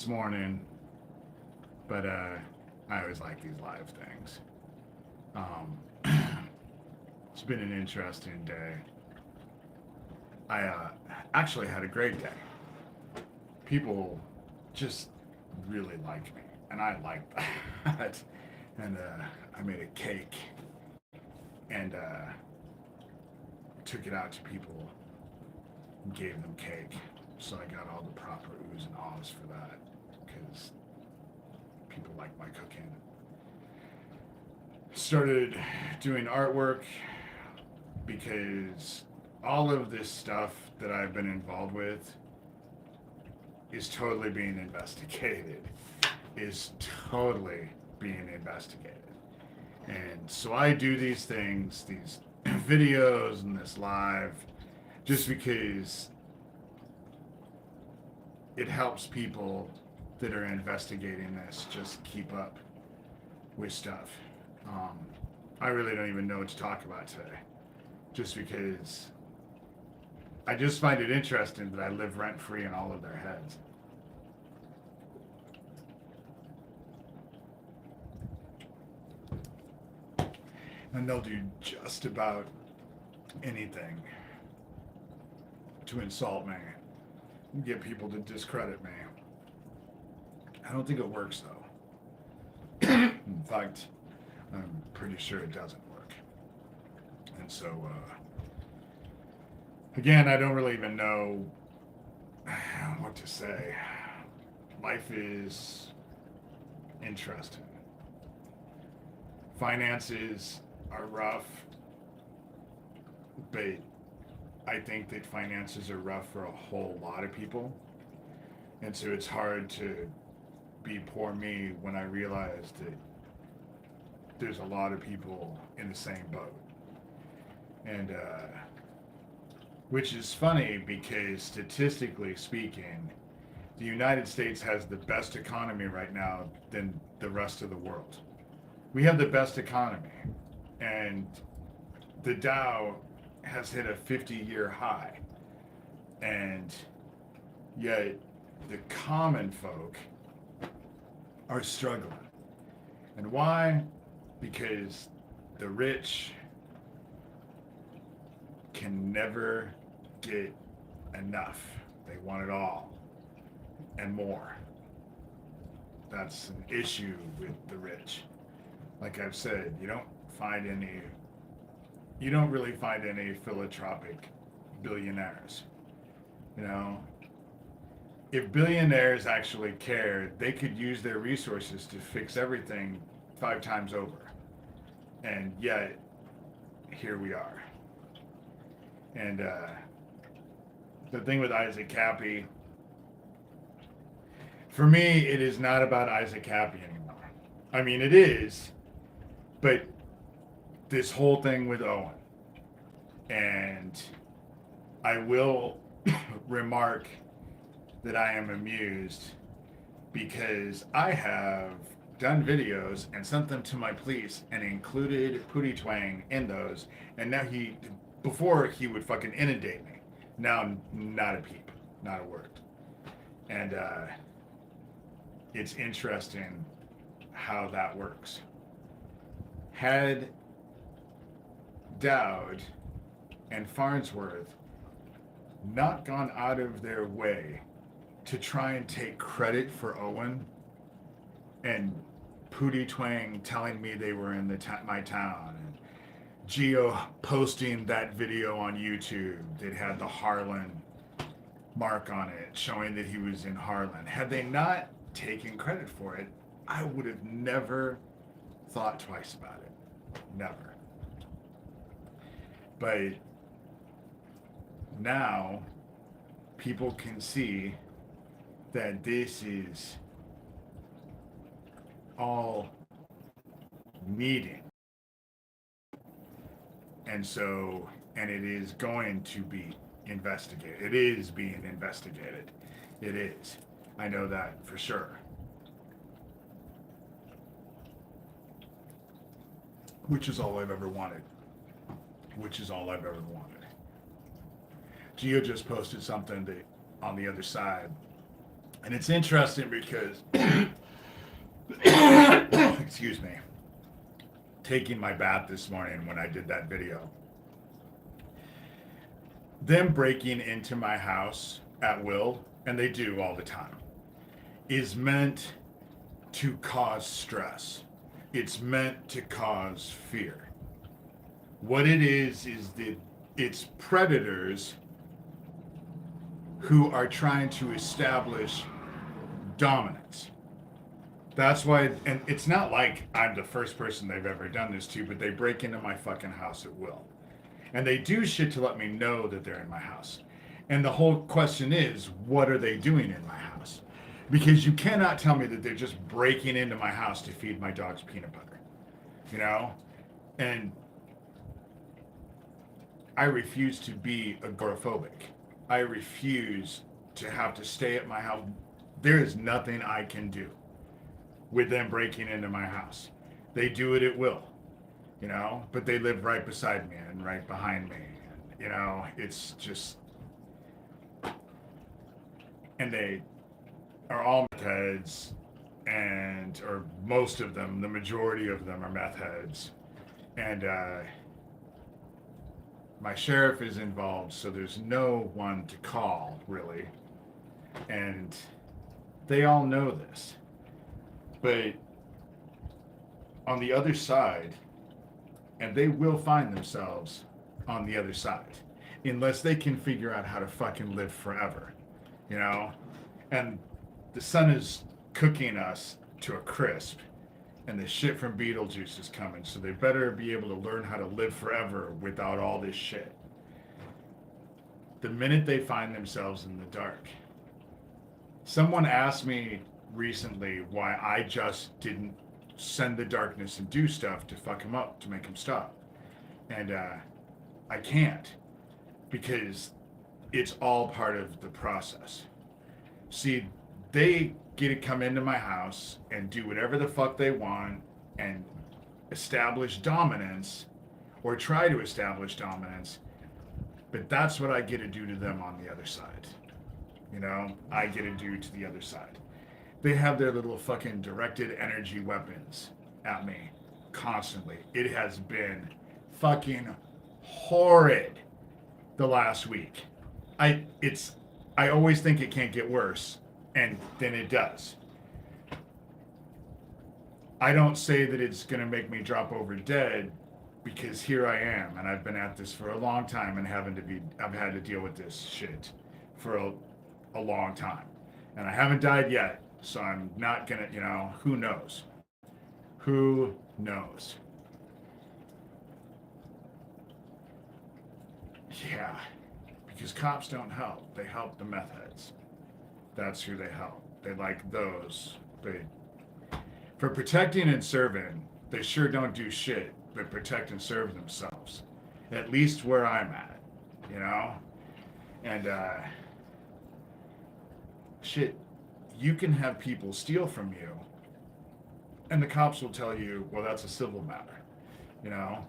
this morning, but I always like these live things. Um, it's been an interesting day. I actually had a great day. People just really like me, and I like that. And I made a cake and took it out to people and gave them cake. So I got all the proper oohs and ahs for that because people like my cooking. Started doing artwork because all of this stuff that I've been involved with is totally being investigated. Is totally being investigated. And so I do these things, these videos and this live, just because it helps people that are investigating this just keep up with stuff. Um, I really don't even know what to talk about today, just because I just find it interesting that I live rent free in all of their heads. And they'll do just about anything to insult me and get people to discredit me. I don't think it works though. In fact, I'm pretty sure it doesn't work. And so, again, I don't really even know what to say. Life is interesting. Finances are rough, but I think that finances are rough for a whole lot of people. And so it's hard to be poor me when I realize that there's a lot of people in the same boat. And, which is funny because statistically speaking, the United States has the best economy right now than the rest of the world. We have the best economy, and the Dow has hit a 50-year high, and yet the common folk are struggling. And why? Because the rich can never get enough. They want it all and more. That's an issue with the rich. Like I've said, you don't really find any philanthropic billionaires. You know, if billionaires actually cared, they could use their resources to fix everything 5 times over. And yet, here we are. And the thing with Isaac Cappy, for me, it is not about Isaac Cappy anymore. I mean, it is, but this whole thing with Owen, and I will remark that I am amused because I have done videos and sent them to my police and included Pootie Twang in those, and now before he would fucking inundate me. Now, not a peep, not a word. And it's interesting how that works. Had Dowd and Farnsworth not gone out of their way to try and take credit for Owen, and Pootie Twang telling me they were in my town, and Geo posting that video on YouTube that had the Harlan mark on it showing that he was in Harlan. Had they not taken credit for it, I would have never thought twice about it. Never. But now people can see that this is all meeting. And it is going to be investigated. It is being investigated. It is. I know that for sure. Which is all I've ever wanted. Which is all I've ever wanted. Gio just posted something that on the other side And it's interesting because, excuse me, taking my bath this morning when I did that video, them breaking into my house at will, and they do all the time, is meant to cause stress. It's meant to cause fear. What it is that it's predators who are trying to establish dominance. That's why, and it's not like I'm the first person they've ever done this to, but they break into my fucking house at will. And they do shit to let me know that they're in my house. And the whole question is, what are they doing in my house? Because you cannot tell me that they're just breaking into my house to feed my dogs peanut butter. You know? And I refuse to be agoraphobic. I refuse to have to stay at my house. There is nothing I can do with them breaking into my house. They do it at will, you know, but they live right beside me and right behind me. And, you know, it's just, and they are all meth heads, and, or most of them, the majority of them are meth heads. And, my sheriff is involved, so there's no one to call, really. And they all know this. But on the other side, and they will find themselves on the other side, unless they can figure out how to fucking live forever, you know? And the sun is cooking us to a crisp, and the shit from Beetlejuice is coming, so they better be able to learn how to live forever without all this shit. The minute they find themselves in the dark. Someone asked me recently why I just didn't send the darkness and do stuff to fuck him up, to make him stop. And I can't, because it's all part of the process. See, they get to come into my house and do whatever the fuck they want and establish dominance, or try to establish dominance, but that's what I get to do to them on the other side. You know, I get to do to the other side. They have their little fucking directed energy weapons at me constantly. It has been fucking horrid the last week. I always think it can't get worse, and then it does. I don't say that it's gonna make me drop over dead, because here I am, and I've been at this for a long time, and I've had to deal with this shit for a long time. And I haven't died yet, so I'm not gonna, you know, who knows? Who knows? Yeah, because cops don't help. They help the meth heads. That's who they help. They like those. For protecting and serving, they sure don't do shit but protect and serve themselves. At least where I'm at, you know? And, shit, you can have people steal from you, and the cops will tell you, well, that's a civil matter, you know?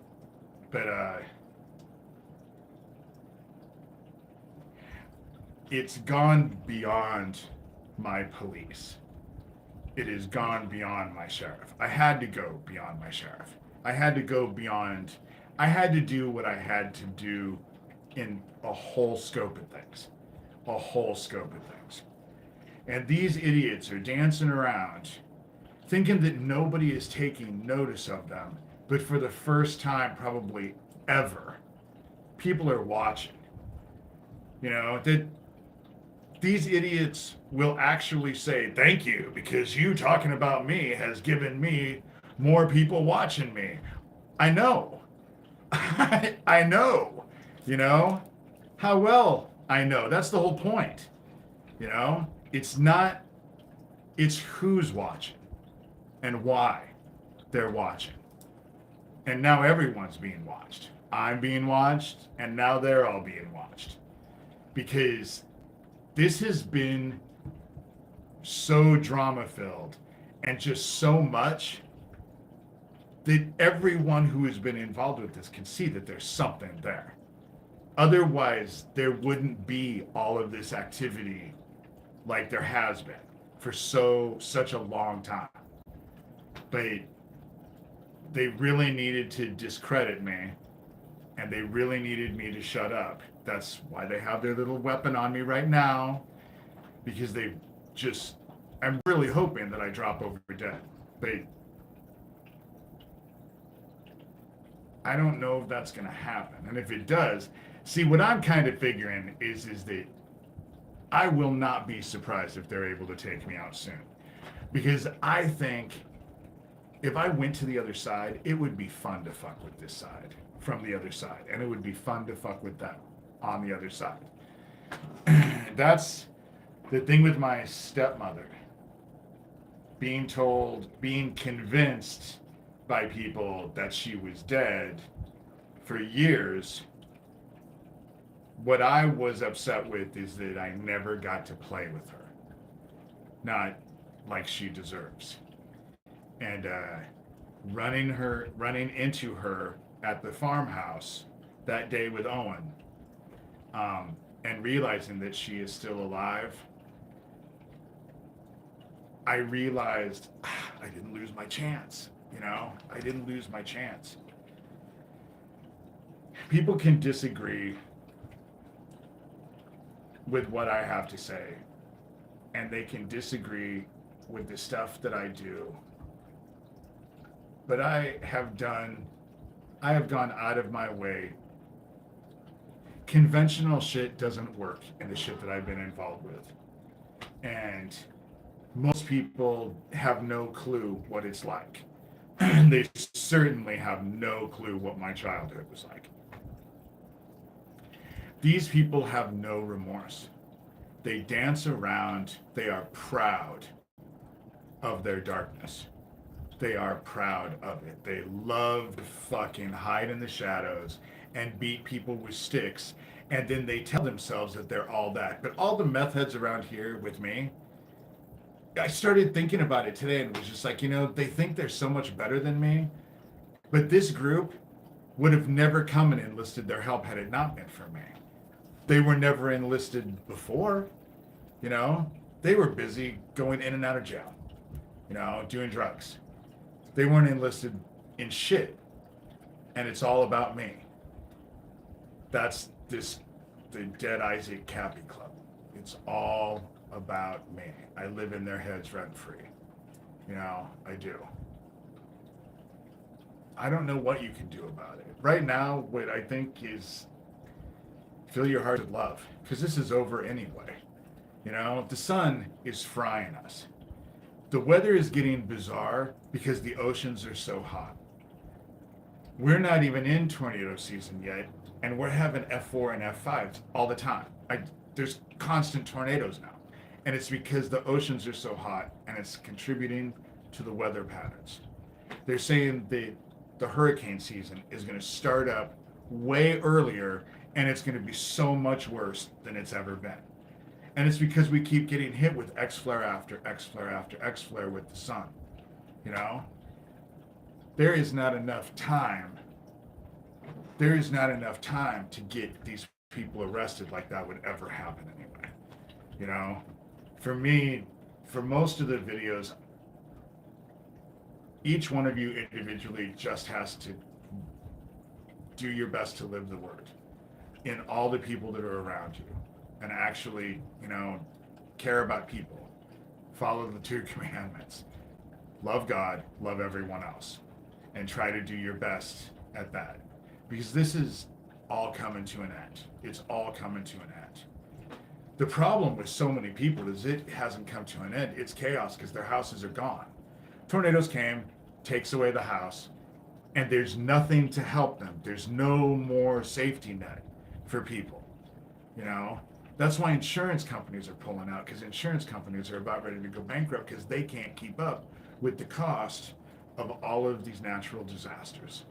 But, it's gone beyond my police. It has gone beyond my sheriff. I had to go beyond my sheriff. I had to go beyond, I had to do what I had to do in a whole scope of things. A whole scope of things. And these idiots are dancing around thinking that nobody is taking notice of them, but for the first time probably ever, people are watching. You know, that these idiots will actually say, thank you, because you talking about me has given me more people watching me. I know. I know. You know? How well I know. That's the whole point. You know? It's not, it's who's watching and why they're watching. And now everyone's being watched. I'm being watched, and now they're all being watched. Because this has been so drama-filled and just so much that everyone who has been involved with this can see that there's something there. Otherwise, there wouldn't be all of this activity like there has been. for such a long time. But they really needed to discredit me, and they really needed me to shut up. That's why they have their little weapon on me right now, because they just, I'm really hoping that I drop over dead. But I don't know if that's going to happen. And if it does, see, what I'm kind of figuring is that I will not be surprised if they're able to take me out soon. Because I think if I went to the other side, it would be fun to fuck with this side from the other side. And it would be fun to fuck with them on the other side. That's the thing with my stepmother. Being told, being convinced by people that she was dead for years. What I was upset with is that I never got to play with her. Not like she deserves. And running into her at the farmhouse that day with Owen, and realizing that she is still alive, I realized I didn't lose my chance. I didn't lose my chance. People can disagree with what I have to say, and they can disagree with the stuff that I do. But I have gone out of my way. Conventional shit doesn't work in the shit that I've been involved with. And most people have no clue what it's like. They certainly have no clue what my childhood was like. These people have no remorse. They dance around. They are proud of their darkness. They are proud of it. They love to fucking hide in the shadows and beat people with sticks. And then they tell themselves that they're all that. But all the meth heads around here with me, I started thinking about it today and was just like, they think they're so much better than me. But this group would have never come and enlisted their help had it not been for me. They were never enlisted before, They were busy going in and out of jail, doing drugs. They weren't enlisted in shit. And it's all about me. That's the Dead Isaac Cappy Club. It's all about me. I live in their heads rent free. I do. I don't know what you can do about it. Right now, what I think is fill your heart with love, because this is over anyway. The sun is frying us. The weather is getting bizarre because the oceans are so hot. We're not even in tornado season yet, and we're having F4 and F5s all the time. There's constant tornadoes now. And it's because the oceans are so hot, and it's contributing to the weather patterns. They're saying the hurricane season is going to start up way earlier, and it's going to be so much worse than it's ever been. And it's because we keep getting hit with X flare after X flare after X flare with the sun. There is not enough time. There is not enough time to get these people arrested like that would ever happen anyway. For me, for most of the videos, each one of you individually just has to do your best to live the word in all the people that are around you, and actually, care about people. Follow the 2 commandments. Love God, love everyone else, and try to do your best at that. Because this is all coming to an end. It's all coming to an end. The problem with so many people is it hasn't come to an end. It's chaos because their houses are gone. Tornadoes came, takes away the house, and there's nothing to help them. There's no more safety net for people. That's why insurance companies are pulling out, because insurance companies are about ready to go bankrupt because they can't keep up with the cost of all of these natural disasters.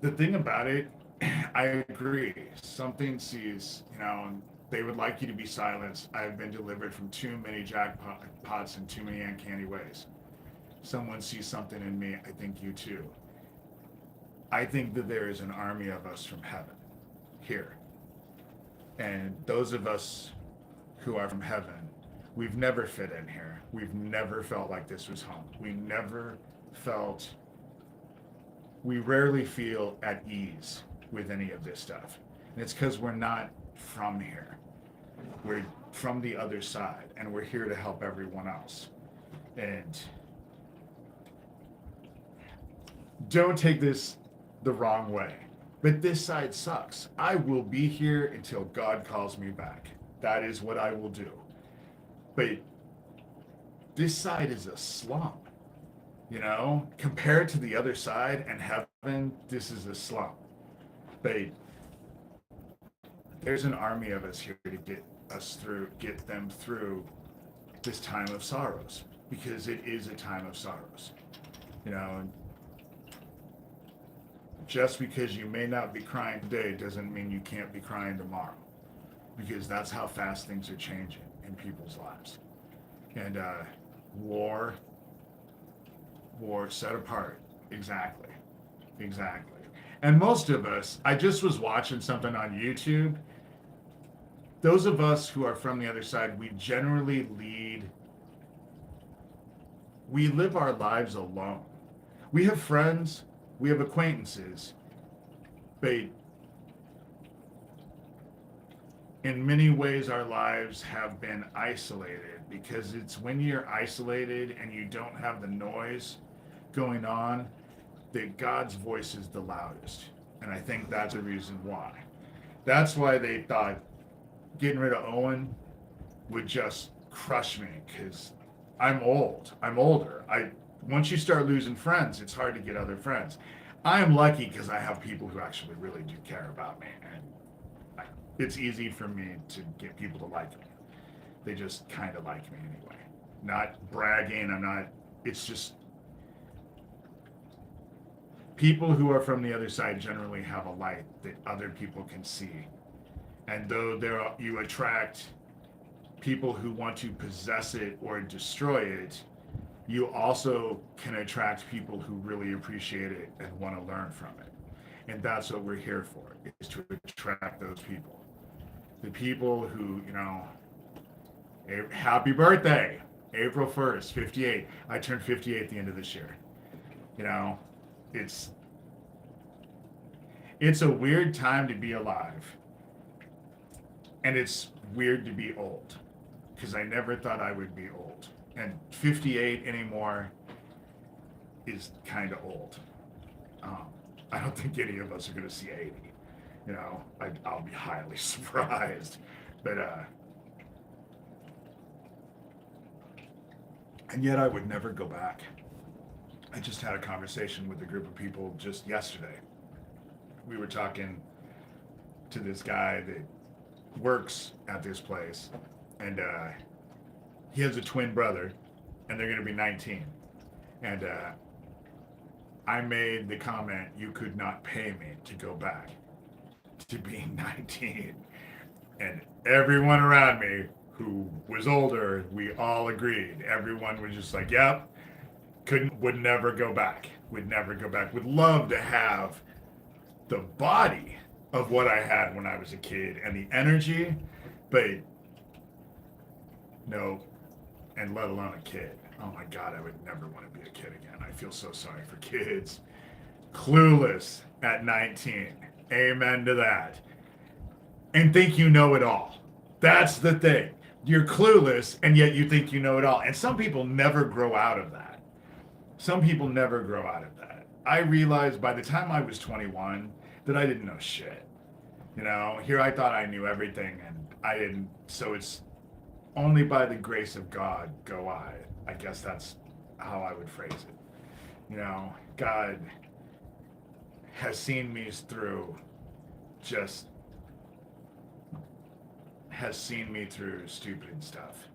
The thing about it, I agree. Something sees, they would like you to be silenced. I've been delivered from too many jackpots in too many uncanny ways. Someone sees something in me, I think you too. I think that there is an army of us from heaven here. And those of us who are from heaven, we've never fit in here. We've never felt like this was home. We rarely feel at ease with any of this stuff. And it's because we're not from here. We're from the other side, and we're here to help everyone else. And don't take this the wrong way, but this side sucks. I will be here until God calls me back. That is what I will do. But this side is a slum, compared to the other side and heaven, this is a slum. But there's an army of us here to get them through this time of sorrows, because it is a time of sorrows. Just because you may not be crying today doesn't mean you can't be crying tomorrow, because that's how fast things are changing in people's lives. And war set apart, exactly. And most of us, I just was watching something on YouTube. Those of us who are from the other side, we generally live our lives alone. We have friends, we have acquaintances, but in many ways our lives have been isolated, because it's when you're isolated and you don't have the noise going on that God's voice is the loudest. And I think that's the reason why. That's why they thought getting rid of Owen would just crush me, because I'm older. Once you start losing friends, it's hard to get other friends. I'm lucky because I have people who actually really do care about me, and it's easy for me to get people to like me. They just kind of like me anyway. Not bragging, it's just people who are from the other side generally have a light that other people can see. And though you attract people who want to possess it or destroy it, you also can attract people who really appreciate it and want to learn from it. And that's what we're here for, is to attract those people. The people who, happy birthday, April 1st, 58. I turned 58 at the end of this year. It's a weird time to be alive. And it's weird to be old, because I never thought I would be old. And 58 anymore is kind of old. I don't think any of us are going to see 80. I'll be highly surprised. But, and yet I would never go back. I just had a conversation with a group of people just yesterday. We were talking to this guy that works at this place, and he has a twin brother, and they're going to be 19. And I made the comment, you could not pay me to go back to being 19. And everyone around me who was older, we all agreed. Everyone was just like, yep, would never go back. Would love to have the body of what I had when I was a kid and the energy, but no, and let alone a kid. Oh my God, I would never want to be a kid again. I feel so sorry for kids. Clueless at 19. Amen to that. And think you know it all. That's the thing. You're clueless, and yet you think you know it all. And some people never grow out of that. I realized by the time I was 21 that I didn't know shit. Here I thought I knew everything, and I didn't. So it's only by the grace of God go I. I guess that's how I would phrase it. God has seen me through stupid stuff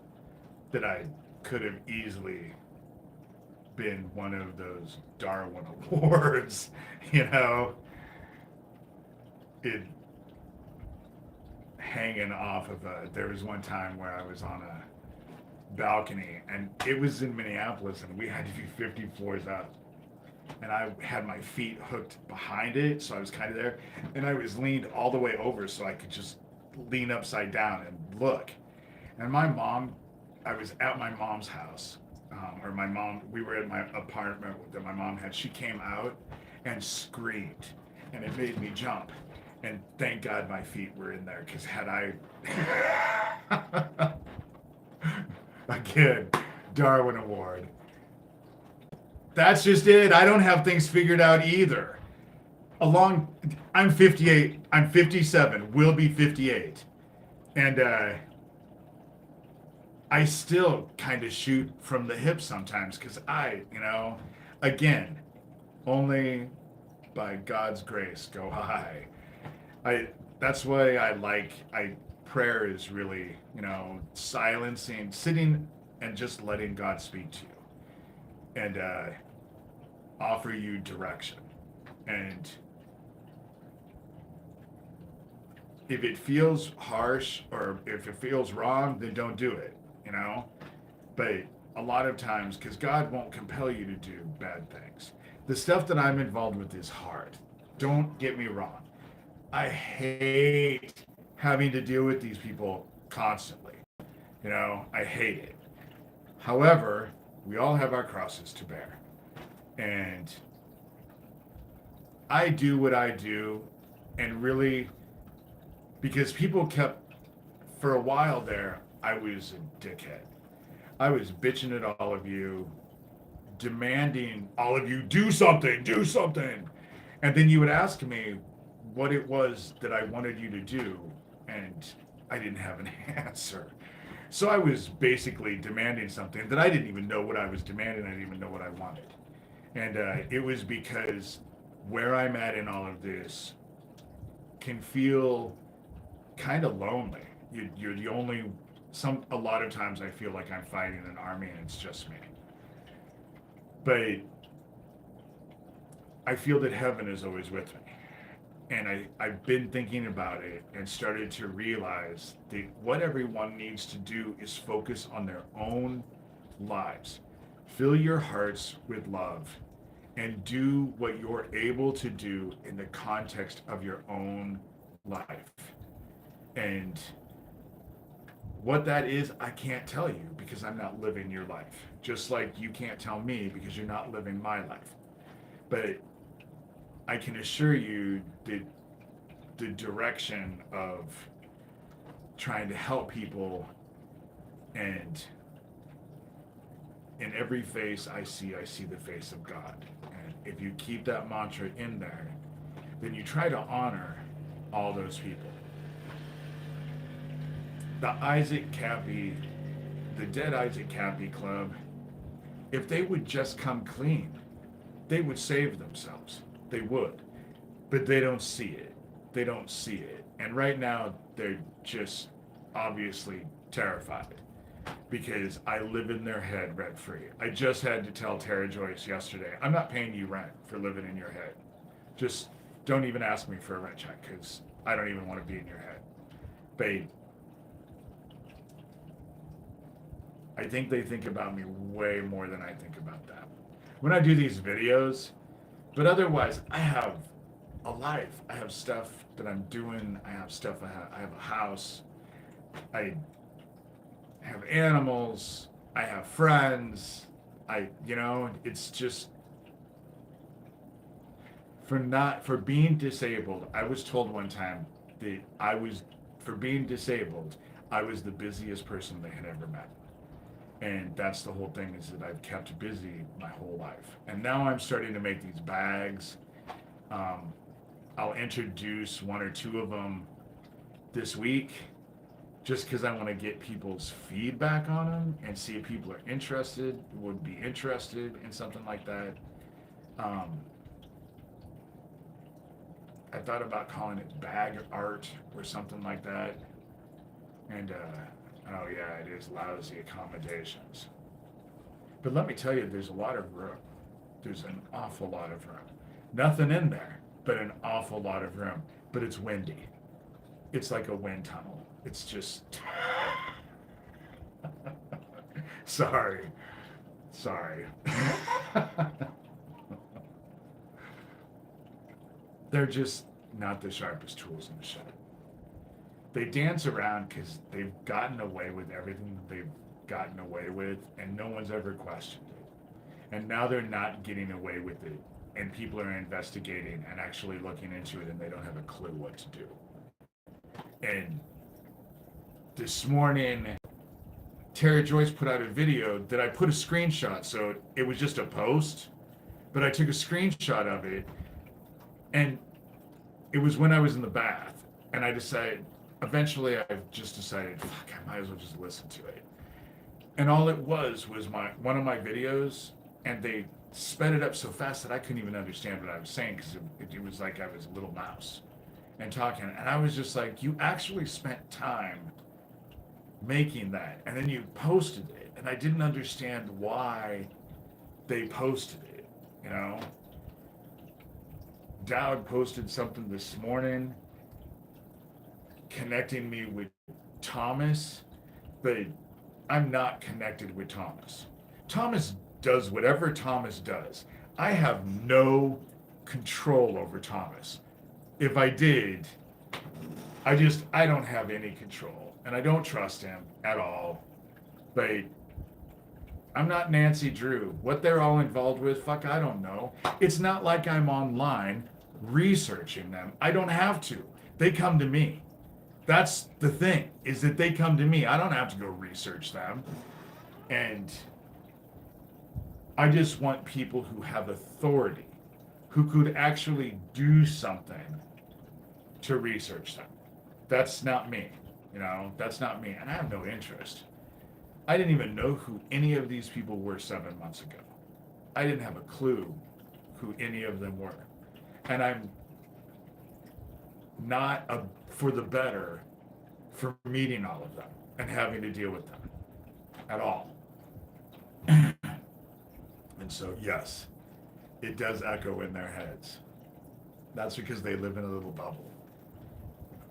that I could have easily been one of those Darwin Awards, it hanging off of there was one time where I was on a balcony, and it was in Minneapolis, and we had to be 50 floors up, and I had my feet hooked behind it, so I was kind of there, and I was leaned all the way over so I could just lean upside down and look. And my mom, I was at my mom's house, or my mom, we were at my apartment that my mom had. She came out and screamed, and it made me jump. And thank God my feet were in there, because had I, again, Darwin Award. That's just it. I don't have things figured out either. I'm 58. I'm 57. Will be 58. And I still kind of shoot from the hip sometimes because again, only by God's grace go I. That's why prayer is really, silencing, sitting and just letting God speak to you and offer you direction. And if it feels harsh or if it feels wrong, then don't do it, you know? But a lot of times, because God won't compel you to do bad things. The stuff that I'm involved with is hard. Don't get me wrong. I hate having to deal with these people constantly. I hate it. However, we all have our crosses to bear. And I do what I do, and really, because people kept, for a while there, I was a dickhead. I was bitching at all of you, demanding all of you do something, do something. And then you would ask me what it was that I wanted you to do, and I didn't have an answer. So I was basically demanding something that I didn't even know what I was demanding. I didn't even know what I wanted. And it was because where I'm at in all of this can feel kind of lonely. You're the only, a lot of times I feel like I'm fighting an army and it's just me. But I feel that heaven is always with me. And I've been thinking about it and started to realize that what everyone needs to do is focus on their own lives. Fill your hearts with love and do what you're able to do in the context of your own life. And what that is, I can't tell you because I'm not living your life. Just like you can't tell me because you're not living my life. But I can assure you that the direction of trying to help people, and in every face I see the face of God. And if you keep that mantra in there, then you try to honor all those people. The Dead Isaac Cappy Club, if they would just come clean, they would save themselves. They would. But they don't see it. They don't see it. And right now, they're just obviously terrified because I live in their head rent free. I just had to tell Tara Joyce yesterday, I'm not paying you rent for living in your head. Just don't even ask me for a rent check because I don't even want to be in your head. Babe, I think they think about me way more than I think about them. When I do these videos, but otherwise, I have a life. I have stuff that I'm doing. I have stuff. I have a house. I have animals. I have friends. It's just for being disabled. I was told one time that for being disabled, I was the busiest person they had ever met. And that's the whole thing, is that I've kept busy my whole life. And now I'm starting to make these bags. I'll introduce one or two of them this week just because I want to get people's feedback on them and see if people are would be interested in something like that. I thought about calling it bag art or something like that. And oh yeah, it is lousy accommodations. But let me tell you, there's a lot of room. There's an awful lot of room. Nothing in there, but an awful lot of room. But it's windy. It's like a wind tunnel. It's just... Sorry. they're just not the sharpest tools in the shed. They dance around because they've gotten away with everything they've gotten away with, and no one's ever questioned it. And now they're not getting away with it, and people are investigating and actually looking into it, and they don't have a clue what to do. And this morning, Tara Joyce put out a video that I put a screenshot, so it was just a post, but I took a screenshot of it, and it was when I was in the bath, and I decided, eventually I just decided, fuck, I might as well just listen to it. And all it was one of my videos, and they sped it up so fast that I couldn't even understand what I was saying, because it was like I was a little mouse and talking, and I was just like, you actually spent time making that, and then you posted it, and I didn't understand why they posted it, you know? Dowd posted something this morning connecting me with Thomas, but I'm not connected with Thomas. Thomas does whatever Thomas does. I have no control over Thomas. If I did, I don't have any control, and I don't trust him at all. But I'm not Nancy Drew. What they're all involved with, fuck, I don't know. It's not like I'm online researching them. I don't have to. They come to me. That's the thing, is that they come to me. I don't have to go research them. And I just want people who have authority, who could actually do something to research them. That's not me, you know? That's not me. And I have no interest. I didn't even know who any of these people were 7 months ago. I didn't have a clue who any of them were. And I'm not for the better for meeting all of them and having to deal with them at all. And so, yes, it does echo in their heads. That's because they live in a little bubble.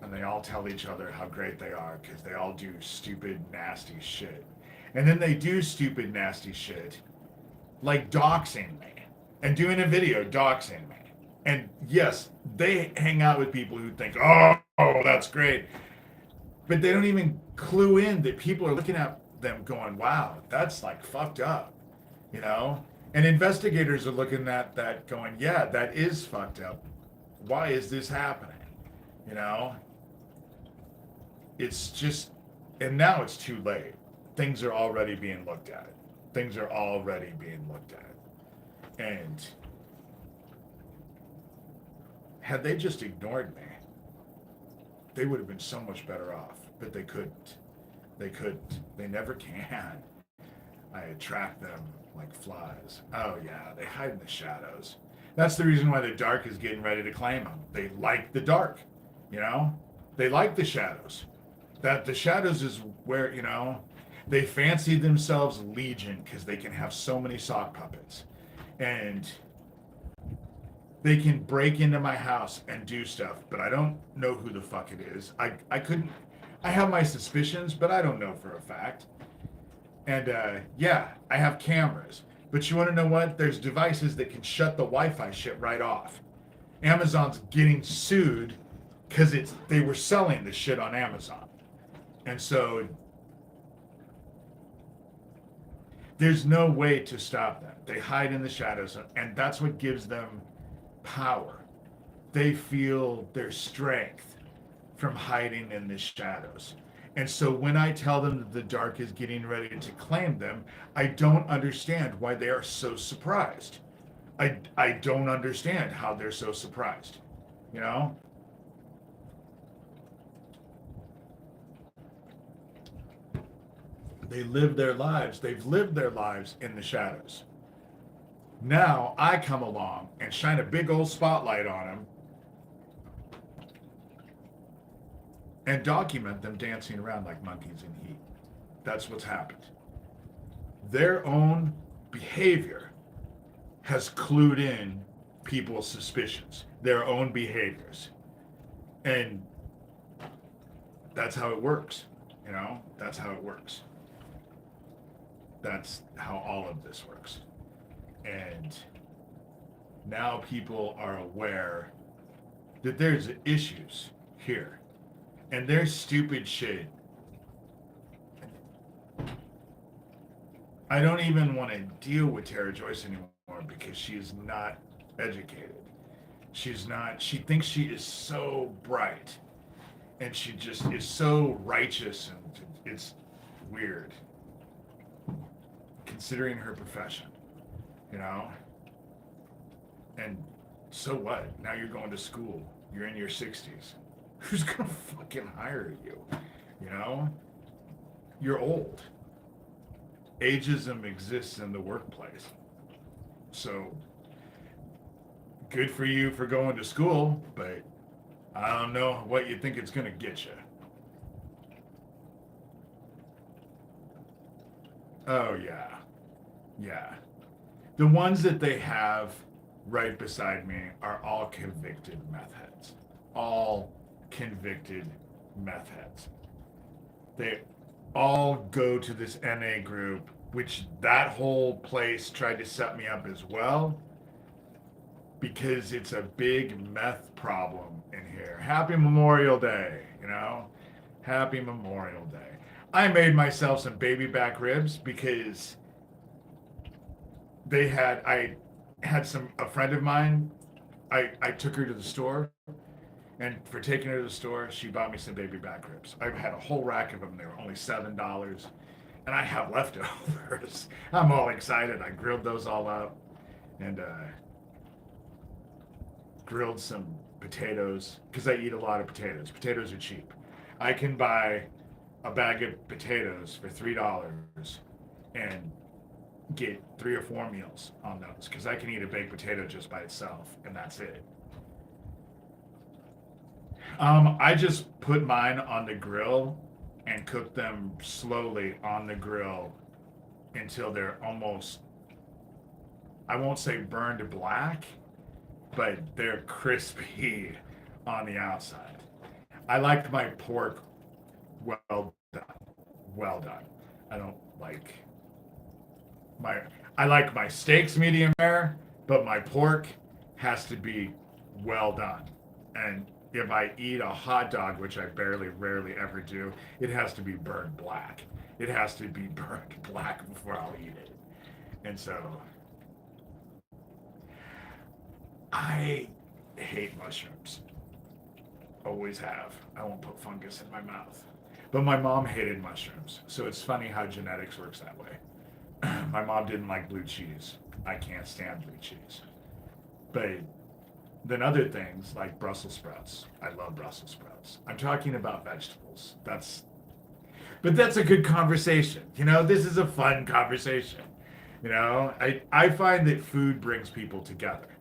And they all tell each other how great they are because they all do stupid, nasty shit. And then they do stupid, nasty shit, like doxing me and doing a video doxing me. And yes, they hang out with people who think, oh, that's great. But they don't even clue in that people are looking at them going, wow, that's like fucked up, you know? And investigators are looking at that going, yeah, that is fucked up. Why is this happening? You know? It's just, and now it's too late. Things are already being looked at. Things are already being looked at. And had they just ignored me, they would have been so much better off. But they couldn't. They couldn't. They never can. I attract them like flies. Oh yeah, they hide in the shadows. That's the reason why the dark is getting ready to claim them. They like the dark, you know? They like the shadows. That the shadows is where, you know, they fancy themselves Legion because they can have so many sock puppets. And they can break into my house and do stuff, but I don't know who the fuck it is. I have my suspicions, but I don't know for a fact. And yeah, I have cameras. But you want to know what? There's devices that can shut the Wi-Fi shit right off. Amazon's getting sued because they were selling this shit on Amazon. And so there's no way to stop them. They hide in the shadows, and that's what gives them power. They feel their strength from hiding in the shadows. And so when I tell them that the dark is getting ready to claim them, I don't understand why they are so surprised. I don't understand how they're so surprised, you know? They live their lives. They've lived their lives in the shadows. Now I come along and shine a big old spotlight on them and document them dancing around like monkeys in heat. That's what's happened. Their own behavior has clued in people's suspicions, their own behaviors. And that's how it works, you know? That's how it works. That's how all of this works. And now people are aware that there's issues here. And their stupid shit, I don't even want to deal with Tara Joyce anymore because she is not educated. She's not, she thinks she is so bright and she just is so righteous, and it's weird considering her profession, you know? And so what? Now you're going to school. You're in your 60s. Who's gonna fucking hire you? You know? You're old. Ageism exists in the workplace. So, good for you for going to school, but I don't know what you think it's gonna get you. Oh, yeah. Yeah. The ones that they have right beside me are all convicted meth heads. All convicted meth heads. They all go to this NA group, which that whole place tried to set me up as well, because it's a big meth problem in here. Happy Memorial Day, you know? Happy Memorial Day. I made myself some baby back ribs because I had a friend of mine, I took her to the store, and for taking her to the store, she bought me some baby back ribs. I had a whole rack of them. They were only $7, and I have leftovers. I'm all excited. I grilled those all up, and grilled some potatoes because I eat a lot of potatoes. Potatoes are cheap. I can buy a bag of potatoes for $3 and get 3 or 4 meals on those because I can eat a baked potato just by itself, and that's it. I just put mine on the grill and cook them slowly on the grill until they're almost, I won't say burned black, but they're crispy on the outside. I like my pork well done. Well done. I don't like my, I like my steaks medium rare, but my pork has to be well done. And if I eat a hot dog, which I rarely ever do, it has to be burned black. It has to be burned black before I'll eat it. And so I hate mushrooms. Always have. I won't put fungus in my mouth. But my mom hated mushrooms. So it's funny how genetics works that way. My mom didn't like blue cheese. I can't stand blue cheese. But then other things like Brussels sprouts. I love Brussels sprouts. I'm talking about vegetables. But that's a good conversation. You know, this is a fun conversation. You know, I find that food brings people together.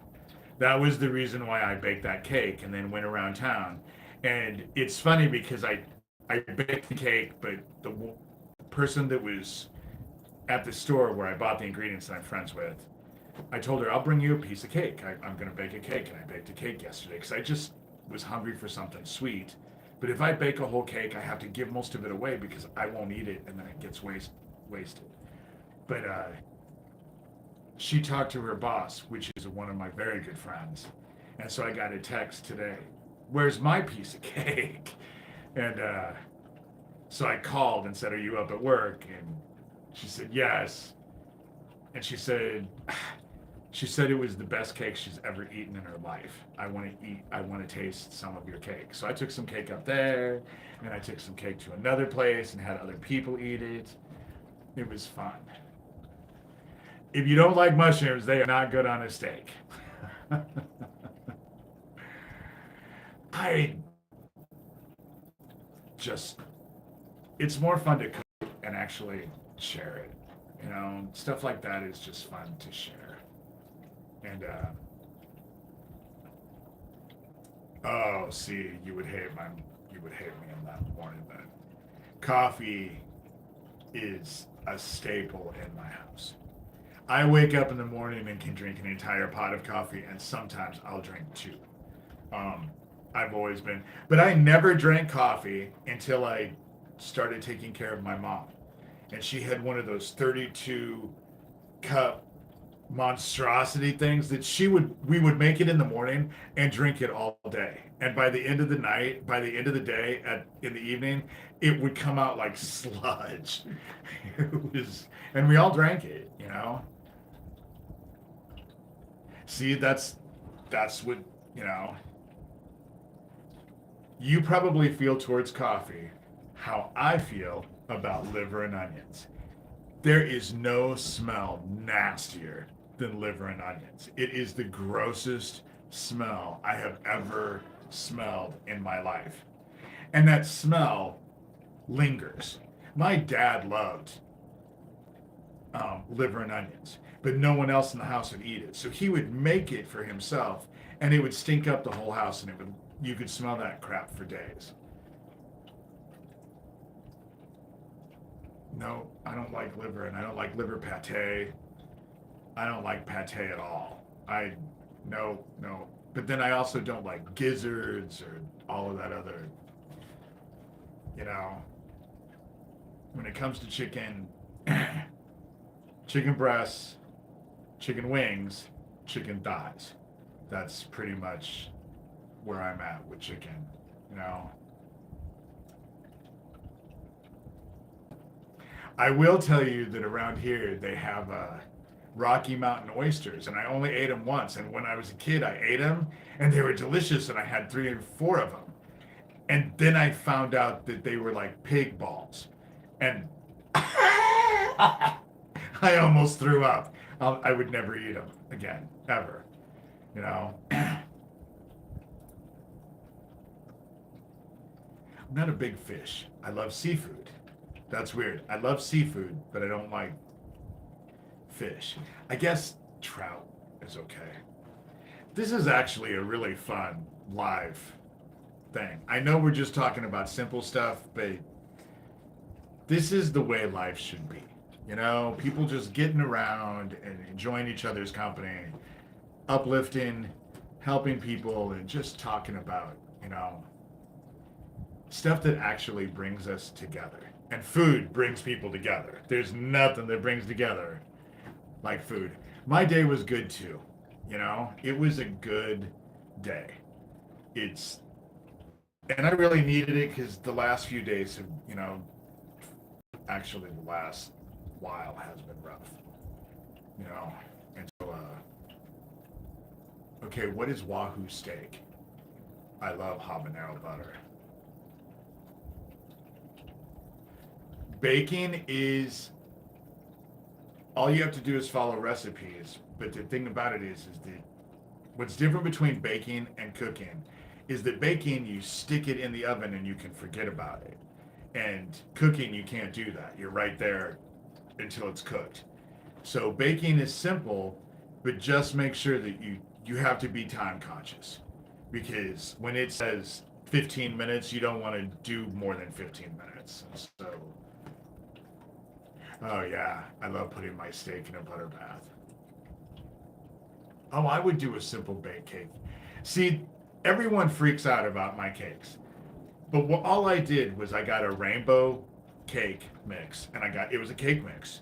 That was the reason why I baked that cake and then went around town. And it's funny because I baked the cake, but the person that was at the store where I bought the ingredients that I'm friends with, I told her, I'll bring you a piece of cake. I'm going to bake a cake. And I baked a cake yesterday because I just was hungry for something sweet. But if I bake a whole cake, I have to give most of it away because I won't eat it and then it gets wasted. But she talked to her boss, which is one of my very good friends. And so I got a text today, where's my piece of cake? And so I called and said, are you up at work? And she said, yes. And she said it was the best cake she's ever eaten in her life. I want to taste some of your cake. So I took some cake up there, and I took some cake to another place and had other people eat it. It was fun. If you don't like mushrooms, they are not good on a steak. I just, it's more fun to cook and actually share it. You know, stuff like that is just fun to share. And, oh, see, you would hate me in that morning then. Coffee is a staple in my house. I wake up in the morning and can drink an entire pot of coffee, and sometimes I'll drink 2. I've always been, but I never drank coffee until I started taking care of my mom. And she had one of those 32 cup monstrosity things that we would make it in the morning and drink it all day, and by the end of the night, by the end of the day, in the evening, it would come out like sludge. It was, and we all drank it, you know. See, that's what, you know, you probably feel towards coffee how I feel about liver and onions. There is no smell nastier than liver and onions. It is the grossest smell I have ever smelled in my life. And that smell lingers. My dad loved liver and onions, but no one else in the house would eat it. So he would make it for himself, and it would stink up the whole house, and you could smell that crap for days. No, I don't like liver, and I don't like liver pate. I don't like pate at all. No, no. But then I also don't like gizzards or all of that other, you know. When it comes to chicken, chicken breasts, chicken wings, chicken thighs. That's pretty much where I'm at with chicken, you know. I will tell you that around here they have Rocky Mountain oysters, and I only ate them once. And when I was a kid, I ate them, and they were delicious, and I had 3 or 4 of them. And then I found out that they were like pig balls, and I almost threw up. I would never eat them again, ever. You know. I'm not a big fish. I love seafood. That's weird. I love seafood, but I don't like fish. I guess trout is okay. This is actually a really fun live thing. I know we're just talking about simple stuff, but this is the way life should be. You know, people just getting around and enjoying each other's company, uplifting, helping people, and just talking about, you know, stuff that actually brings us together. And food brings people together. There's nothing that brings together like food. My day was good too. You know, it was a good day. And I really needed it because the last few days have, you know, actually the last while has been rough. You know, and so, okay, what is Wahoo steak? I love habanero butter. Baking is, all you have to do is follow recipes. But the thing about it is that what's different between baking and cooking is that baking, you stick it in the oven and you can forget about it. And cooking, you can't do that. You're right there until it's cooked. So baking is simple, but just make sure that you have to be time conscious. Because when it says 15 minutes, you don't want to do more than 15 minutes. So, oh yeah, I love putting my steak in a butter bath. Oh, I would do a simple baked cake. See, everyone freaks out about my cakes. But all I did was I got a rainbow cake mix, and it was a cake mix.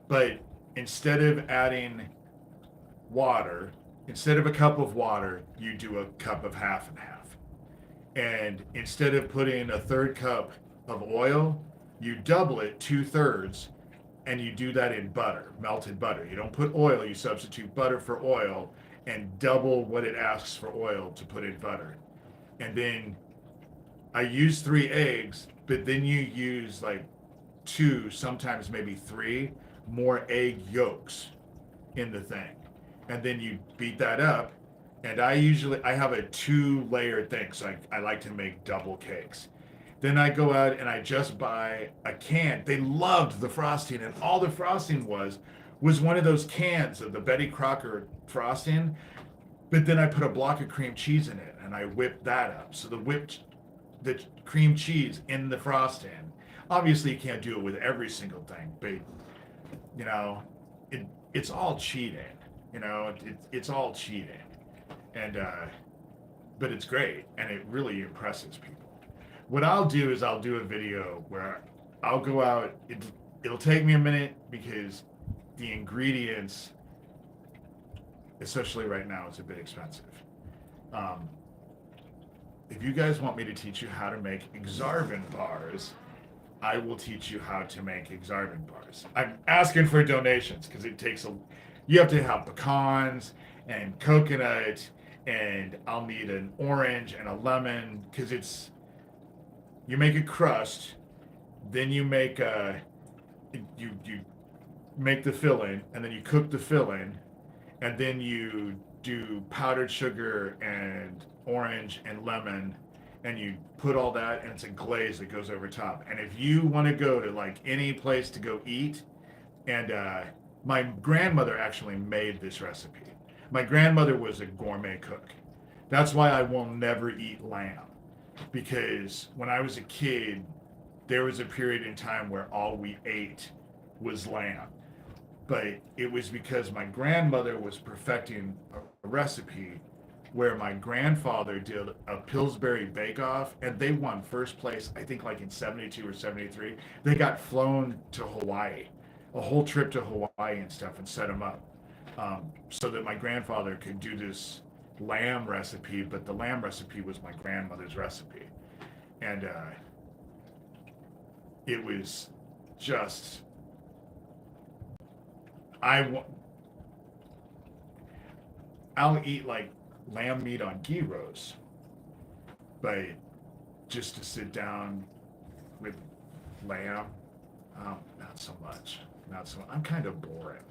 But instead of adding water, instead of a cup of water, you do a cup of half and half. And instead of putting a third cup of oil, you double it 2/3, and you do that in butter, melted butter. You don't put oil, you substitute butter for oil and double what it asks for oil to put in butter. And then I use 3 eggs, but then you use like 2, sometimes maybe 3 more egg yolks in the thing. And then you beat that up. And I have a 2-layer thing, so I like to make double cakes. Then I go out and I just buy a can. They loved the frosting, and all the frosting was one of those cans of the Betty Crocker frosting. But then I put a block of cream cheese in it, and I whipped that up. So the cream cheese in the frosting. Obviously, you can't do it with every single thing, but you know, it's all cheating. You know, it's all cheating, and but it's great, and it really impresses people. What I'll do is I'll do a video where I'll go out. It'll take me a minute because the ingredients especially right now, it's a bit expensive. Um, if you guys want me to teach you how to make Exarban bars, I will teach you how to make Exarban bars. I'm asking for donations because it takes you have to have pecans and coconut, and I'll need an orange and a lemon because you make a crust, then you make the filling, and then you cook the filling, and then you do powdered sugar and orange and lemon, and you put all that, and it's a glaze that goes over top. And if you want to go to like any place to go eat, and my grandmother actually made this recipe. My grandmother was a gourmet cook. That's why I will never eat lamb, because when I was a kid, there was a period in time where all we ate was lamb. But it was because my grandmother was perfecting a recipe where my grandfather did a Pillsbury Bake Off, and they won first place, I think like in 72 or 73. They got flown to Hawaii, a whole trip to Hawaii and stuff, and set them up so that my grandfather could do this lamb recipe, but the lamb recipe was my grandmother's recipe. And it was just, I'll eat like lamb meat on gyros, but just to sit down with lamb, not so much. Not so. I'm kind of boring.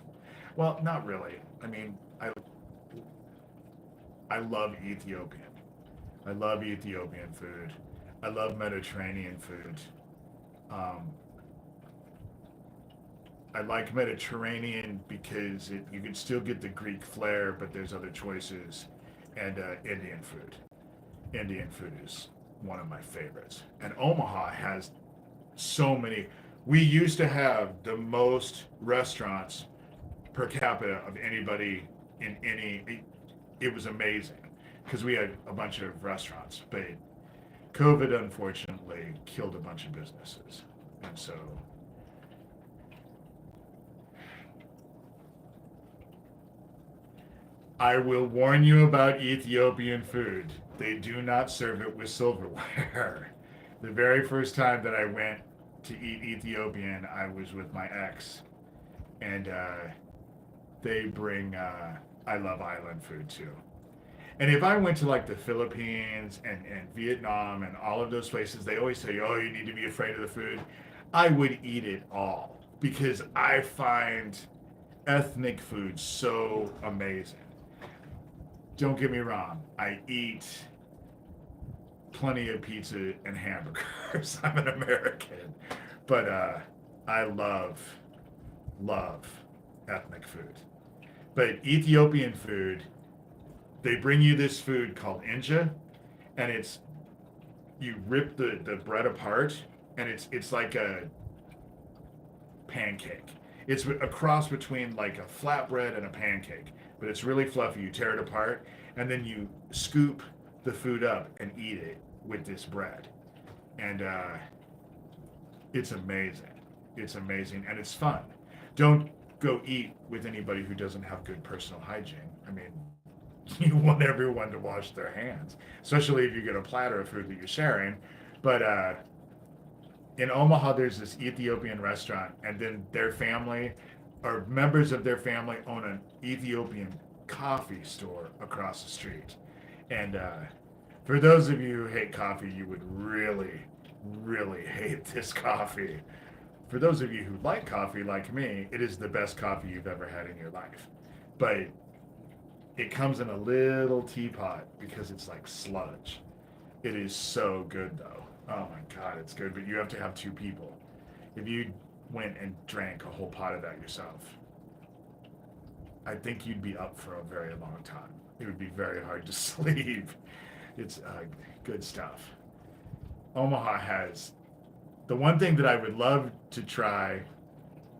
Well, not really. I mean, I love Ethiopian. I love Ethiopian food. I love Mediterranean food. Um, I like Mediterranean because you can still get the Greek flair, but there's other choices. And Indian food. Indian food is one of my favorites. And Omaha has so many. We used to have the most restaurants per capita of anybody in any. It was amazing because we had a bunch of restaurants, but COVID unfortunately killed a bunch of businesses, and so I will warn you about Ethiopian food. They do not serve it with silverware. The very first time that I went to eat Ethiopian, I was with my ex, and they bring. I love island food too. And if I went to like the Philippines and Vietnam and all of those places, they always tell you, oh, you need to be afraid of the food. I would eat it all because I find ethnic food so amazing. Don't get me wrong, I eat plenty of pizza and hamburgers. I'm an American. But I love ethnic food. But Ethiopian food, they bring you this food called inja, and you rip the bread apart, and it's like a pancake. It's a cross between like a flatbread and a pancake, but it's really fluffy. You tear it apart, and then you scoop the food up and eat it with this bread. And it's amazing. It's amazing, and it's fun. Don't go eat with anybody who doesn't have good personal hygiene. I mean, you want everyone to wash their hands, especially if you get a platter of food that you're sharing. But in Omaha, there's this Ethiopian restaurant, and then their family or members of their family own an Ethiopian coffee store across the street. And for those of you who hate coffee, you would really, really hate this coffee. For those of you who like coffee like me, it is the best coffee you've ever had in your life. But it comes in a little teapot because it's like sludge. It is so good though. Oh my God, it's good, but you have to have two people. If you went and drank a whole pot of that yourself, I think you'd be up for a very long time. It would be very hard to sleep. It's good stuff. Omaha has, the one thing that I would love to try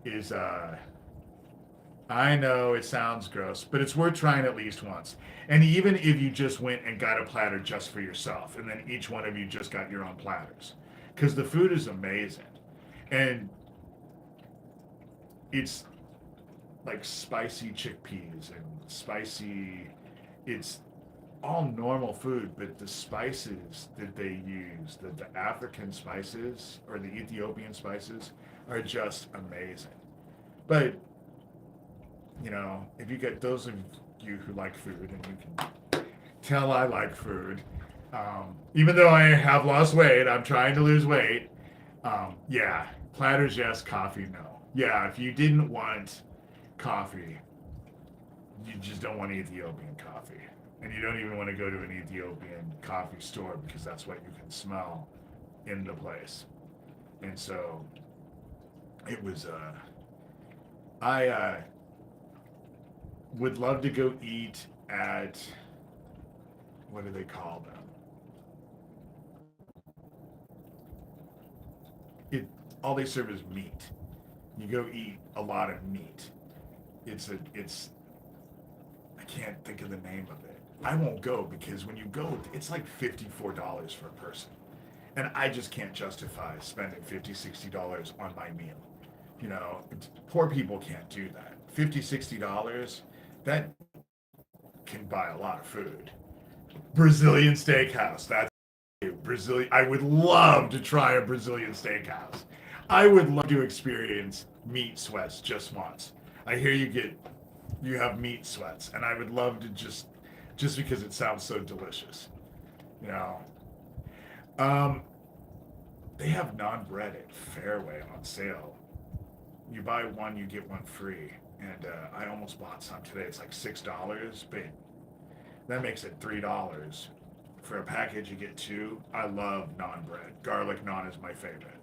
is, I know it sounds gross, but it's worth trying at least once. And even if you just went and got a platter just for yourself, and then each one of you just got your own platters, because the food is amazing. And it's like spicy chickpeas and spicy. It's all normal food, but the spices that they use, the African spices or the Ethiopian spices, are just amazing. But if you get those of you who like food, and you can tell I like food, even though I have lost weight, I'm trying to lose weight. Yeah, platters yes, coffee no. Yeah, if you didn't want coffee, you just don't want Ethiopian coffee. And you don't even want to go to an Ethiopian coffee store because that's what you can smell in the place. And so it was, I would love to go eat at, what do they call them? It all they serve is meat. You go eat a lot of meat. It's I can't think of the name of it. I won't go because when you go, it's like $54 for a person. And I just can't justify spending $50, $60 on my meal. Poor people can't do that. $50, $60, that can buy a lot of food. Brazilian steakhouse, that's Brazilian. I would love to try a Brazilian steakhouse. I would love to experience meat sweats just once. I hear you have meat sweats, and I would love to just because it sounds so delicious. You know, um, they have naan bread at Fairway on sale. You buy one, you get one free, and I almost bought some today. It's like $6, but that makes it $3 for a package. You get two. I love naan bread. Garlic naan is my favorite.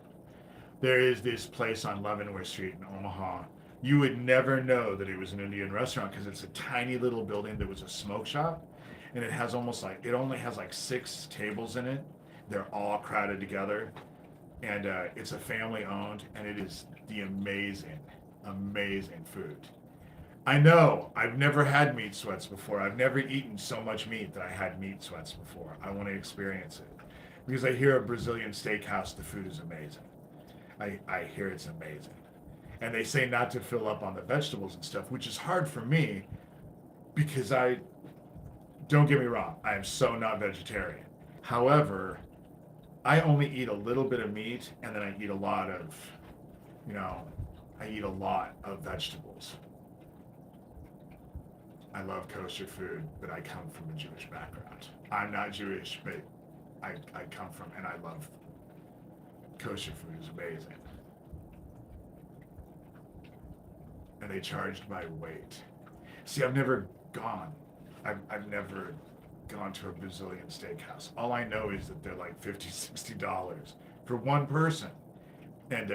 There is this place on Leavenworth Street in Omaha. You would never know that it was an Indian restaurant because it's a tiny little building that was a smoke shop, and it only has like 6 tables in it. They're all crowded together, and it's a family owned, and it is the amazing food. I know I've never had meat sweats before. I've never eaten so much meat that I had meat sweats before. I want to experience it because I hear a Brazilian steakhouse, the food is amazing. I hear it's amazing. And they say not to fill up on the vegetables and stuff, which is hard for me because don't get me wrong, I am so not vegetarian. However, I only eat a little bit of meat and then you know, I eat a lot of vegetables. I love kosher food, but I come from a Jewish background. I'm not Jewish, but I come from, and I love kosher food. Is amazing. And they charged by weight. See, I've never gone. I've never gone to a Brazilian steakhouse. All I know is that they're like $50, $60 for one person. And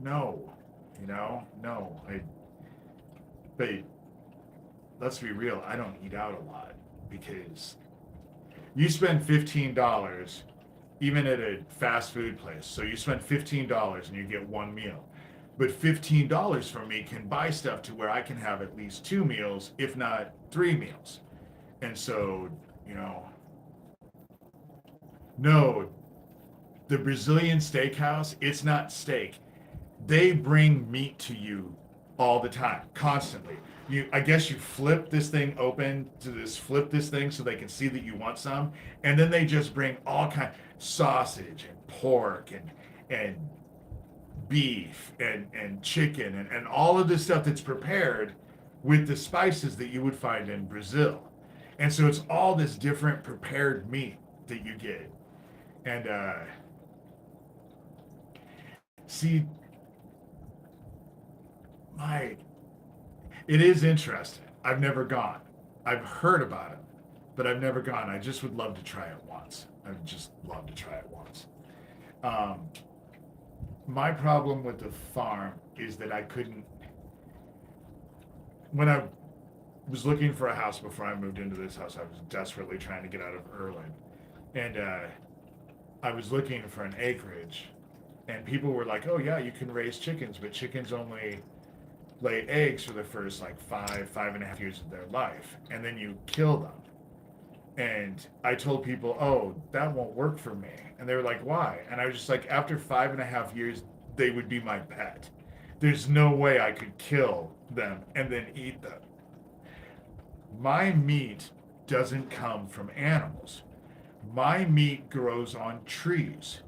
no, no. But let's be real, I don't eat out a lot because you spend $15 even at a fast food place. So you spend $15 and you get one meal. But $15 for me can buy stuff to where I can have at least 2 meals, if not 3 meals. And so, no, the Brazilian steakhouse, it's not steak. They bring meat to you all the time, constantly. I guess you flip this thing open flip this thing so they can see that you want some, and then they just bring all kind of sausage and pork and beef and chicken and all of this stuff that's prepared with the spices that you would find in Brazil. And so it's all this different prepared meat that you get. And see, it is interesting. I've never gone. I've heard about it, but I've never gone. I just would love to try it once. I would just love to try it once. My problem with the farm is that I couldn't. When I was looking for a house before I moved into this house, I was desperately trying to get out of Erlin. And I was looking for an acreage, and people were like, oh, yeah, you can raise chickens, but chickens only lay eggs for the first like 5.5 years of their life, and then you kill them. And I told people, oh, that won't work for me. And they were like, why? And I was just like, after 5.5 years, they would be my pet. There's no way I could kill them and then eat them. My meat doesn't come from animals. My meat grows on trees,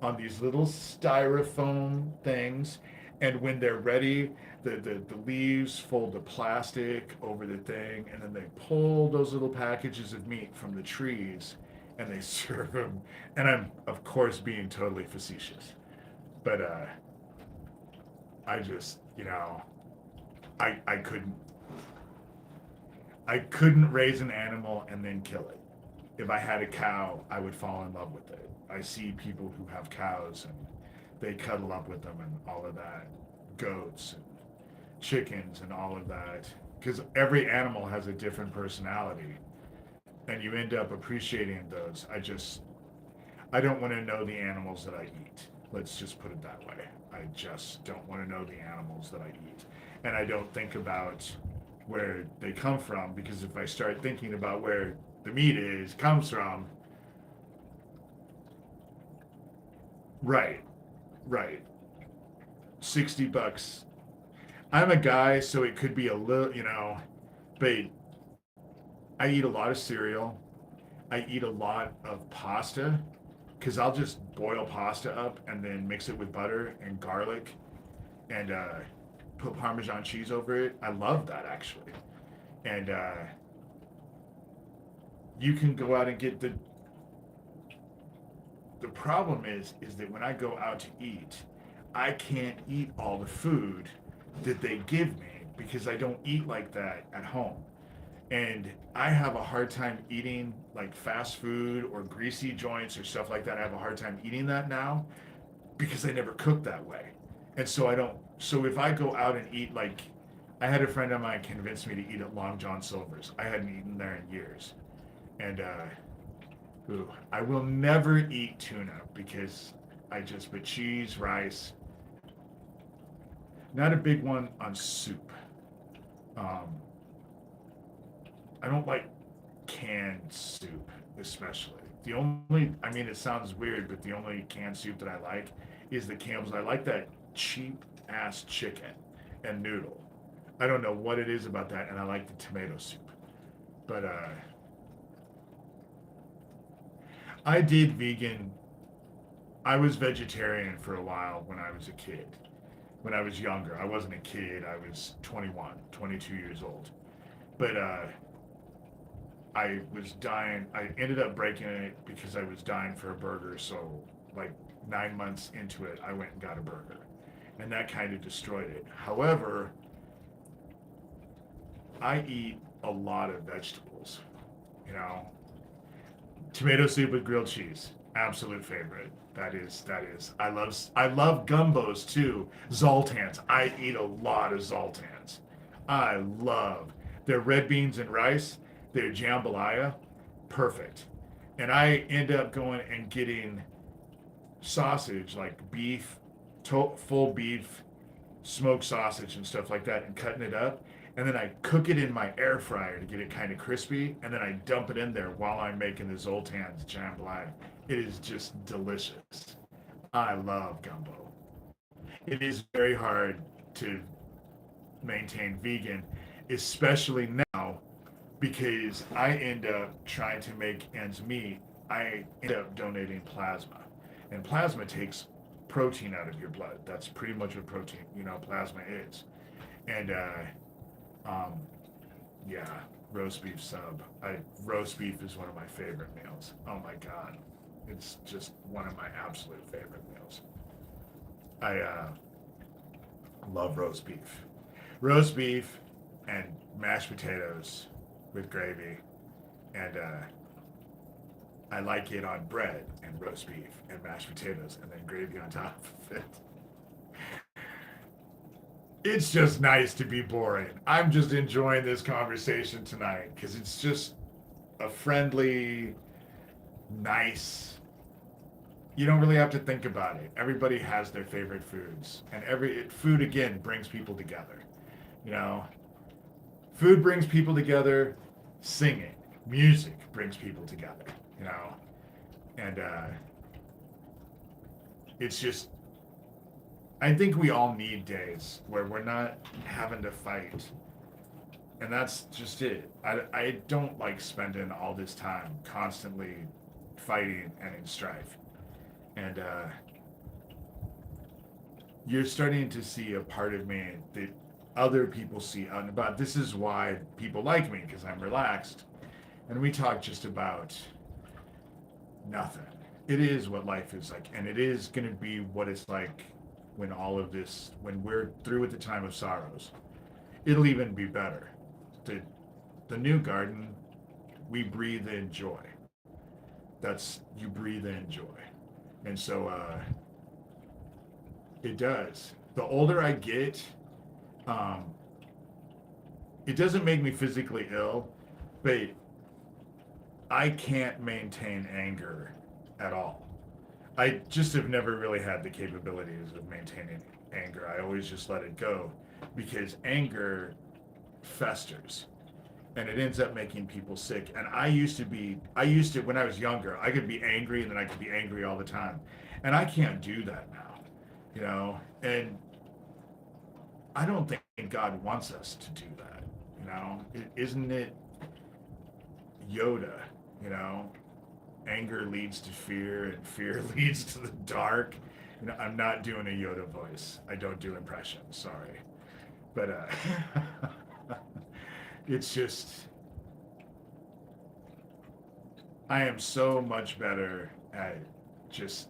on these little styrofoam things. And when they're ready, the leaves fold the plastic over the thing, and then they pull those little packages of meat from the trees and they serve them. And I'm, of course, being totally facetious. But I just, I couldn't. I couldn't raise an animal and then kill it. If I had a cow, I would fall in love with it. I see people who have cows and they cuddle up with them and all of that. Goats and chickens and all of that. Because every animal has a different personality. And you end up appreciating those. I don't want to know the animals that I eat. Let's just put it that way. I just don't want to know the animals that I eat. And I don't think about where they come from, because if I start thinking about where the meat comes from, right, right, $60. I'm a guy, so it could be a little, but I eat a lot of cereal. I eat a lot of pasta because I'll just boil pasta up and then mix it with butter and garlic and put Parmesan cheese over it. I love that actually. And you can go out and get the problem is that when I go out to eat, I can't eat all the food that they give me because I don't eat like that at home. And I have a hard time eating like fast food or greasy joints or stuff like that. I have a hard time eating that now because I never cooked that way. And so I don't, so if I go out and eat, like, I had a friend of mine convince me to eat at Long John Silver's. I hadn't eaten there in years. And I will never eat tuna because I just, but cheese, rice, not a big one on soup. Um, I don't like canned soup, especially. The only, I mean, it sounds weird, but the only canned soup that I like is the Campbell's. I like that cheap ass chicken and noodle. I don't know what it is about that, and I like the tomato soup. But I did vegan. I was vegetarian for a while when I was a kid. When I was younger, I wasn't a kid. I was 21, 22 years old. But I was dying. I ended up breaking it because I was dying for a burger. So, like 9 months into it, I went and got a burger. And that kind of destroyed it. However, I eat a lot of vegetables. You know, tomato soup with grilled cheese, absolute favorite. That is. I love gumbos too. Zoltans. I eat a lot of zoltans. I love their red beans and rice. Their jambalaya, perfect. And I end up going and getting sausage, like beef, full beef, smoked sausage and stuff like that, and cutting it up. And then I cook it in my air fryer to get it kind of crispy, and then I dump it in there while I'm making the Zoltan's jambalaya. It is just delicious. I love gumbo. It is very hard to maintain vegan, especially now because I end up trying to make ends meet. I end up donating plasma, and plasma takes protein out of your blood. That's pretty much what protein, plasma is. And um, yeah, roast beef sub. Roast beef is one of my favorite meals. Oh my god, it's just one of my absolute favorite meals. I love roast beef. Roast beef and mashed potatoes with gravy, and I like it on bread and roast beef and mashed potatoes and then gravy on top of it. It's just nice to be boring. I'm just enjoying this conversation tonight because it's just a friendly, nice. You don't really have to think about it. Everybody has their favorite foods, and every food again brings people together. You know, food brings people together. Singing, music brings people together. You know, and it's just I think we all need days where we're not having to fight. And that's just it. I don't like spending all this time constantly fighting and in strife. And you're starting to see a part of me that other people see out and about. This is why people like me, because I'm relaxed. And we talk just about nothing. It is what life is like, and it is going to be what it's like when all of this, when we're through with the time of sorrows. It'll even be better. The, the new garden, we breathe in joy. That's, you breathe in joy. And so it does. The older I get, um, it doesn't make me physically ill, but I can't maintain anger at all. I just have never really had the capabilities of maintaining anger. I always just let it go because anger festers and it ends up making people sick. And when I was younger, I could be angry and then I could be angry all the time. And I can't do that now, you know? And I don't think God wants us to do that, you know? Isn't it Yoda, you know? Anger leads to fear and fear leads to the dark. You know, I'm not doing a Yoda voice. I don't do impressions, sorry. But it's just, I am so much better at just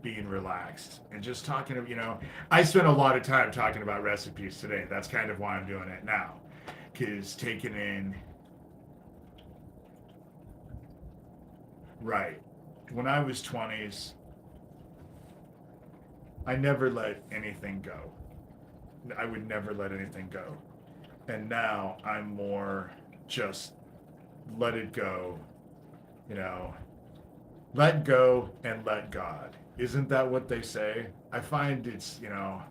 being relaxed and just talking, you know, I spent a lot of time talking about recipes today. That's kind of why I'm doing it now. Because taking in, right, when I was 20s, I never let anything go. I would never let anything go. And now I'm more just let it go, you know, let go and let God. Isn't that what they say? I find it's, you know,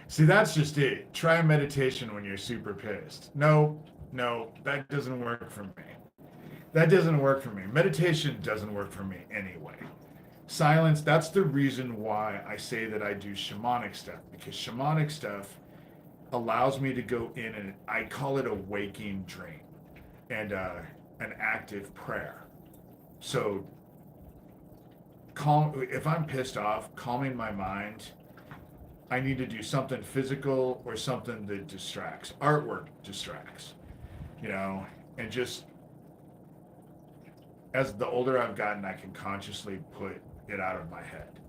see, that's just it. Try meditation when you're super pissed. No, no, that doesn't work for me. That doesn't work for me. Meditation doesn't work for me anyway. Silence, that's the reason why I say that I do shamanic stuff, because shamanic stuff allows me to go in and I call it a waking dream and an active prayer. So if I'm pissed off, calming my mind, I need to do something physical or something that distracts. Artwork distracts, you know, and just as the older I've gotten, I can consciously put it out of my head.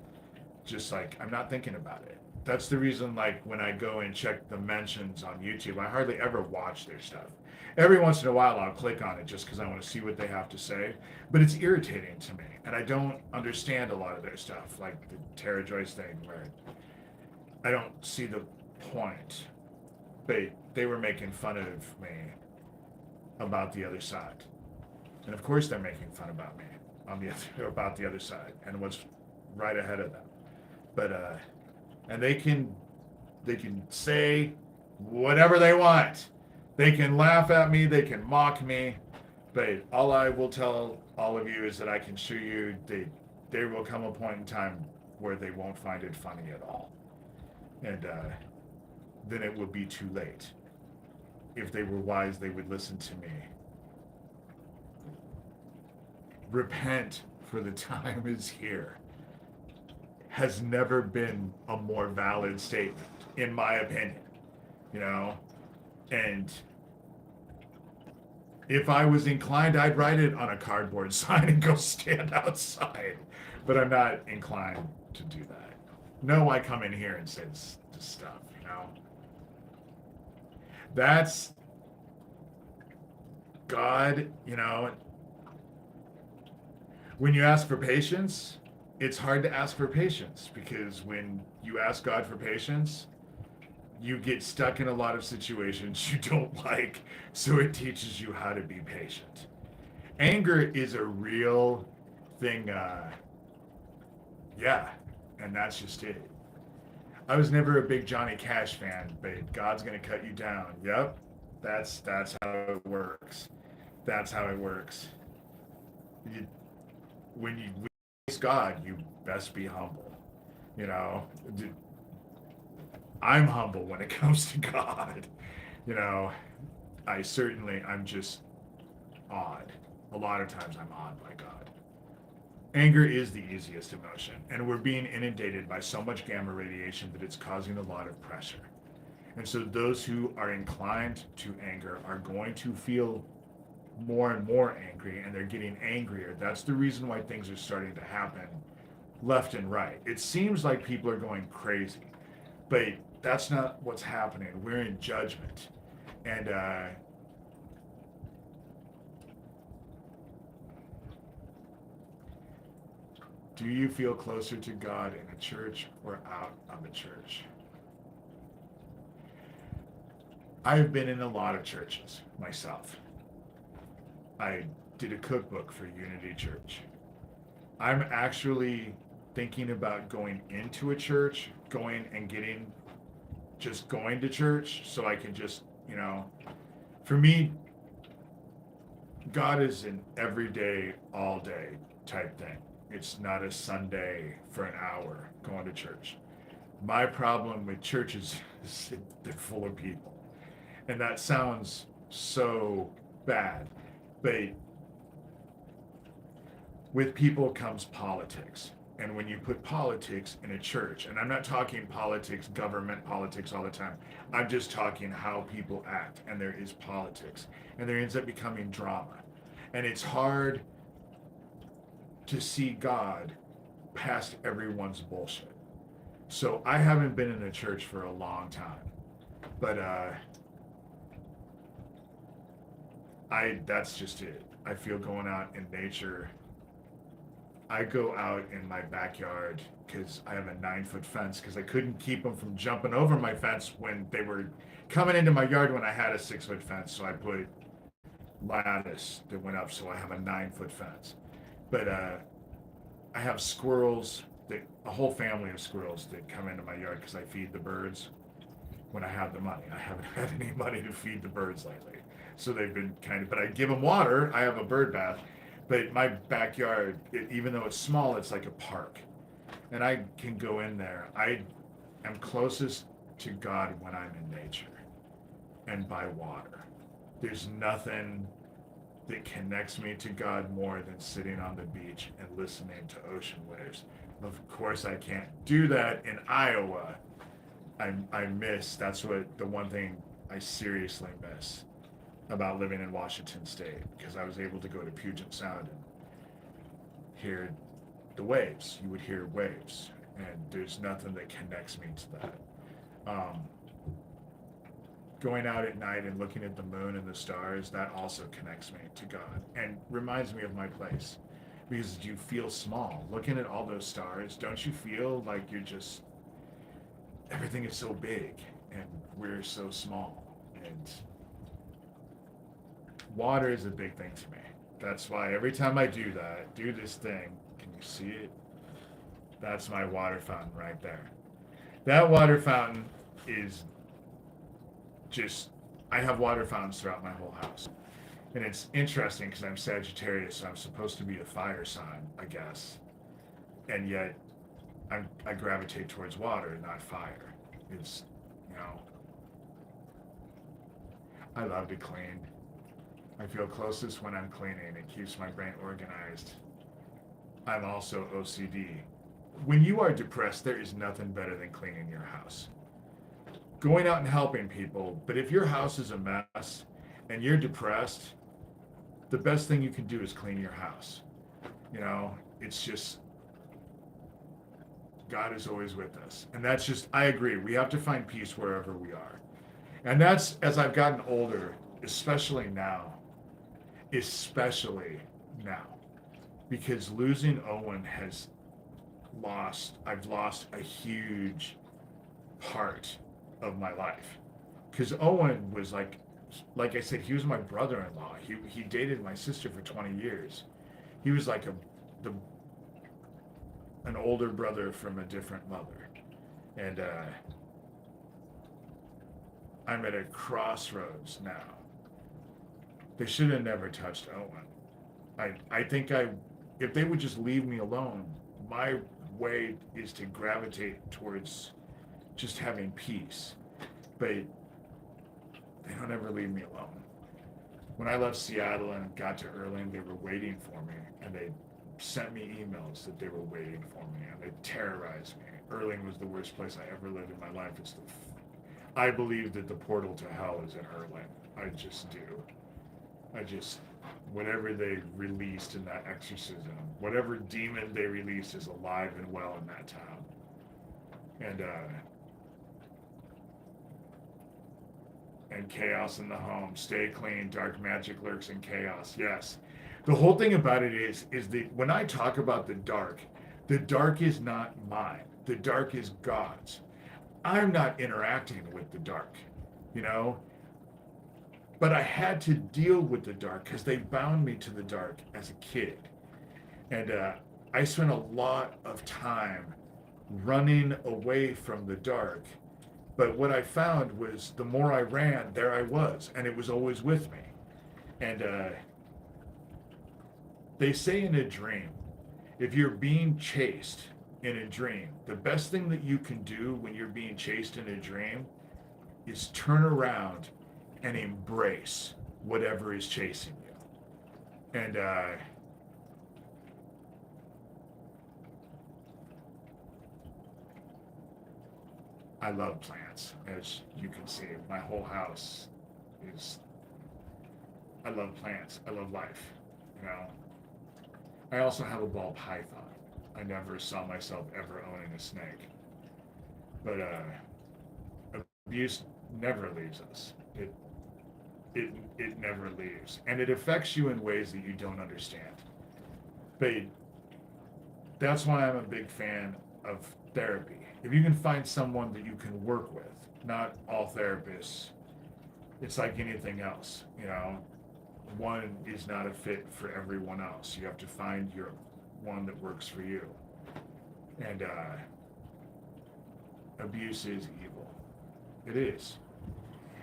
Just like, I'm not thinking about it. That's the reason, like, when I go and check the mentions on YouTube, I hardly ever watch their stuff. Every once in a while, I'll click on it just because I want to see what they have to say. But it's irritating to me. And I don't understand a lot of their stuff, like the Tara Joyce thing, where I don't see the point. But they were making fun of me about the other side. And of course they're making fun about me about the other side and what's right ahead of them. But and they can say whatever they want. They can laugh at me, they can mock me, but all I will tell all of you is that I can assure you there will come a point in time where they won't find it funny at all. And then it would be too late. If they were wise, they would listen to me. Repent, for the time is here, has never been a more valid statement, in my opinion, you know? And if I was inclined, I'd write it on a cardboard sign and go stand outside. But I'm not inclined to do that. No, I come in here and say this stuff, you know? That's God, you know? When you ask for patience, it's hard to ask for patience because when you ask God for patience, you get stuck in a lot of situations you don't like, so it teaches you how to be patient. Anger is a real thing, yeah, and that's just it. I was never a big Johnny Cash fan, but God's gonna cut you down. Yep, that's how it works. That's how it works. when you face God, you best be humble. You know, I'm humble when it comes to God. You know, I'm just awed. A lot of times I'm awed by God. Anger is the easiest emotion, and we're being inundated by so much gamma radiation that it's causing a lot of pressure. And so those who are inclined to anger are going to feel more and more angry, and they're getting angrier. That's the reason why things are starting to happen left and right. It seems like people are going crazy, but that's not what's happening. We're in judgment. And do you feel closer to God in a church or out of a church? I've been in a lot of churches myself. I did a cookbook for Unity Church. I'm actually thinking about going into a church, going and getting just going to church so I can just, for me, God is an everyday, all day type thing. It's not a Sunday for an hour going to church. My problem with churches is they're full of people. And that sounds so bad, but with people comes politics. And when you put politics in a church, and I'm not talking politics, government politics all the time, I'm just talking how people act, and there is politics, and there ends up becoming drama. And it's hard to see God past everyone's bullshit. So I haven't been in a church for a long time, but that's just it. I feel going out in nature. I go out in my backyard because I have a 9-foot fence because I couldn't keep them from jumping over my fence when they were coming into my yard when I had a 6-foot fence. So I put lattice that went up, so I have a 9-foot fence. But I have squirrels, a whole family of squirrels that come into my yard because I feed the birds when I have the money. I haven't had any money to feed the birds lately. So they've been but I give them water. I have a bird bath. But my backyard, even though it's small, it's like a park. And I can go in there. I am closest to God when I'm in nature and by water. There's nothing that connects me to God more than sitting on the beach and listening to ocean waves. Of course, I can't do that in Iowa. I miss, that's the one thing I seriously miss about living in Washington State, because I was able to go to Puget Sound and hear the waves. You would hear waves, and there's nothing that connects me to that. Going out at night and looking at the moon and the stars, that also connects me to God and reminds me of my place, because you feel small. Looking at all those stars, don't you feel like everything is so big and we're so small? And water is a big thing to me. That's why every time I do this thing, can you see it? That's my water fountain right there. That water fountain is just, I have water fountains throughout my whole house. And it's interesting because I'm Sagittarius, so I'm supposed to be a fire sign, I guess. And yet, I gravitate towards water, not fire. It's, I love to clean. I feel closest when I'm cleaning. It keeps my brain organized. I'm also OCD. When you are depressed, there is nothing better than cleaning your house. Going out and helping people, but if your house is a mess and you're depressed, the best thing you can do is clean your house. It's just, God is always with us. And that's just, I agree. We have to find peace wherever we are. And that's, as I've gotten older, especially now, because losing Owen I've lost a huge part of my life. Because Owen was like I said, he was my brother-in-law. He dated my sister for 20 years. He was like an older brother from a different mother. And I'm at a crossroads now. They should have never touched Owen. I think I if they would just leave me alone, my way is to gravitate towards just having peace. But they don't ever leave me alone. When I left Seattle and got to Erling, they were waiting for me, and they sent me emails that they were waiting for me, and they terrorized me. Erling was the worst place I ever lived in my life. I believe that the portal to hell is in Erling. I just do. Whatever they released in that exorcism, whatever demon they released is alive and well in that town. And chaos in the home. Stay clean. Dark magic lurks in chaos. Yes. The whole thing about it is that when I talk about the dark is not mine. The dark is God's. I'm not interacting with the dark, you know? But I had to deal with the dark because they bound me to the dark as a kid. And I spent a lot of time running away from the dark. But what I found was the more I ran, there I was, and it was always with me. And they say in a dream, if you're being chased in a dream, the best thing that you can do when you're being chased in a dream is turn around and embrace whatever is chasing you. And I love plants, as you can see. My whole house is, I love plants. I love life, you know. I also have a ball python. I never saw myself ever owning a snake. But abuse never leaves us. It never leaves. And it affects you in ways that you don't understand. But that's why I'm a big fan of therapy. If you can find someone that you can work with, not all therapists, it's like anything else, you know. One is not a fit for everyone else. You have to find your one that works for you. And abuse is evil. It is.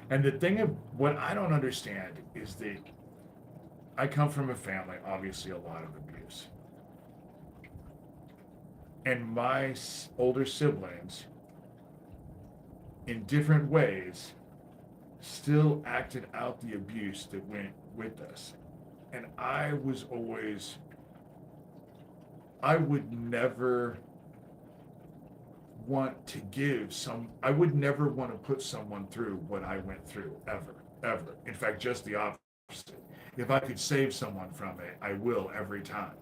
And the thing of what I don't understand is that I come from a family, obviously a lot of abuse. And my older siblings, in different ways, still acted out the abuse that went with us. And I would never want I would never want to put someone through what I went through, ever. In fact, just the opposite. If I could save someone from it, I will every time.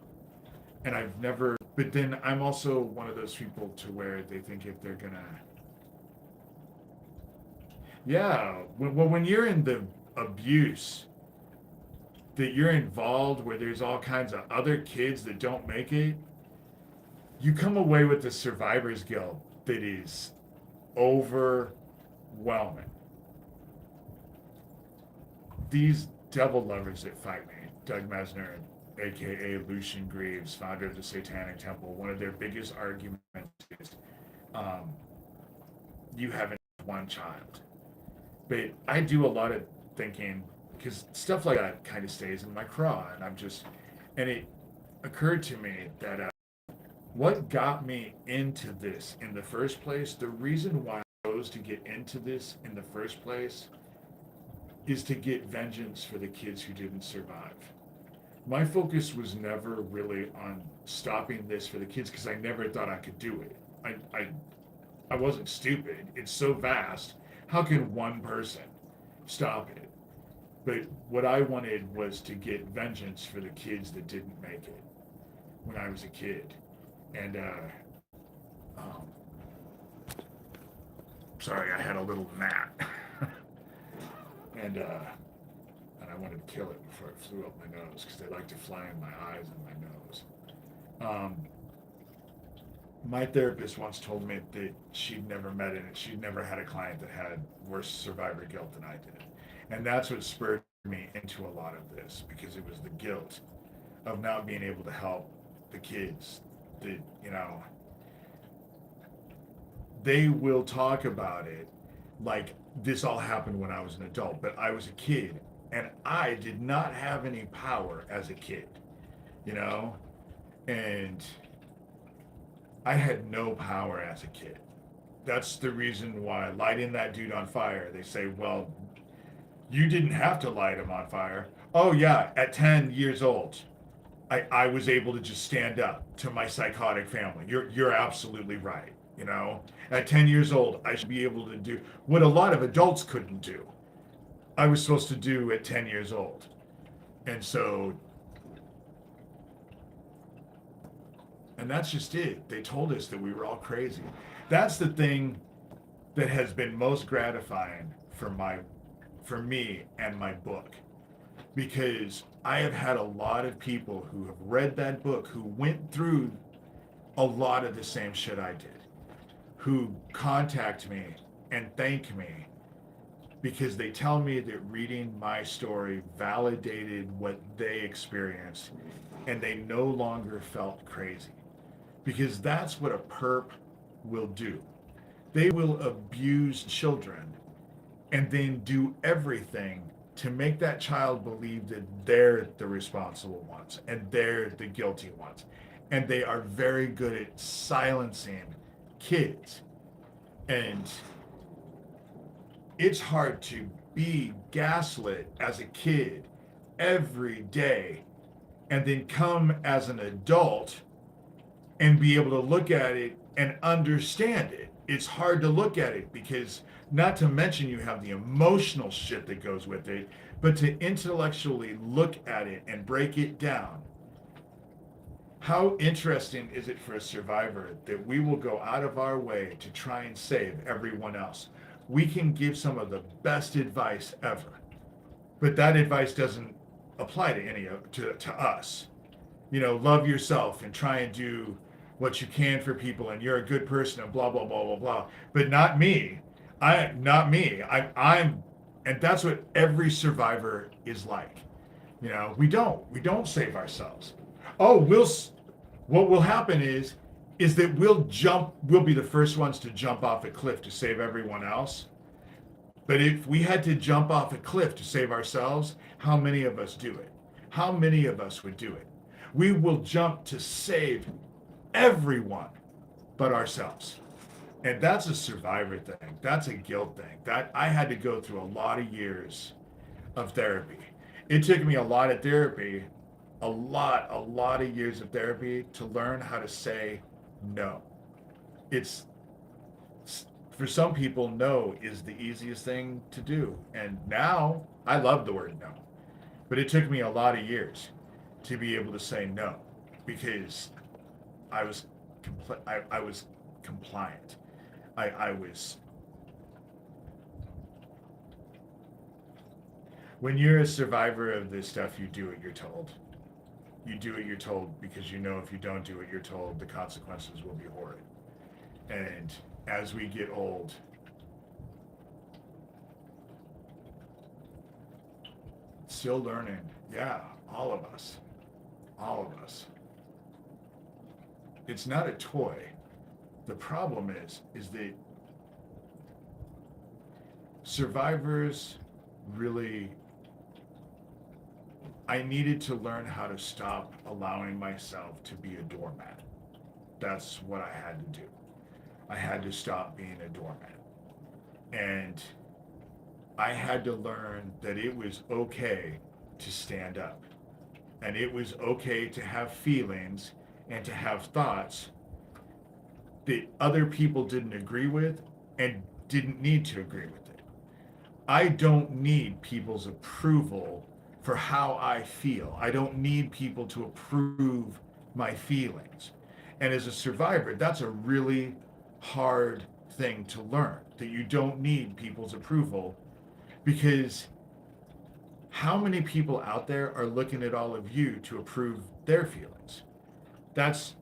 And I've never, but then I'm also one of those people to where they think if they're gonna, yeah, when you're in the abuse that you're involved where there's all kinds of other kids that don't make it, you come away with the survivor's guilt that is overwhelming. These devil lovers that fight me, Doug Mesner, aka Lucian Greaves, founder of the Satanic Temple, one of their biggest arguments is you haven't one child. But I do a lot of thinking because stuff like that kind of stays in my craw, and it occurred to me that what got me into this in the first place, the reason why I chose to get into this in the first place is to get vengeance for the kids who didn't survive. My focus was never really on stopping this for the kids because I never thought I could do it. I wasn't stupid. It's so vast. How can one person stop it? But what I wanted was to get vengeance for the kids that didn't make it when I was a kid. And sorry, I had a little gnat. and I wanted to kill it before it flew up my nose because they like to fly in my eyes and my nose. My therapist once told me that she'd never met it. She'd never had a client that had worse survivor guilt than I did. And that's what spurred me into a lot of this, because it was the guilt of not being able to help the kids that, you know, they will talk about it like this all happened when I was an adult, but I was a kid and I did not have any power as a kid, you know? And I had no power as a kid. That's the reason why lighting that dude on fire, they say, well, you didn't have to light him on fire. Oh, yeah, at 10 years old, I was able to just stand up to my psychotic family. You're absolutely right. You know, at 10 years old, I should be able to do what a lot of adults couldn't do. I was supposed to do at 10 years old. And so, and that's just it. They told us that we were all crazy. That's the thing that has been most gratifying for me and my book, because I have had a lot of people who have read that book who went through a lot of the same shit I did, who contact me and thank me because they tell me that reading my story validated what they experienced and they no longer felt crazy. Because that's what a perp will do. They will abuse children and then do everything to make that child believe that they're the responsible ones and they're the guilty ones. And they are very good at silencing kids. And it's hard to be gaslit as a kid every day and then come as an adult and be able to look at it and understand it. It's hard to look at it because, not to mention, you have the emotional shit that goes with it, but to intellectually look at it and break it down. How interesting is it for a survivor that we will go out of our way to try and save everyone else? We can give some of the best advice ever, but that advice doesn't apply to to us. You know, love yourself and try and do what you can for people, and you're a good person, and blah blah blah blah blah. But not me. Not me. I'm, and that's what every survivor is like. You know, we don't save ourselves. Oh, what will happen is that we'll be the first ones to jump off a cliff to save everyone else. But if we had to jump off a cliff to save ourselves, how many of us do it? How many of us would do it? We will jump to save everyone but ourselves. And that's a survivor thing. That's a guilt thing. That I had to go through a lot of years of therapy. It took me a lot of therapy, a lot of years of therapy to learn how to say no. It's, for some people, no is the easiest thing to do. And now I love the word no. But it took me a lot of years to be able to say no because I was I was compliant. I was. When you're a survivor of this stuff, you do what you're told. You do what you're told because you know if you don't do what you're told, the consequences will be horrid. And as we get old, still learning. Yeah, all of us. All of us. It's not a toy. The problem is that survivors really, I needed to learn how to stop allowing myself to be a doormat. That's what I had to do. I had to stop being a doormat. And I had to learn that it was okay to stand up. And it was okay to have feelings and to have thoughts that other people didn't agree with and didn't need to agree with it. I don't need people's approval for how I feel. I don't need people to approve my feelings. And as a survivor, that's a really hard thing to learn, that you don't need people's approval, because how many people out there are looking at all of you to approve their feelings? That's,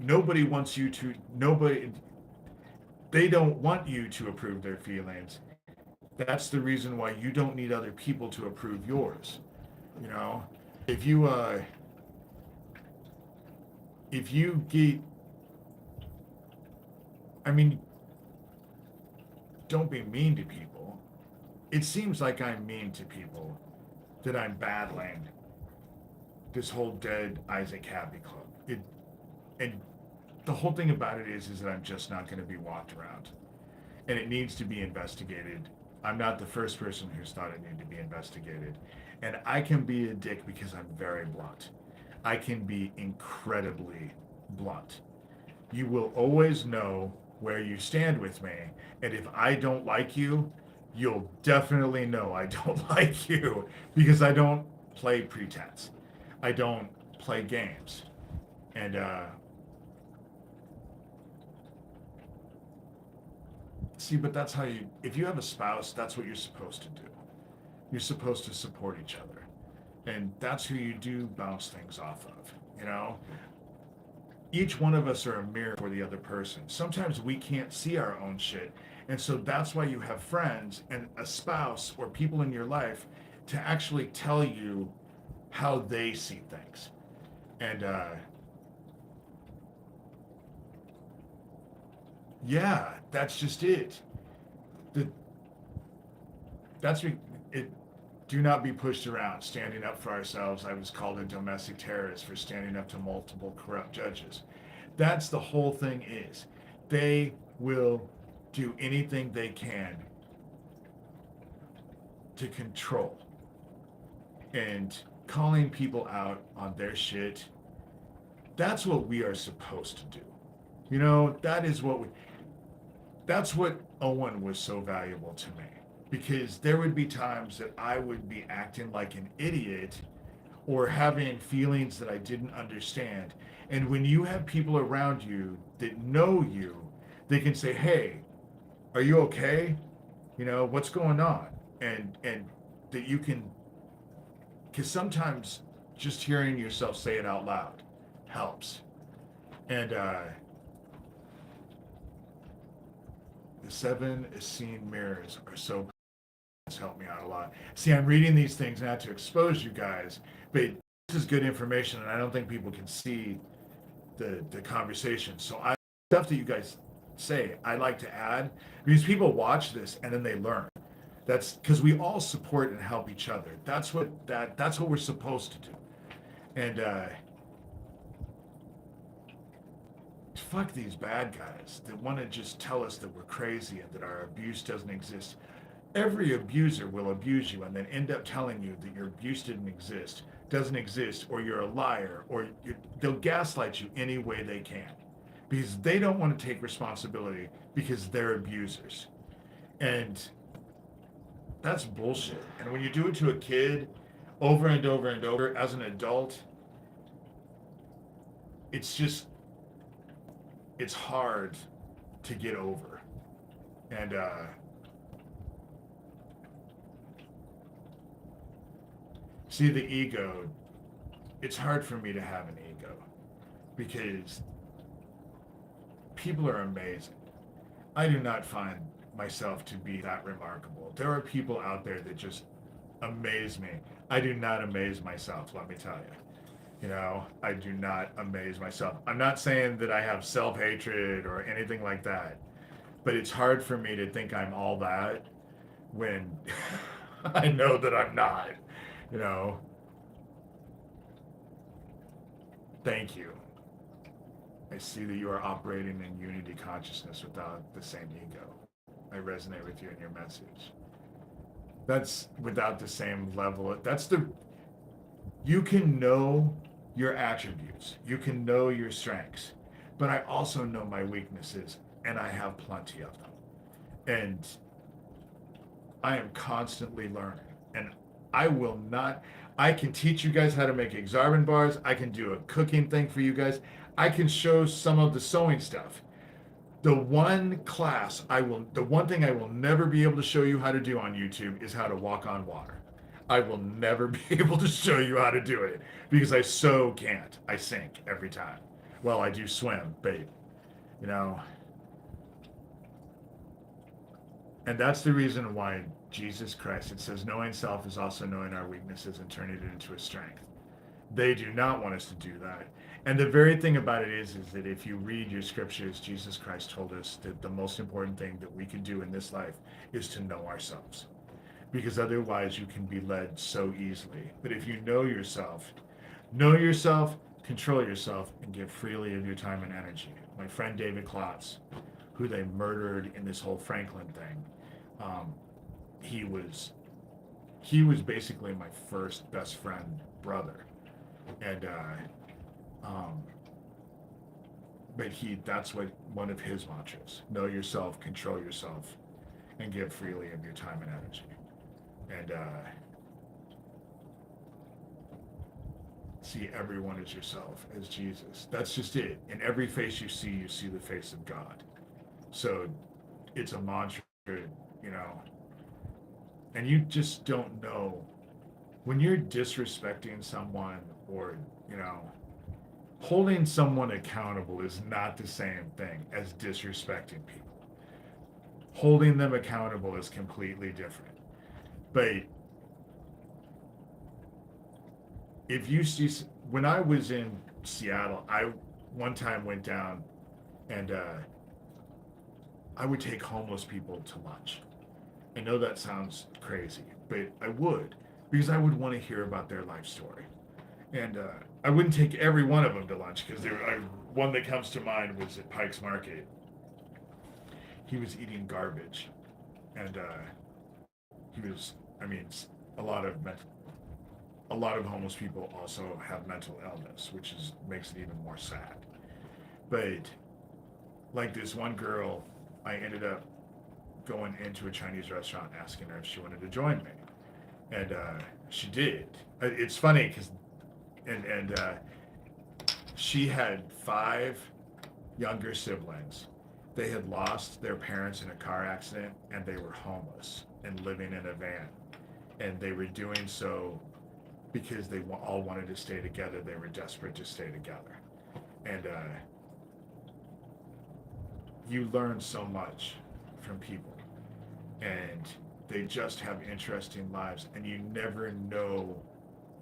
nobody wants you to, nobody, they don't want you to approve their feelings. That's the reason why you don't need other people to approve yours. You know, if you get, I mean, don't be mean to people. It seems like I'm mean to people, that I'm battling this whole dead Isaac Happy Club. And the whole thing about it is that I'm just not going to be walked around, and it needs to be investigated. I'm not the first person who's thought it needed to be investigated, and I can be a dick because I'm very blunt. I can be incredibly blunt. You will always know where you stand with me, and if I don't like you, you'll definitely know I don't like you because I don't play pretense. I don't play games. And see, but that's how you, if you have a spouse, that's what you're supposed to do. You're supposed to support each other. And that's who you do bounce things off of, you know? Each one of us are a mirror for the other person. Sometimes we can't see our own shit. And so that's why you have friends and a spouse or people in your life to actually tell you how they see things. And yeah, that's just it. The, that's it. Do not be pushed around. Standing up for ourselves. I was called a domestic terrorist for standing up to multiple corrupt judges. That's the whole thing is. They will do anything they can to control. And calling people out on their shit, that's what we are supposed to do. You know, that's what Owen was so valuable to me. Because there would be times that I would be acting like an idiot or having feelings that I didn't understand. And when you have people around you that know you, they can say, "Hey, are you okay? You know, what's going on?" And that you can, because sometimes just hearing yourself say it out loud helps. And the 7 Essene mirrors are so, it's helped me out a lot. See, I'm reading these things not to expose you guys, but this is good information, and I don't think people can see the conversation. So stuff that you guys say, I like to add because people watch this and then they learn. That's because we all support and help each other. That's what we're supposed to do. And fuck these bad guys that want to just tell us that we're crazy and that our abuse doesn't exist. Every abuser will abuse you and then end up telling you that your abuse doesn't exist, or you're a liar, or they'll gaslight you any way they can because they don't want to take responsibility because they're abusers. And that's bullshit. And when you do it to a kid over and over and over as an adult, it's hard to get over. And see, the ego, it's hard for me to have an ego because people are amazing. I do not find myself to be that remarkable. There are people out there that just amaze me. I do not amaze myself, let me tell you. You know, I do not amaze myself. I'm not saying that I have self-hatred or anything like that, but it's hard for me to think I'm all that when I know that I'm not, you know. Thank you. I see that you are operating in unity consciousness without the same ego. I resonate with you in your message. That's without the same level. You can know your attributes. You can know your strengths. But I also know my weaknesses, and I have plenty of them. And I am constantly learning. And I can teach you guys how to make Exarban bars. I can do a cooking thing for you guys. I can show some of the sewing stuff. The one thing I will never be able to show you how to do on YouTube is how to walk on water. I will never be able to show you how to do it because I so can't. I sink every time. Well, I do swim, but, you know. And that's the reason why Jesus Christ, it says, knowing self is also knowing our weaknesses and turning it into a strength. They do not want us to do that. And the very thing about it is that if you read your scriptures, Jesus Christ told us that the most important thing that we can do in this life is to know ourselves. Because otherwise you can be led so easily. But if you know yourself, Know yourself, control yourself, and give freely of your time and energy. My friend David Klotz, who they murdered in this whole Franklin thing, um, he was he was basically my first best friend brother, and um, but he that's what one of his mantras: know yourself, control yourself, and give freely of your time and energy. And see everyone as yourself, as Jesus. That's just it. In every face you see the face of God. So it's a mantra, you know, and you just don't know when you're disrespecting someone or, you know, holding someone accountable is not the same thing as disrespecting people. Holding them accountable is completely different. But if you see, when I was in Seattle, I one time went down and I would take homeless people to lunch. I know that sounds crazy, but I would because I would want to hear about their life story. And I wouldn't take every one of them to lunch because one that comes to mind was at Pike's Market. He was eating garbage, and he was. I mean, a lot of homeless people also have mental illness, which is makes it even more sad. But like this one girl, I ended up going into a Chinese restaurant asking her if she wanted to join me, and she did. It's funny because and she had five younger siblings. They had lost their parents in a car accident, and they were homeless and living in a van. And they were doing so because they all wanted to stay together. They were desperate to stay together, and you learn so much from people, and they just have interesting lives, and you never know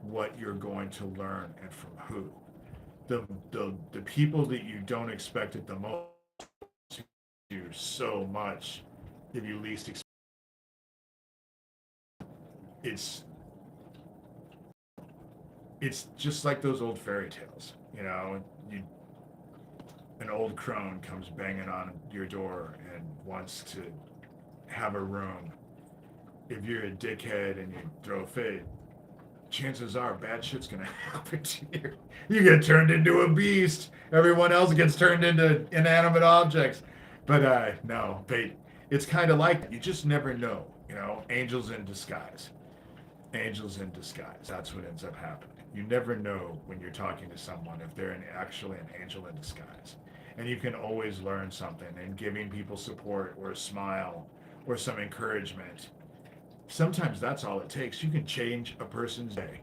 what you're going to learn and from who. The people that you don't expect it the most do so much if you least expect. It's it's just like those old fairy tales, you know. You an old crone comes banging on your door and wants to have a room. If you're a dickhead and you throw a fit, chances are bad shit's gonna happen to you. You get turned into a beast. Everyone else gets turned into inanimate objects. But no, but it's kind of like that. You just never know. You know, angels in disguise. Angels in disguise. That's what ends up happening. You never know when you're talking to someone if they're actually an angel in disguise. And you can always learn something. And giving people support or a smile or some encouragement, sometimes that's all it takes. You can change a person's day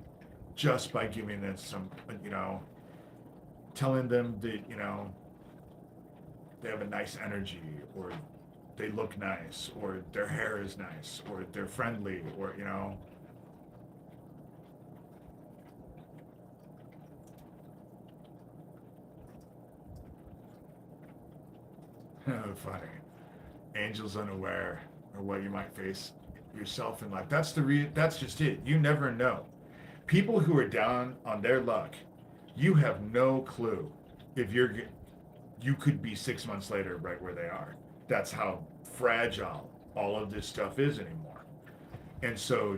just by giving them some, you know, telling them that, you know, they have a nice energy or they look nice or their hair is nice or they're friendly or, you know. Funny. Angels unaware or what you might face yourself in life. That's just it. You never know. People who are down on their luck, you have no clue if you could be 6 months later right where they are. That's how fragile all of this stuff is anymore. And so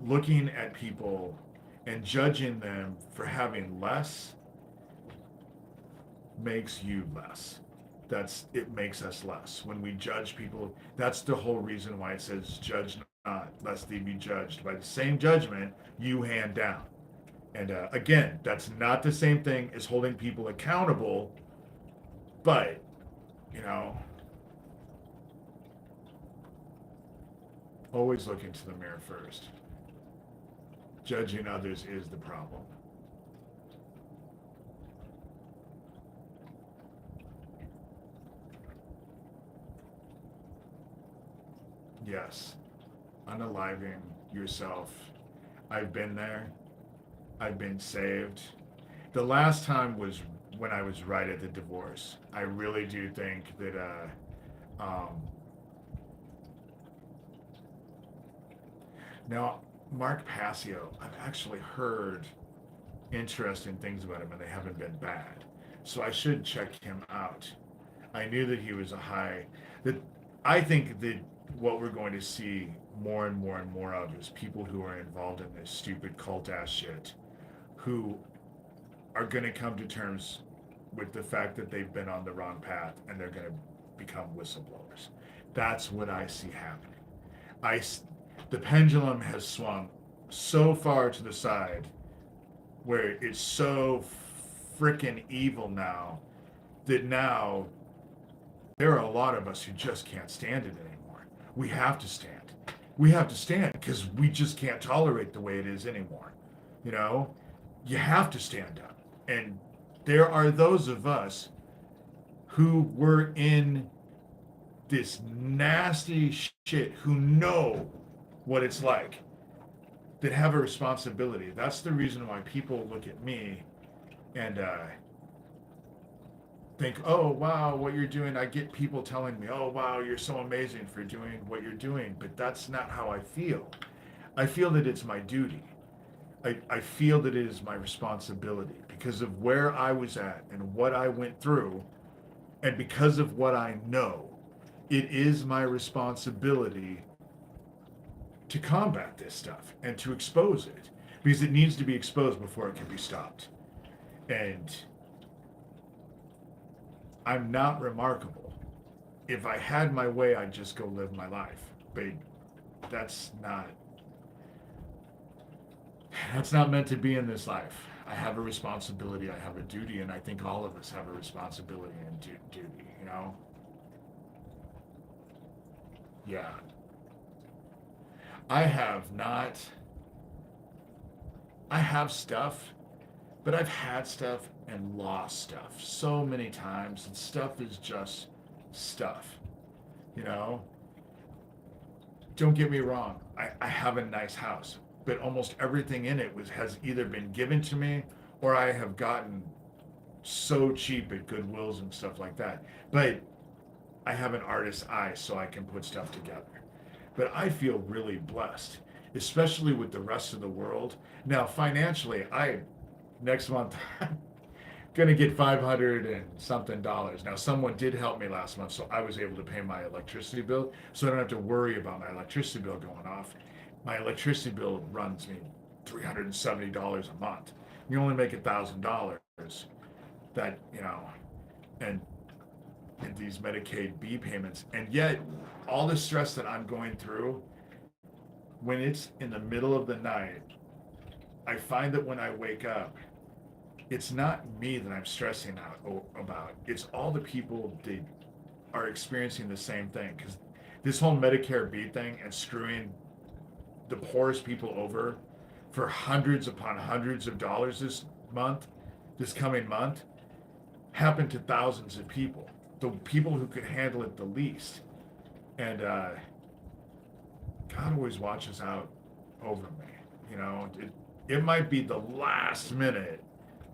looking at people and judging them for having less makes you less. It makes us less. When we judge people, that's the whole reason why it says judge not, lest thee be judged. By the same judgment you hand down. And again, that's not the same thing as holding people accountable, but, you know, always look into the mirror first. Judging others is the problem. Yes, unaliving yourself. I've been there. I've been saved. The last time was when I was right at the divorce. I really do think that now Mark Passio, I've actually heard interesting things about him and they haven't been bad. So I should check him out. I knew that he was a high that I think that what we're going to see more and more and more of is people who are involved in this stupid cult ass shit who are going to come to terms with the fact that they've been on the wrong path and they're going to become whistleblowers. That's what I see happening. I the pendulum has swung so far to the side where it's so freaking evil now that now there are a lot of us who just can't stand it anymore. We have to stand. We have to stand because we just can't tolerate the way it is anymore. You know, you have to stand up. And there are those of us who were in this nasty shit who know what it's like that have a responsibility. That's the reason why people look at me and think, oh, wow, what you're doing. I get people telling me, oh, wow, you're so amazing for doing what you're doing. But that's not how I feel. I feel that it's my duty. I feel that it is my responsibility because of where I was at and what I went through. And because of what I know, it is my responsibility to combat this stuff and to expose it because it needs to be exposed before it can be stopped. And I'm not remarkable. If I had my way, I'd just go live my life. But that's not meant to be in this life. I have a responsibility, I have a duty, and I think all of us have a responsibility and duty, you know? Yeah. I have not, I have stuff, but I've had stuff and lost stuff so many times, and stuff is just stuff, you know? Don't get me wrong, I have a nice house, but almost everything in it has either been given to me or I have gotten so cheap at Goodwills and stuff like that. But I have an artist's eye so I can put stuff together. But I feel really blessed, especially with the rest of the world. Now, financially, next month gonna get 500 and something dollars. Now, someone did help me last month, so I was able to pay my electricity bill, so I don't have to worry about my electricity bill going off. My electricity bill runs me $370 a month. You only make $1,000. That and these Medicaid B payments, and yet all the stress that I'm going through, when it's in the middle of the night, I find that when I wake up, it's not me that I'm stressing out about. It's all the people that are experiencing the same thing. Because this whole Medicare B thing and screwing the poorest people over for hundreds upon hundreds of dollars this coming month, happened to thousands of people. The people who could handle it the least. And God always watches out over me. You know, it might be the last minute,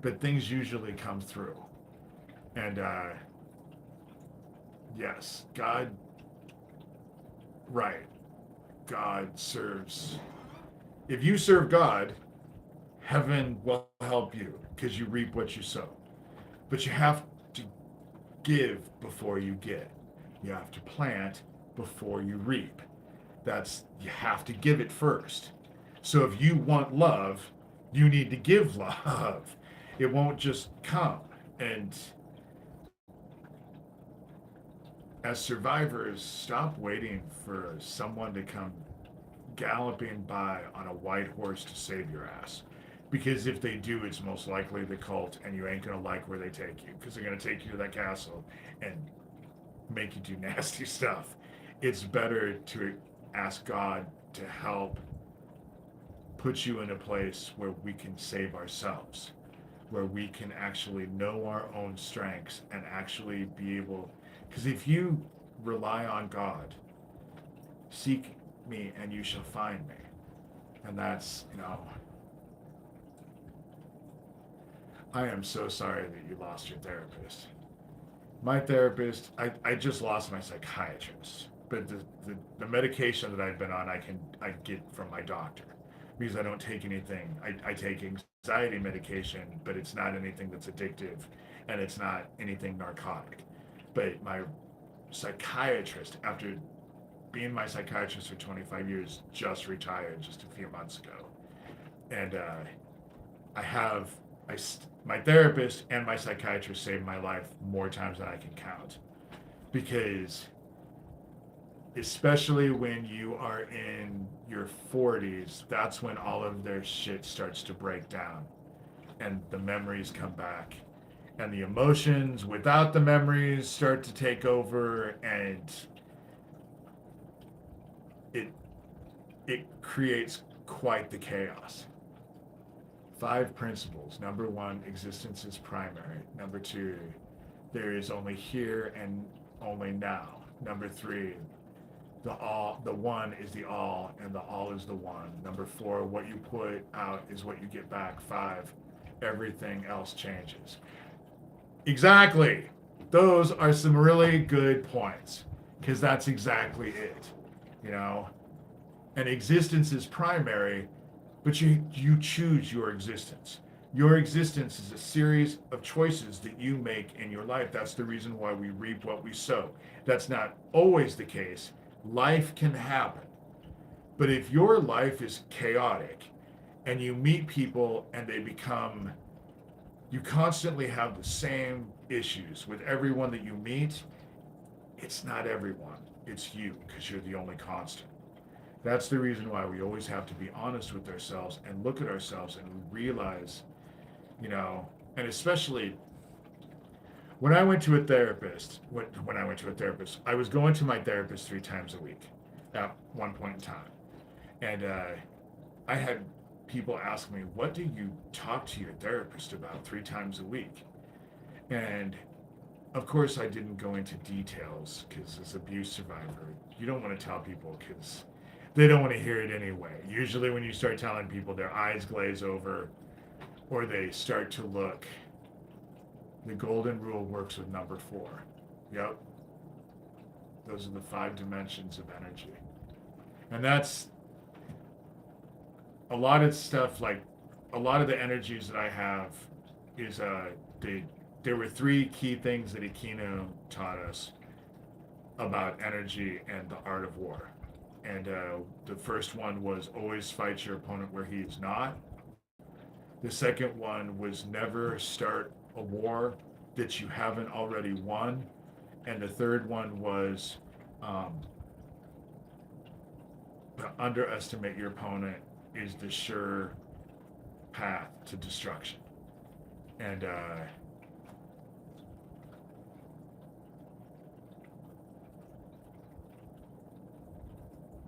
but things usually come through. And yes, God, right. God serves. If you serve God, heaven will help you because you reap what you sow. But you have to give before you get. You have to plant before you reap. You have to give it first. So if you want love, you need to give love. It won't just come. And as survivors, stop waiting for someone to come galloping by on a white horse to save your ass. Because if they do, it's most likely the cult, and you ain't gonna like where they take you, because they're gonna take you to that castle and make you do nasty stuff. It's better to ask God to help put you in a place where we can save ourselves, where we can actually know our own strengths and actually be able, because if you rely on God, seek me and you shall find me. And that's, I am so sorry that you lost your therapist. My therapist, I just lost my psychiatrist, but the medication that I've been on, I get from my doctor because I don't take anything. I take anxiety medication, but it's not anything that's addictive, and it's not anything narcotic. But my psychiatrist, after being my psychiatrist for 25 years, just retired just a few months ago. And I have my therapist and my psychiatrist saved my life more times than I can count. Because especially when you are in your 40s, that's when all of their shit starts to break down and the memories come back and the emotions without the memories start to take over, and it it creates quite the chaos. 5 principles. Number 1, existence is primary. Number 2, there is only here and only now. Number 3, the one is the all, and the all is the one. Number 4, what you put out is what you get back. 5, everything else changes. Exactly. Those are some really good points, because that's exactly it. You know, and existence is primary, but you choose your existence. Your existence is a series of choices that you make in your life. That's the reason why we reap what we sow. That's not always the case. Life can happen. But if your life is chaotic and you meet people and you constantly have the same issues with everyone that you meet, it's not everyone. It's you, because you're the only constant. That's the reason why we always have to be honest with ourselves and look at ourselves and realize, and especially when I went to a therapist, I was going to my therapist 3 times a week at one point in time. And I had people ask me, what do you talk to your therapist about 3 times a week? And of course, I didn't go into details, because as abuse survivor, you don't want to tell people because they don't want to hear it anyway. Usually when you start telling people, their eyes glaze over or they start to look. The golden rule works with number 4. Yep. Those are the 5 dimensions of energy. And that's a lot of stuff, like a lot of the energies that I have is there were 3 key things that Aquino taught us about energy and the art of war. And the first one was always fight your opponent where he is not. The second one was never start a war that you haven't already won. And the third one was underestimate your opponent is the sure path to destruction. And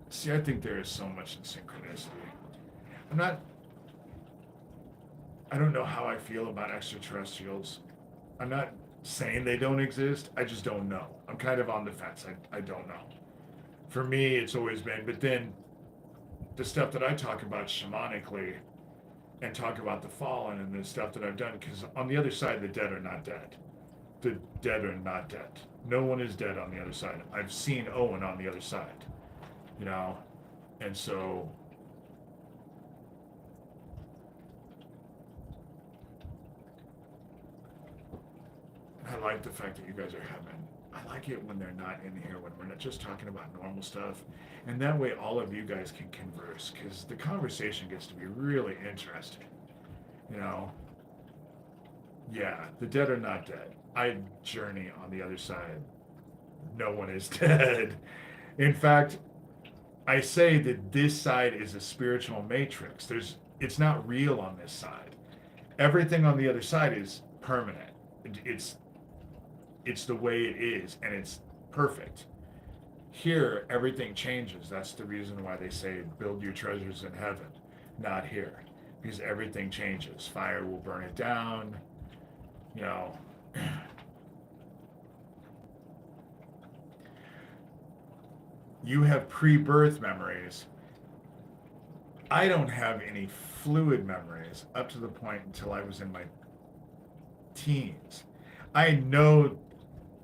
see, I think there is so much in synchronicity. I don't know how I feel about extraterrestrials. I'm not saying they don't exist. I just don't know. I'm kind of on the fence. I don't know. For me, it's always been, but then the stuff that I talk about shamanically and talk about the fallen and the stuff that I've done, because on the other side, the dead are not dead. The dead are not dead. No one is dead on the other side. I've seen Owen on the other side, and so I like the fact that you guys are having. I like it when they're not in here, when we're not just talking about normal stuff, and that way all of you guys can converse, because the conversation gets to be really interesting. Yeah, the dead are not dead. I journey on the other side. No one is dead. In fact, I say that this side is a spiritual matrix. It's not real on this side. Everything on the other side is permanent. It's the way it is, and it's perfect. Here, everything changes. That's the reason why they say build your treasures in heaven, not here, because everything changes. Fire will burn it down. You have pre-birth memories. I don't have any fluid memories up to the point until I was in my teens. I know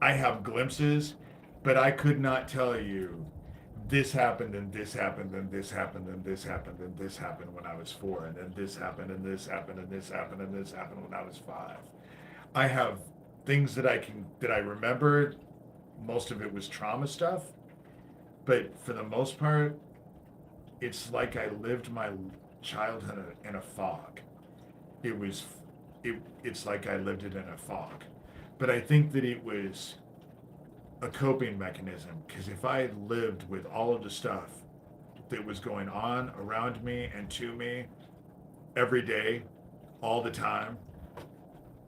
I have glimpses, but I could not tell you this happened and this happened and this happened and this happened and this happened when I was 4, and then this happened and this happened and this happened and this happened when I was 5. I have things that I remember. Most of it was trauma stuff, but for the most part, it's like I lived my childhood in a fog. It was, it's like I lived it in a fog. But I think that it was a coping mechanism, because if I lived with all of the stuff that was going on around me and to me every day, all the time,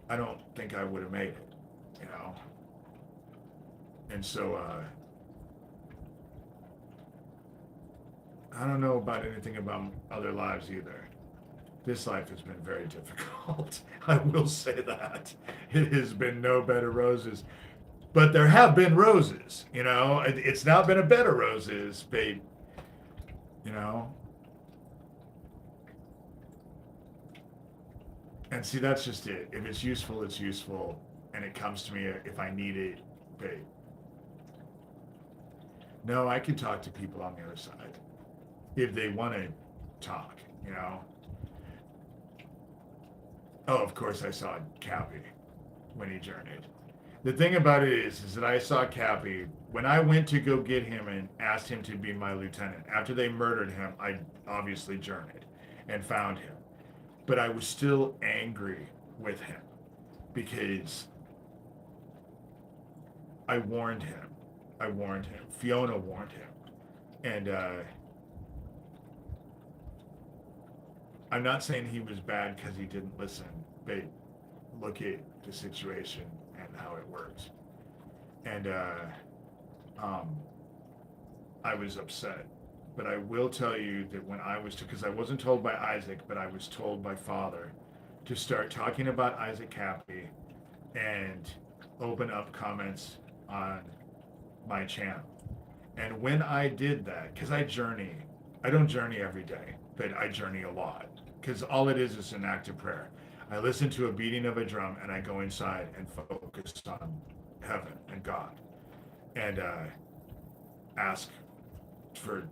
I don't think I would have made it, you know? And so, I don't know about anything about other lives either. This life has been very difficult. I will say that. It has been no bed of roses. But there have been roses, you know? It's not been a bed of roses, babe. You know? And see, that's just it. If it's useful, it's useful. And it comes to me if I need it, babe. No, I can talk to people on the other side if they want to talk, you know? Oh, of course I saw Cappy when he journeyed. The thing about it is that I saw Cappy when I went to go get him and asked him to be my lieutenant. After they murdered him, I obviously journeyed and found him. But I was still angry with him because I warned him. I warned him. Fiona warned him. And I'm not saying he was bad because he didn't listen, but look at the situation and how it works. And I was upset. But I will tell you that when I was, because I wasn't told by Isaac, but I was told by Father to start talking about Isaac Cappy and open up comments on my channel. And when I did that, because I don't journey every day, but I journey a lot. Because all it is an act of prayer. I listen to a beating of a drum and I go inside and focus on heaven and God. And ask for,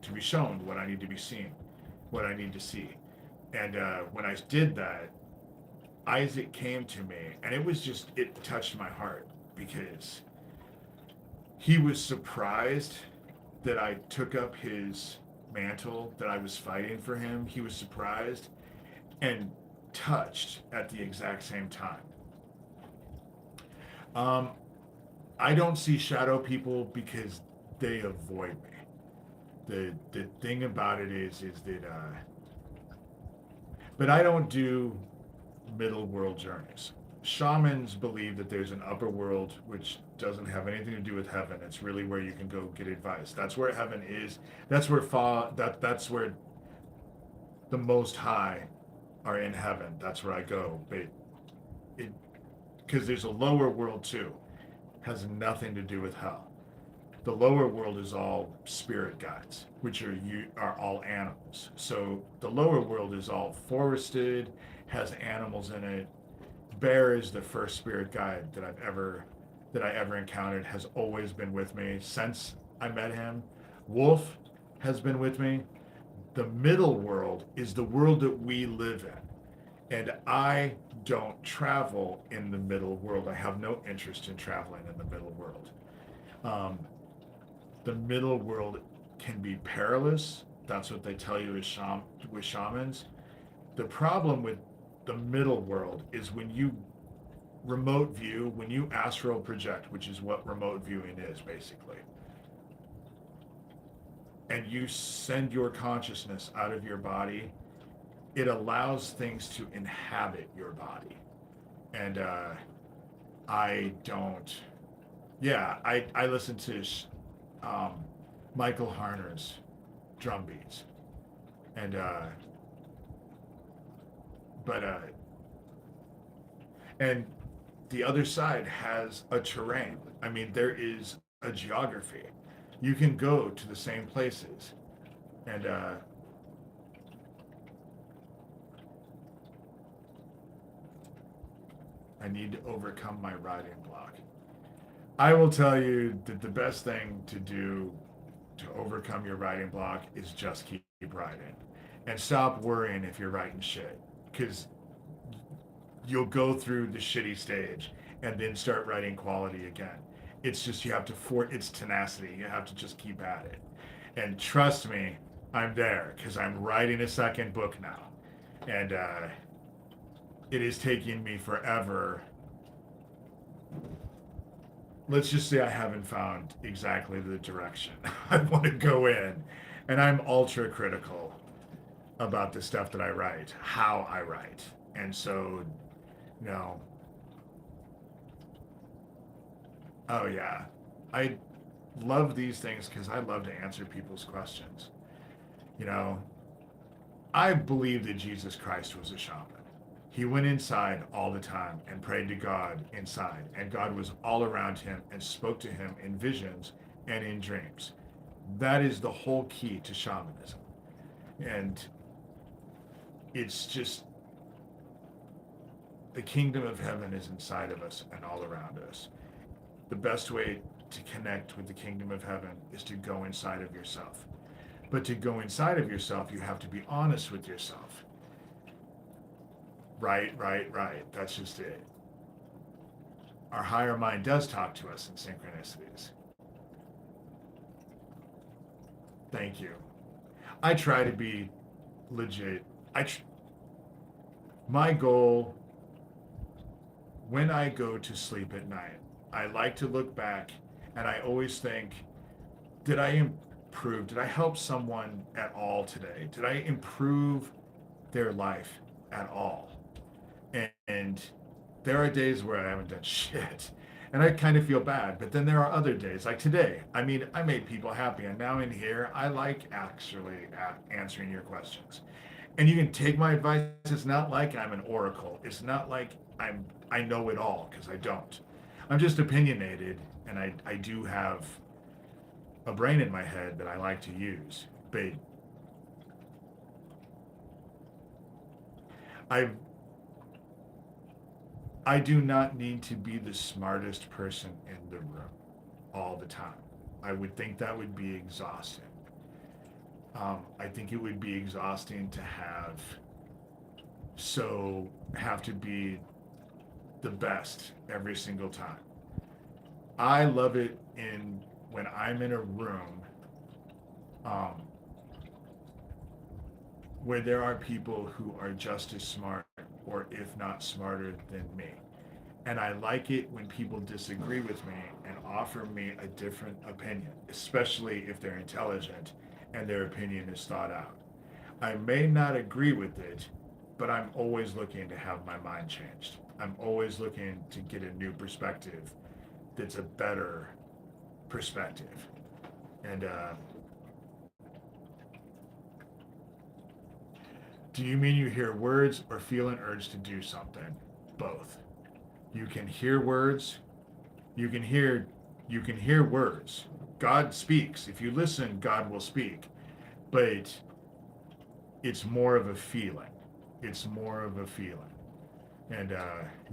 to be shown what I need to be seen, what I need to see. And when I did that, Isaac came to me, and it touched my heart because he was surprised that I took up his mantle, that I was fighting for him. He was surprised and touched at the exact same time. I don't see shadow people because they avoid me. The thing about it is that, but I don't do middle world journeys. Shamans believe that there's an upper world which doesn't have anything to do with heaven. It's really where you can go get advice. That's where heaven is. That's where that's where the Most High are in heaven. That's where I go. But because there's a lower world too, has nothing to do with hell. The lower world is all spirit guides, which are all animals. So the lower world is all forested, has animals in it. Bear is the first spirit guide that I ever encountered, has always been with me since I met him. Wolf has been with me. The middle world is the world that we live in. And I don't travel in the middle world. I have no interest in traveling in the middle world. The middle world can be perilous. That's what they tell you with shamans. The problem with the middle world is when you remote view, when you astral project, which is what remote viewing is basically, and you send your consciousness out of your body, it allows things to inhabit your body. And I listen to Michael Harner's drum beats. And and the other side has a terrain. I mean, there is a geography. You can go to the same places. And I need to overcome my writing block. I will tell you that the best thing to do to overcome your writing block is just keep writing. And stop worrying if you're writing shit. Because you'll go through the shitty stage and then start writing quality again. It's just you have to it's tenacity. You have to just keep at it. And trust me, I'm there because I'm writing a second book now. And it is taking me forever. Let's just say I haven't found exactly the direction I want to go in. And I'm ultra critical about the stuff that I write, how I write. And so, you know, oh yeah, I love these things because I love to answer people's questions. You know, I believe that Jesus Christ was a shaman. He went inside all the time and prayed to God inside, and God was all around him and spoke to him in visions and in dreams. That is the whole key to shamanism. And it's just the kingdom of heaven is inside of us and all around us. The best way to connect with the kingdom of heaven is to go inside of yourself. But to go inside of yourself, you have to be honest with yourself. Right. That's just it. Our higher mind does talk to us in synchronicities. Thank you. I try to be legit. My goal when I go to sleep at night, I like to look back and I always think, did I improve? Did I help someone at all today? Did I improve their life at all? And there are days where I haven't done shit. And I kind of feel bad. But then there are other days, like today. I mean, I made people happy. And now in here, I like actually answering your questions. And you can take my advice. It's not like I'm an oracle. It's not like I know it all, because I don't. I'm just opinionated, and I do have a brain in my head that I like to use. But I do not need to be the smartest person in the room all the time. I would think that would be exhausting. I think it would be exhausting to have to be the best every single time. I love it when I'm in a room where there are people who are just as smart or if not smarter than me. And I like it when people disagree with me and offer me a different opinion, especially if they're intelligent and their opinion is thought out. I may not agree with it, but I'm always looking to have my mind changed. I'm always looking to get a new perspective that's a better perspective. And do you mean you hear words or feel an urge to do something? Both. You can hear words. You can hear words. God speaks. If you listen, God will speak. But it's more of a feeling. It's more of a feeling. And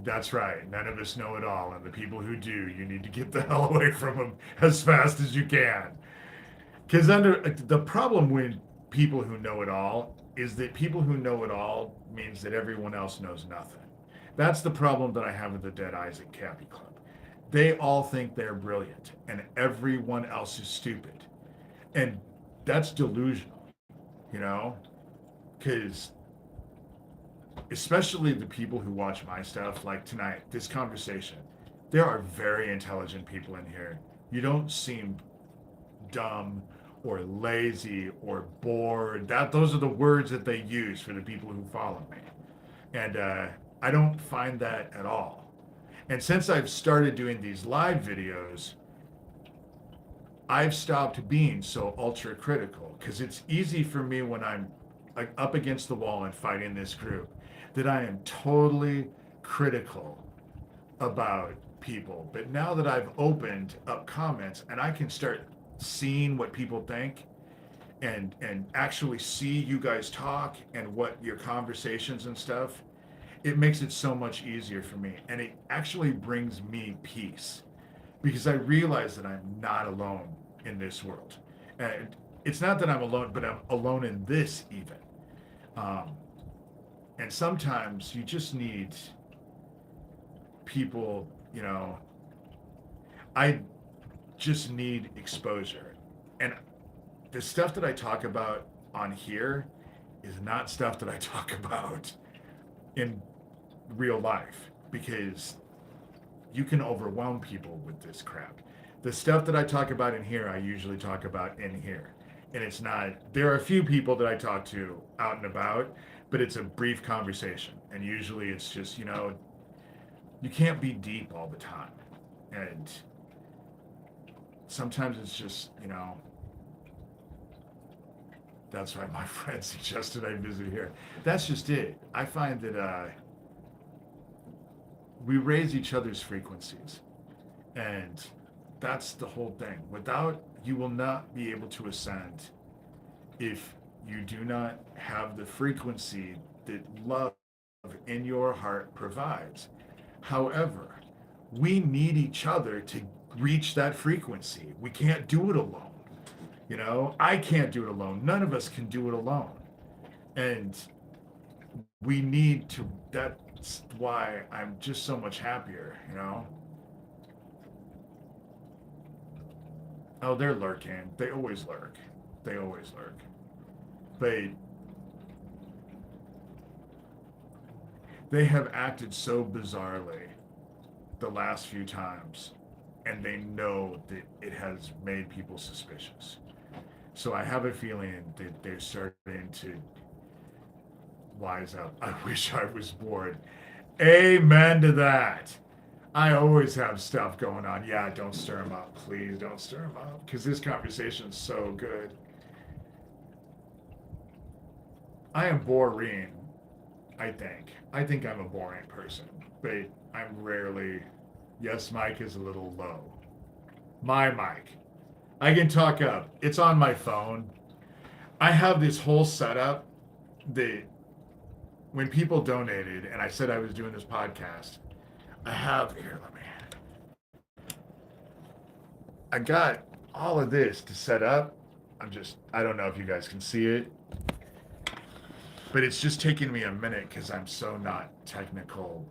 that's right. None of us know it all. And the people who do, you need to get the hell away from them as fast as you can. Because the problem with people who know it all is that people who know it all means that everyone else knows nothing. That's the problem that I have with the Dead Isaac Cappy Club. They all think they're brilliant, and everyone else is stupid. And that's delusional, you know? Because especially the people who watch my stuff, like tonight, this conversation, there are very intelligent people in here. You don't seem dumb or lazy or bored. Those are the words that they use for the people who follow me. And I don't find that at all. And since I've started doing these live videos, I've stopped being so ultra critical, because it's easy for me when I'm like up against the wall and fighting this group that I am totally critical about people. But now that I've opened up comments and I can start seeing what people think and actually see you guys talk and what your conversations and stuff, it makes it so much easier for me. And it actually brings me peace, because I realize that I'm not alone in this world. And it's not that I'm alone, but I'm alone in this even. Um, and sometimes you just need people, I just need exposure. And the stuff that I talk about on here is not stuff that I talk about in real life because you can overwhelm people with this crap. The stuff that I talk about in here, I usually talk about in here. And it's not, there are a few people that I talk to out and about, but it's a brief conversation. And usually it's just, you can't be deep all the time. And sometimes it's just, that's why my friend suggested I visit here. That's just it. I find that we raise each other's frequencies. And that's the whole thing. Without, you will not be able to ascend if you do not have the frequency that love in your heart provides. However, we need each other to reach that frequency. We can't do it alone. I can't do it alone. None of us can do it alone. And we need to, that's why I'm just so much happier. Oh, they're lurking. They always lurk. They always lurk. But they have acted so bizarrely the last few times, and they know that it has made people suspicious. So I have a feeling that they're starting to wise up. I wish I was bored. Amen to that. I always have stuff going on. Yeah, don't stir them up. Please don't stir them up. Because this conversation's so good. I am boring, I think. I think I'm a boring person. But I'm rarely... Yes, mic is a little low. My mic. I can talk up. It's on my phone. I have this whole setup that when people donated and I said I was doing this podcast, I have here, let me. I got all of this to set up. I don't know if you guys can see it, but it's just taking me a minute because I'm so not technical.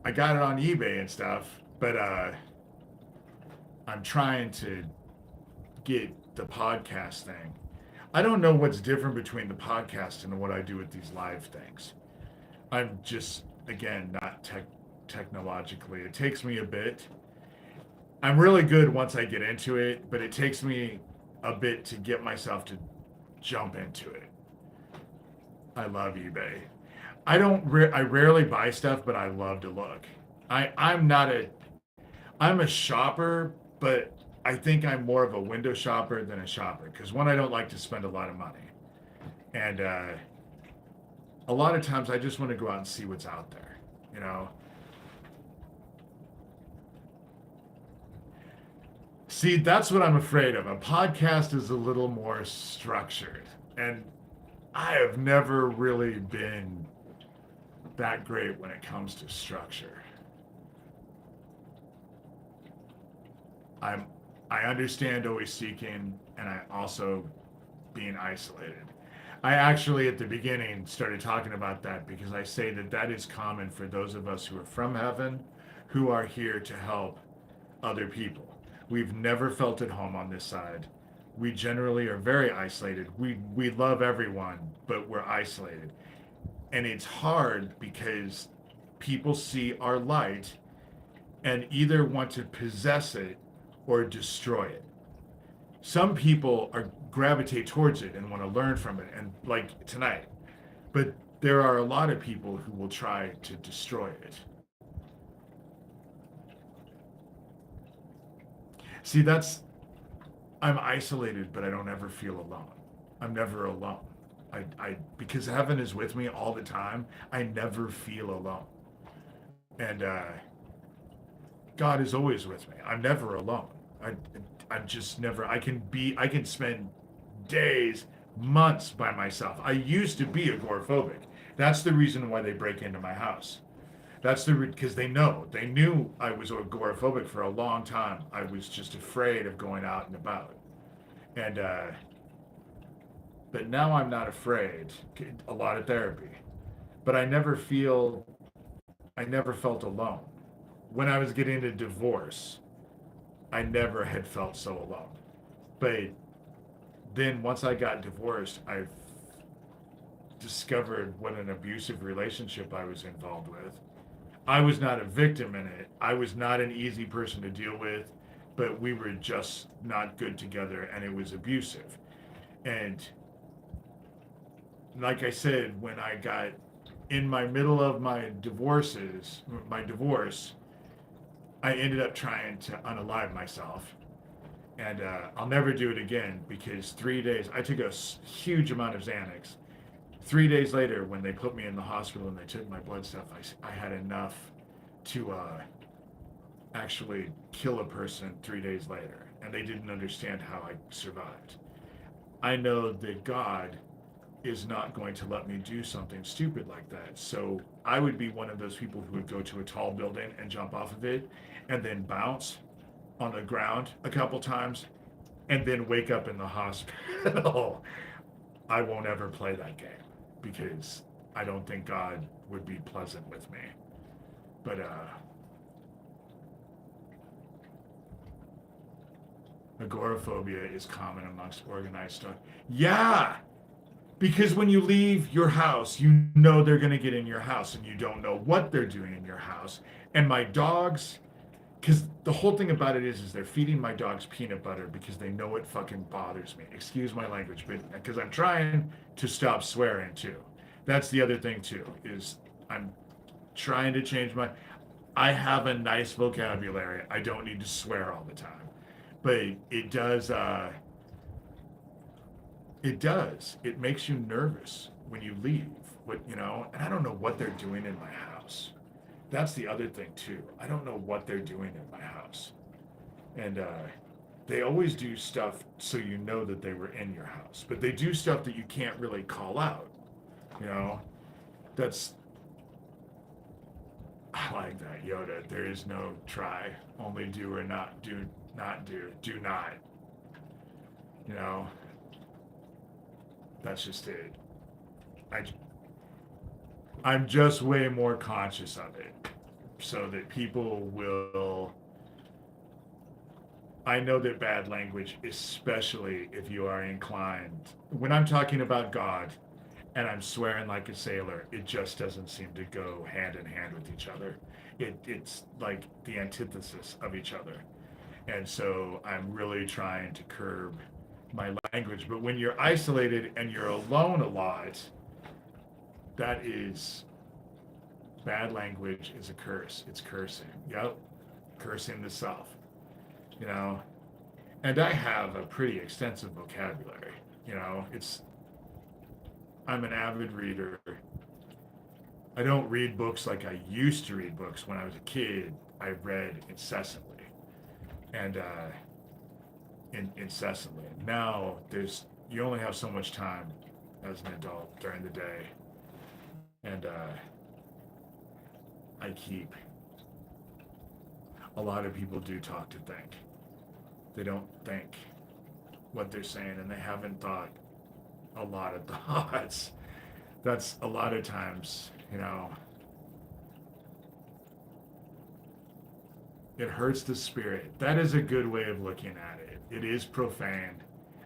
I got it on eBay and stuff, but I'm trying to get the podcast thing. I don't know what's different between the podcast and what I do with these live things. I'm just, again, not technologically. It takes me a bit. I'm really good once I get into it, but it takes me a bit to get myself to jump into it. I love eBay. I rarely buy stuff, but I love to look. I'm a shopper, but I think I'm more of a window shopper than a shopper because one, I don't like to spend a lot of money. And a lot of times I just want to go out and see what's out there. See, that's what I'm afraid of. A podcast is a little more structured. And I have never really been that great when it comes to structure. I understand always seeking, and I also being isolated. I actually, at the beginning, started talking about that because I say that is common for those of us who are from heaven, who are here to help other people. We've never felt at home on this side. We generally are very isolated. We love everyone, but we're isolated. And it's hard because people see our light and either want to possess it or destroy it. Some people gravitate towards it and want to learn from it, and like tonight. But there are a lot of people who will try to destroy it. See, I'm isolated, but I don't ever feel alone. I'm never alone. Because heaven is with me all the time, I never feel alone. And God is always with me. I'm never alone. I'm just never, I can spend days, months by myself. I used to be agoraphobic. That's the reason why they break into my house. That's because they knew I was agoraphobic for a long time. I was just afraid of going out and about, and but now I'm not afraid. A lot of therapy, but I never felt alone. When I was getting a divorce, I never had felt so alone. But then once I got divorced, I discovered what an abusive relationship I was involved with. I was not a victim in it. I was not an easy person to deal with, but we were just not good together and it was abusive. And like I said, when I got in my middle of my divorce, I ended up trying to unalive myself. And I'll never do it again because 3 days, I took a huge amount of Xanax. 3 days later, when they put me in the hospital and they took my blood stuff, I had enough to actually kill a person 3 days later. And they didn't understand how I survived. I know that God is not going to let me do something stupid like that. So I would be one of those people who would go to a tall building and jump off of it and then bounce on the ground a couple times and then wake up in the hospital. I won't ever play that game because I don't think God would be pleasant with me. But agoraphobia is common amongst organized stuff. Yeah, because when you leave your house, you know they're going to get in your house and you don't know what they're doing in your house. And my dogs, because the whole thing about it is they're feeding my dogs peanut butter because they know it fucking bothers me. Excuse my language, but because I'm trying to stop swearing too. That's the other thing too, is I'm trying to change my. I have a nice vocabulary. I don't need to swear all the time, but it does. It does. It makes you nervous when you leave. And I don't know what they're doing in my house. That's the other thing too. I don't know what they're doing in my house, and they always do stuff so you know that they were in your house, but they do stuff that you can't really call out. You know, that's I like that Yoda. There is no try, only do or not do, not do, do not. You know, that's just it. I I'm just way more conscious of it so that people will. I know that bad language, especially if you are inclined, when I'm talking about God and I'm swearing like a sailor, it just doesn't seem to go hand in hand with each other. It's like the antithesis of each other. And so I'm really trying to curb my language. But when you're isolated and you're alone a lot, that is bad language is a curse. It's cursing. Yep. Cursing the self. You know. And I have a pretty extensive vocabulary. It's I'm an avid reader. I don't read books like I used to read books when I was a kid. I read incessantly. And incessantly. Now you only have so much time as an adult during the day. And I keep a lot of people do talk to think. They don't think what they're saying and they haven't thought a lot of thoughts. That's a lot of times, it hurts the spirit. That is a good way of looking at it. It is profane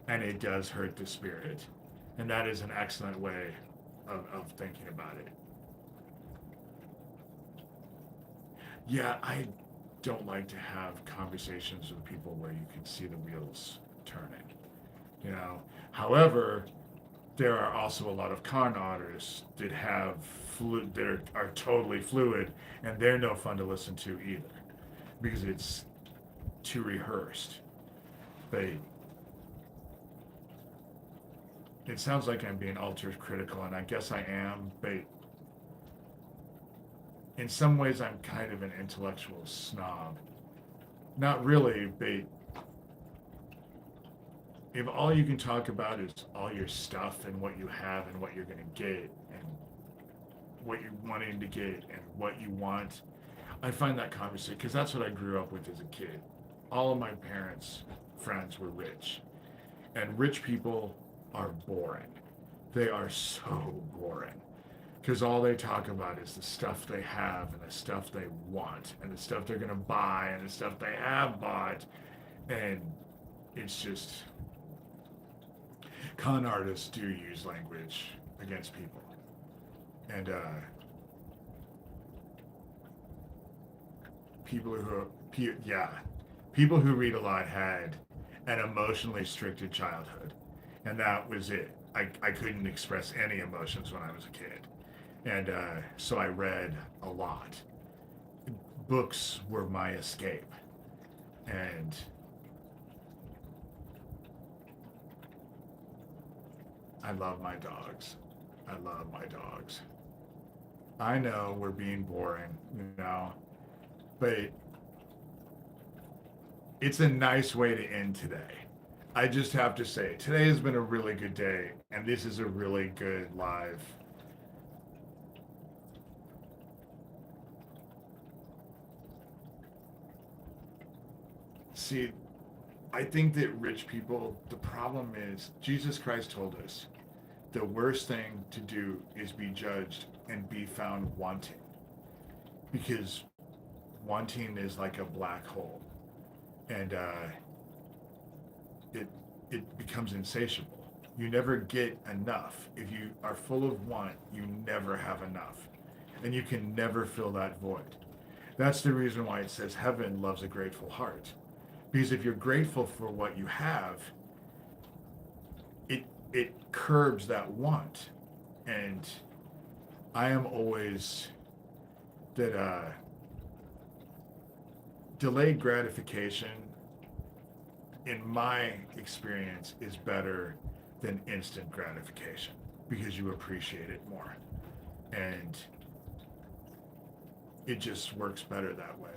and it does hurt the spirit. And that is an excellent way of thinking about it. Yeah, I don't like to have conversations with people where you can see the wheels turning. However, there are also a lot of con artists that are totally fluid, and they're no fun to listen to either, because it's too rehearsed. They It sounds like I'm being ultra critical, and I guess I am, but in some ways I'm kind of an intellectual snob. Not really, but if all you can talk about is all your stuff and what you have and what you're going to get, and what you're wanting to get and what you want. I find that conversation, because that's what I grew up with as a kid. All of my parents' friends were rich, and rich people are boring. They are so boring, because all they talk about is the stuff they have and the stuff they want and the stuff they're going to buy and the stuff they have bought. And it's just, con artists do use language against people. And people who read a lot had an emotionally restricted childhood, and that was it. I couldn't express any emotions when I was a kid, and so I read a lot. Books were my escape, and I love my dogs. I love my dogs. I know we're being boring, but it's a nice way to end today. I just have to say, today has been a really good day, and this is a really good live. See, I think that rich people, the problem is, Jesus Christ told us the worst thing to do is be judged and be found wanting, because wanting is like a black hole, and it becomes insatiable. You never get enough. If you are full of want, you never have enough, and you can never fill that void. That's the reason why it says heaven loves a grateful heart, because if you're grateful for what you have, it curbs that want. And I am always that delayed gratification, in my experience, is better than instant gratification, because you appreciate it more, and it just works better that way.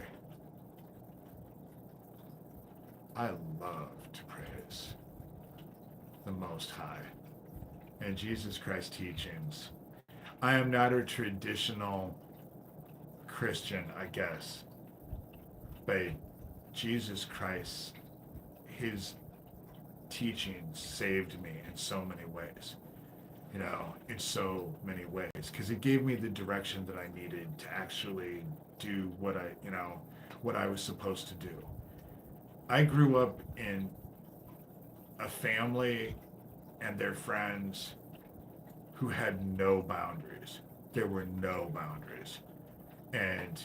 I love to praise the Most High and Jesus Christ's teachings. I am not a traditional Christian, I guess, but Jesus Christ, his teachings saved me in so many ways, in so many ways, because it gave me the direction that I needed to actually do what I was supposed to do. I grew up in a family and their friends who had no boundaries. There were no boundaries. And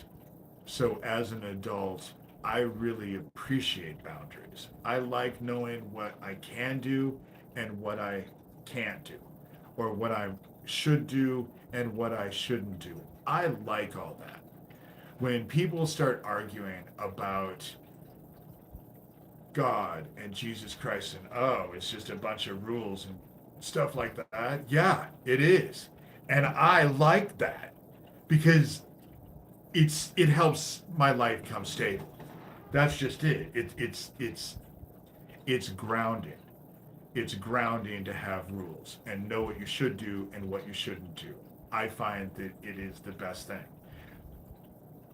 so as an adult, I really appreciate boundaries. I like knowing what I can do and what I can't do, or what I should do and what I shouldn't do. I like all that. When people start arguing about God and Jesus Christ and, oh, it's just a bunch of rules and stuff like that, yeah, it is. And I like that, because it helps my life come stable. That's just it. It's grounding. It's grounding to have rules and know what you should do and what you shouldn't do. I find that it is the best thing.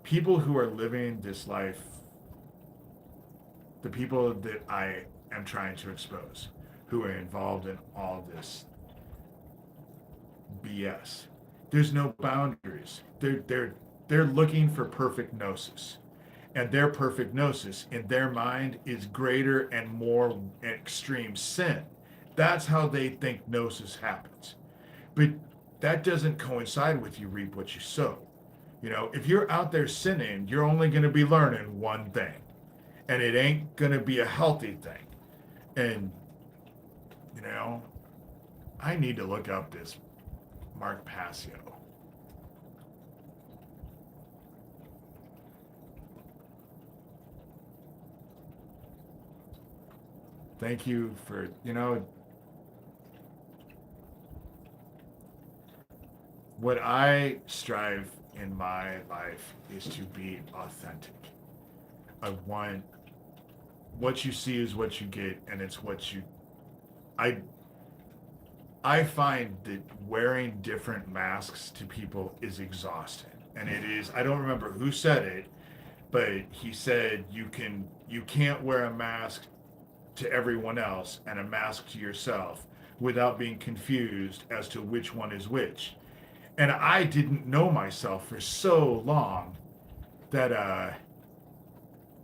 People who are living this life, the people that I am trying to expose, who are involved in all this BS, there's no boundaries. They're looking for perfect gnosis. And their perfect gnosis in their mind is greater and more extreme sin. That's how they think gnosis happens. But that doesn't coincide with you reap what you sow. If you're out there sinning, you're only going to be learning one thing. And it ain't going to be a healthy thing. And, I need to look up this Mark Passio. Thank you for, what I strive in my life is to be authentic. I want, what you see is what you get, and it's what you, I I find that wearing different masks to people is exhausting. And it is, I don't remember who said it, but he said you can't wear a mask to everyone else and a mask to yourself without being confused as to which one is which. And I didn't know myself for so long that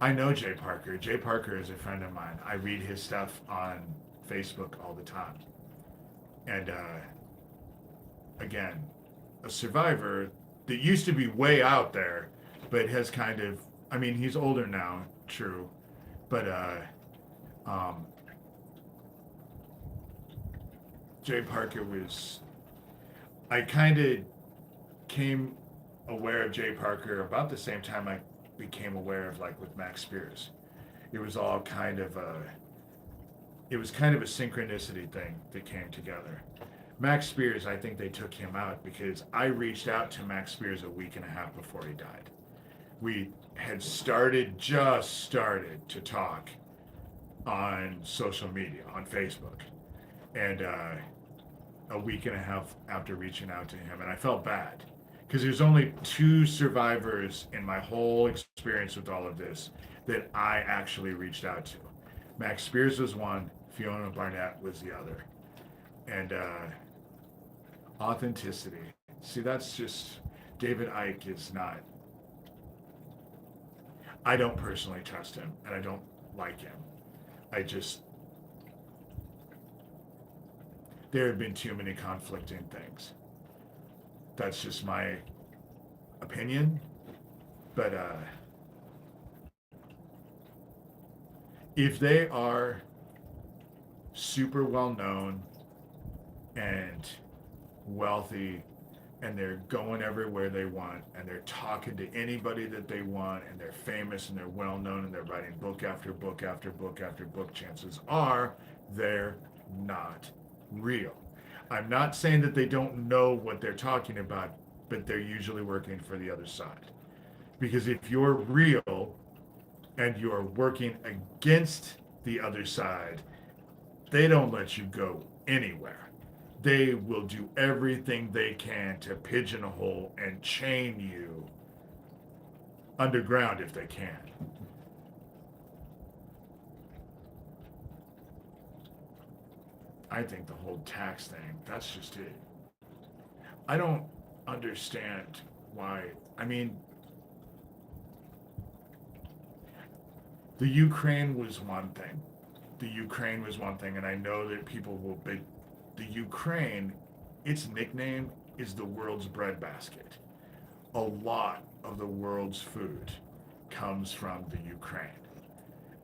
I know Jay Parker. Jay Parker is a friend of mine. I read his stuff on Facebook all the time. And again, a survivor that used to be way out there, but has kind of, I mean, he's older now, true, but um, Jay Parker was, I kind of came aware of Jay Parker about the same time I became aware of, like, with Max Spears. It was all kind of a, it was kind of a synchronicity thing that came together. Max Spears, I think they took him out because I reached out to Max Spears a week and a half before he died. We had just started to talk on social media, on Facebook. And a week and a half after reaching out to him, and I felt bad because there's only two survivors in my whole experience with all of this that I actually reached out to. Max Spears was one, Fiona Barnett was the other. And authenticity. See, that's just, David Icke is not, I don't personally trust him, and I don't like him. I just, there have been too many conflicting things. That's just my opinion. But if they are super well known and wealthy and they're going everywhere they want and they're talking to anybody that they want and they're famous and they're well known and they're writing book after book after book after book, chances are they're not real. I'm not saying that they don't know what they're talking about, but they're usually working for the other side. Because if you're real and you're working against the other side, they don't let you go anywhere. They will do everything they can to pigeonhole and chain you underground if they can. I think the whole tax thing, that's just it. I don't understand why. I mean, the Ukraine was one thing. The Ukraine was one thing, and I know that people will be. The Ukraine, its nickname is the world's breadbasket. A lot of the world's food comes from the Ukraine.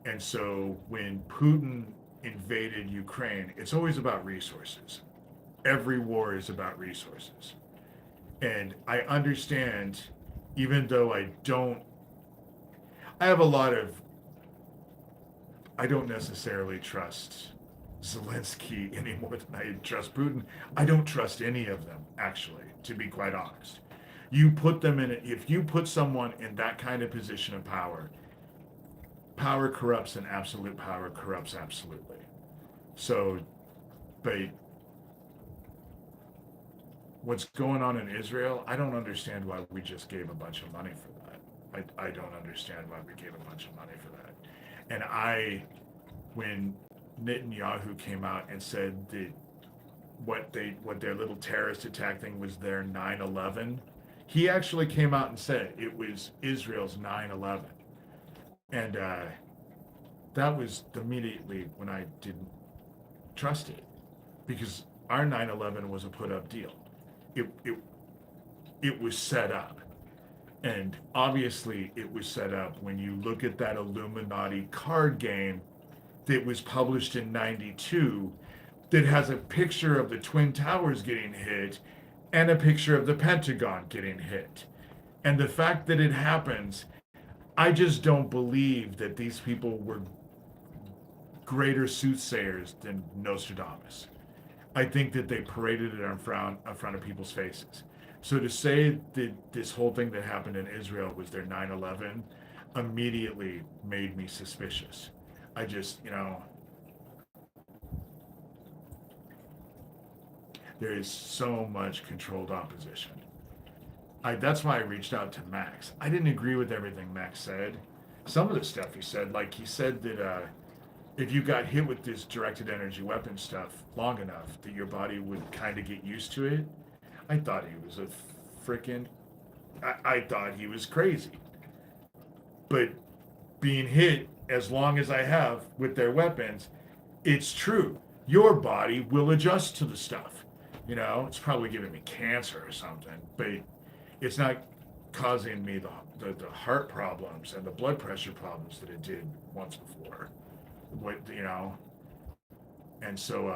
And so when Putin invaded Ukraine, it's always about resources. Every war is about resources. And I understand, even though I have a lot of, I don't necessarily trust Zelensky any more than I trust Putin. I don't trust any of them, actually, to be quite honest. You put them in, if you put someone in that kind of position of power, power corrupts and absolute power corrupts absolutely. So, but what's going on in Israel, I don't understand why we just gave a bunch of money for that. I don't understand why we gave a bunch of money for that. And when Netanyahu came out and said that what their little terrorist attack thing was their 9/11, he actually came out and said it was Israel's 9/11, and that was immediately when I didn't trust it, because our 9/11 was a put up deal. It was set up. And obviously, it was set up when you look at that Illuminati card game that was published in '92 that has a picture of the Twin Towers getting hit and a picture of the Pentagon getting hit. And the fact that it happens, I just don't believe that these people were greater soothsayers than Nostradamus. I think that they paraded it in front of people's faces. So to say that this whole thing that happened in Israel was their 9/11 immediately made me suspicious. I just, there is so much controlled opposition. That's why I reached out to Max. I didn't agree with everything Max said. Some of the stuff he said, like he said that if you got hit with this directed energy weapon stuff long enough, that your body would kind of get used to it. I thought he was a freaking. I thought he was crazy. But being hit as long as I have with their weapons, it's true. Your body will adjust to the stuff. You know, it's probably giving me cancer or something, but it's not causing me the heart problems and the blood pressure problems that it did once before. What, you know, and so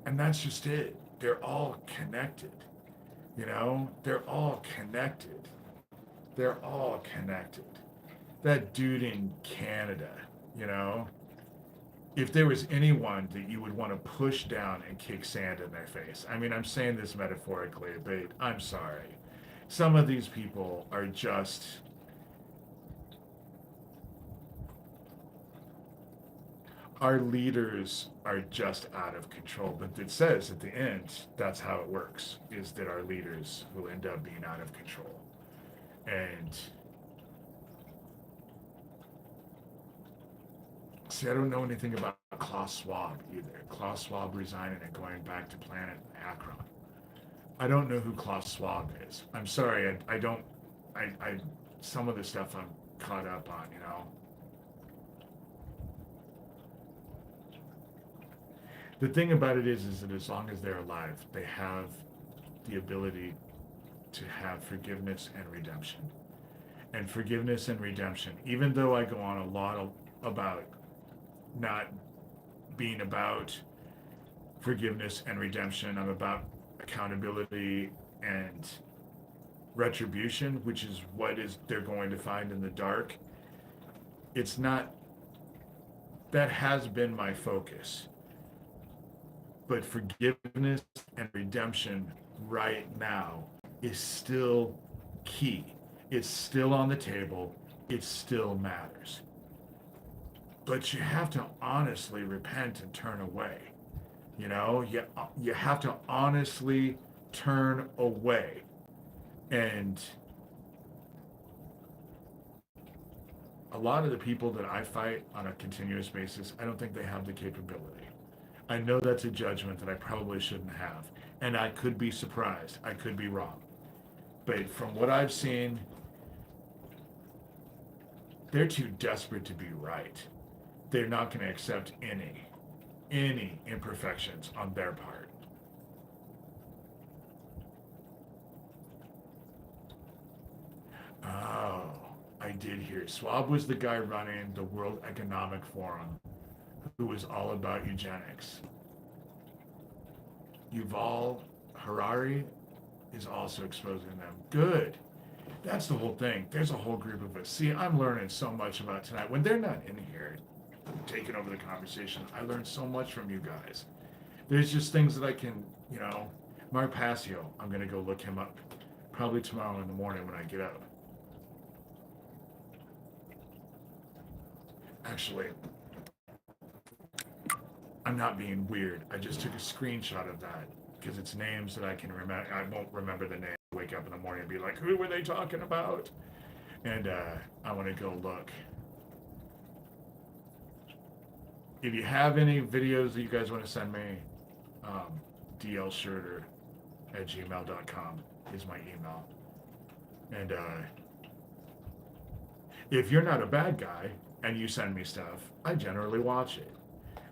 and that's just it. They're all connected. You know, they're all connected. They're all connected. That dude in Canada, you know, if there was anyone that you would want to push down and kick sand in their face, I mean, I'm saying this metaphorically, but I'm sorry. Some of these people are just. Our leaders are just out of control. But it says at the end, that's how it works, is that our leaders will end up being out of control. And see, I don't know anything about Klaus Schwab either. Klaus Schwab resigning and going back to Planet Akron. I don't know who Klaus Schwab is. I'm sorry, I don't, some of the stuff I'm caught up on, you know. The thing about it is that as long as they're alive, they have the ability to have forgiveness and redemption. And forgiveness and redemption, even though I go on a lot about not being about forgiveness and redemption, I'm about accountability and retribution, which is what is they're going to find in the dark. It's not, that has been my focus. But forgiveness and redemption right now is still key. It's still on the table. It still matters. But you have to honestly repent and turn away. You know, you have to honestly turn away. And a lot of the people that I fight on a continuous basis, I don't think they have the capability. I know that's a judgment that I probably shouldn't have. And I could be surprised. I could be wrong. But from what I've seen, they're too desperate to be right. They're not going to accept any imperfections on their part. Oh, I did hear. Schwab was the guy running the World Economic Forum who was all about eugenics. Yuval Harari is also exposing them. Good. That's the whole thing. There's a whole group of us. See, I'm learning so much about tonight. When they're not in here taking over the conversation, I learned so much from you guys. There's just things that I can, you know, Mark Passio, I'm going to go look him up probably tomorrow in the morning when I get up. Actually, I'm not being weird. I just took a screenshot of that because it's names that I can remember. I won't remember the name. Wake up in the morning and be like, who were they talking about? And I want to go look. If you have any videos that you guys want to send me, dlshurter@gmail.com is my email. And if you're not a bad guy and you send me stuff, I generally watch it.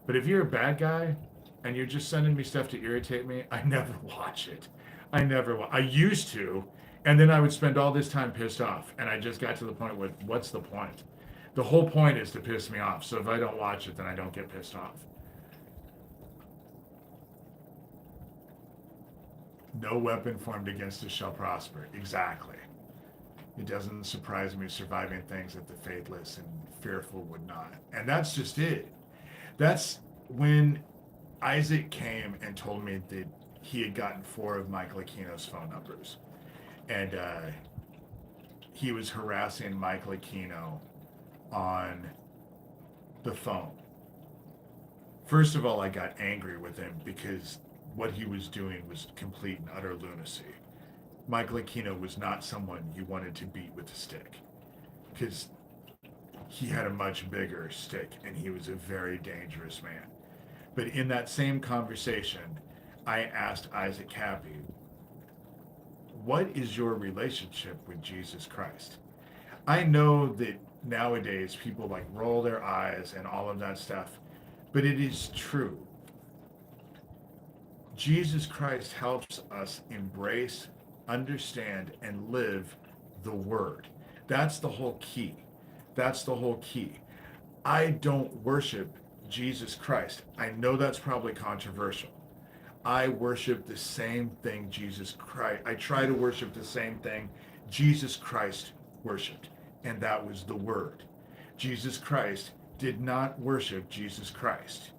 But if you're a bad guy and you're just sending me stuff to irritate me, I never watch it. I used to, and then I would spend all this time pissed off. And I just got to the point where, what's the point? The whole point is to piss me off. So if I don't watch it, then I don't get pissed off. No weapon formed against us shall prosper. Exactly. It doesn't surprise me surviving things that the faithless and fearful would not. And that's just it. That's when Isaac came and told me that he had gotten 4 of Mike Aquino's phone numbers. And he was harassing Mike Aquino on the phone. First of all, I got angry with him because what he was doing was complete and utter lunacy. Michael Aquino was not someone you wanted to beat with a stick, because he had a much bigger stick and he was a very dangerous man. But in that same conversation, I asked Isaac Cappy, what is your relationship with Jesus Christ? I know that nowadays people like roll their eyes and all of that stuff, but it is true. Jesus Christ helps us embrace, understand, and live the Word. That's the whole key. That's the whole key. I don't worship Jesus Christ. I know that's probably controversial. I worship the same thing Jesus Christ. I try to worship the same thing Jesus Christ worshiped, and that was the Word. Jesus Christ did not worship Jesus Christ.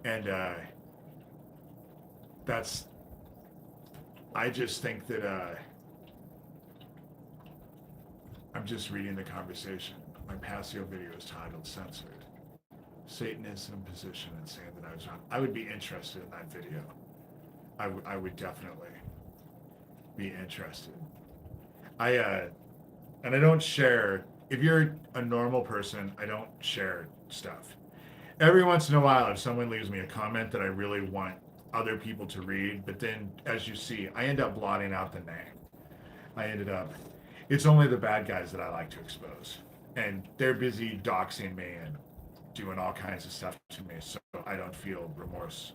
And that's, I just think that, I'm just reading the conversation. My Passio video is titled Censored. Satan is in position and saying that I was wrong. I would be interested in that video. I would definitely be interested. And I don't share, if you're a normal person, I don't share stuff. Every once in a while, if someone leaves me a comment that I really want other people to read, but then as you see, I end up blotting out the name. It's only the bad guys that I like to expose. And they're busy doxing me and doing all kinds of stuff to me, so I don't feel remorse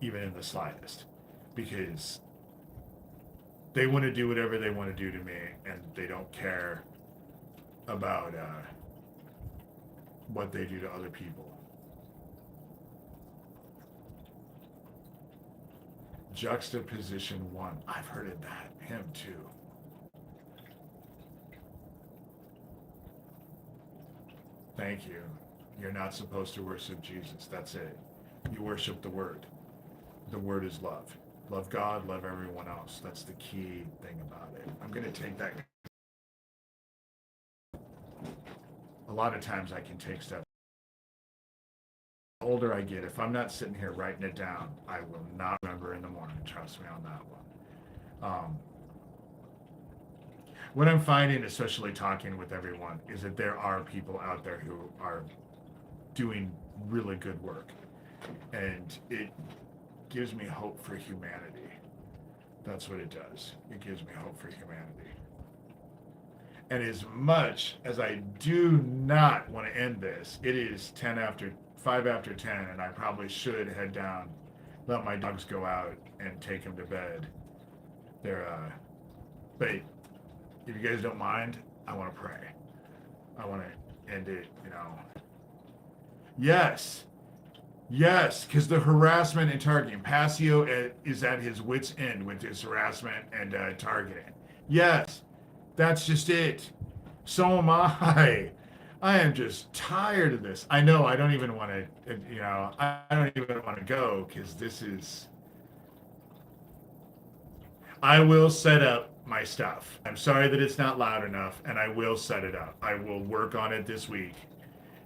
even in the slightest, because they want to do whatever they want to do to me, and they don't care about what they do to other people. Juxtaposition 1. I've heard of that. Him too. Thank you. You're not supposed to worship Jesus. That's it. You worship the Word. The Word is love. Love God, love everyone else. That's the key thing about it. I'm going to take that. A lot of times I can take steps. The older I get, if I'm not sitting here writing it down, I will not remember in the morning. Trust me on that one. What I'm finding, especially talking with everyone, is that there are people out there who are doing really good work. And it gives me hope for humanity. That's what it does. It gives me hope for humanity. And as much as I do not want to end this, it is 5 after 10, and I probably should head down, let my dogs go out and take them to bed. But if you guys don't mind, I want to pray. I want to end it, Yes, because the harassment and targeting. Passio is at his wit's end with his harassment and targeting. Yes, that's just it. So am I. I am just tired of this. I know I don't even want to, I don't even want to go, because this is, I will set up my stuff. I'm sorry that it's not loud enough, and I will set it up. I will work on it this week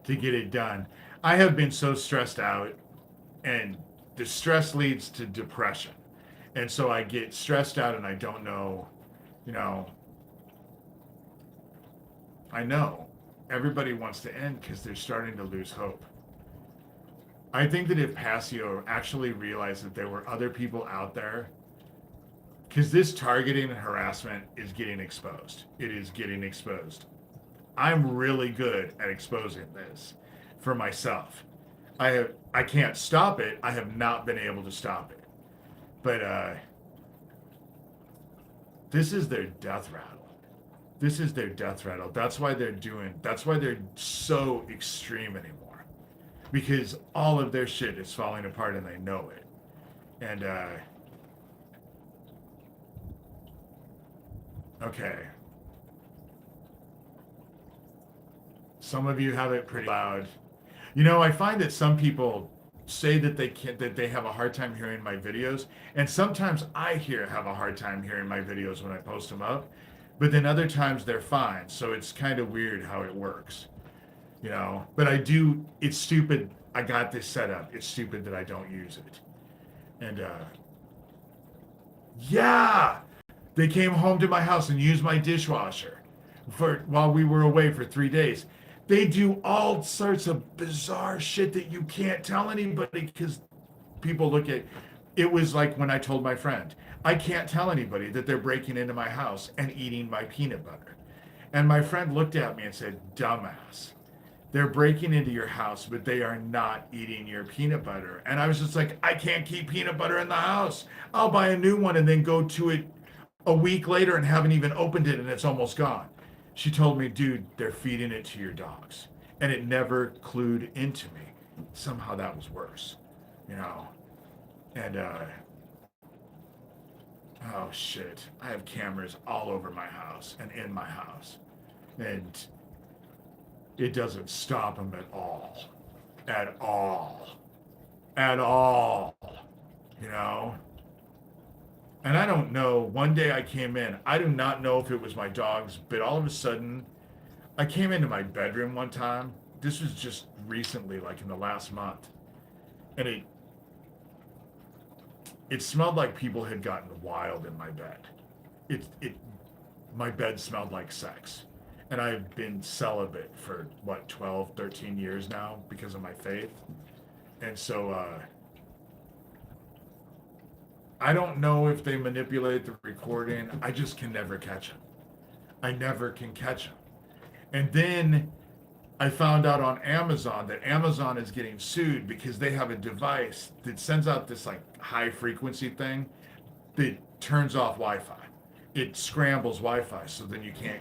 to get it done. I have been so stressed out, and the stress leads to depression. And so I get stressed out and I don't know, I know everybody wants to end because they're starting to lose hope. I think that if Passio actually realized that there were other people out there, because this targeting and harassment is getting exposed. It is getting exposed. I'm really good at exposing this for myself. I can't stop it. I have not been able to stop it. But this is their death rattle. This is their death rattle. That's why they're so extreme anymore. Because all of their shit is falling apart and they know it. And okay. Some of you have it pretty loud. I find that some people say that they have a hard time hearing my videos, and sometimes I have a hard time hearing my videos when I post them up, but then other times they're fine. So it's kind of weird how it works, But it's stupid I got this set up. It's stupid that I don't use it. And yeah, they came home to my house and used my dishwasher for while we were away for 3 days. They do all sorts of bizarre shit that you can't tell anybody because people look at it. Was like when I told my friend, I can't tell anybody that they're breaking into my house and eating my peanut butter. And my friend looked at me and said, dumbass. They're breaking into your house, but they are not eating your peanut butter. And I was just like, I can't keep peanut butter in the house. I'll buy a new one and then go to it a week later and haven't even opened it and it's almost gone. She told me, dude, they're feeding it to your dogs. And it never clued into me. Somehow that was worse, you know? And, oh shit, I have cameras all over my house and in my house. And it doesn't stop them at all. At all. At all. You know? And I don't know, one day I came in, I do not know if it was my dogs, but all of a sudden, I came into my bedroom one time. This was just recently, like in the last month. And it smelled like people had gotten wild in my bed. My bed smelled like sex. And I've been celibate for, 12, 13 years now because of my faith. And so, I don't know if they manipulate the recording. I just can never catch them. I never can catch them. And then I found out on Amazon that Amazon is getting sued because they have a device that sends out this like high frequency thing that turns off Wi-Fi. It scrambles Wi-Fi, so then you can't,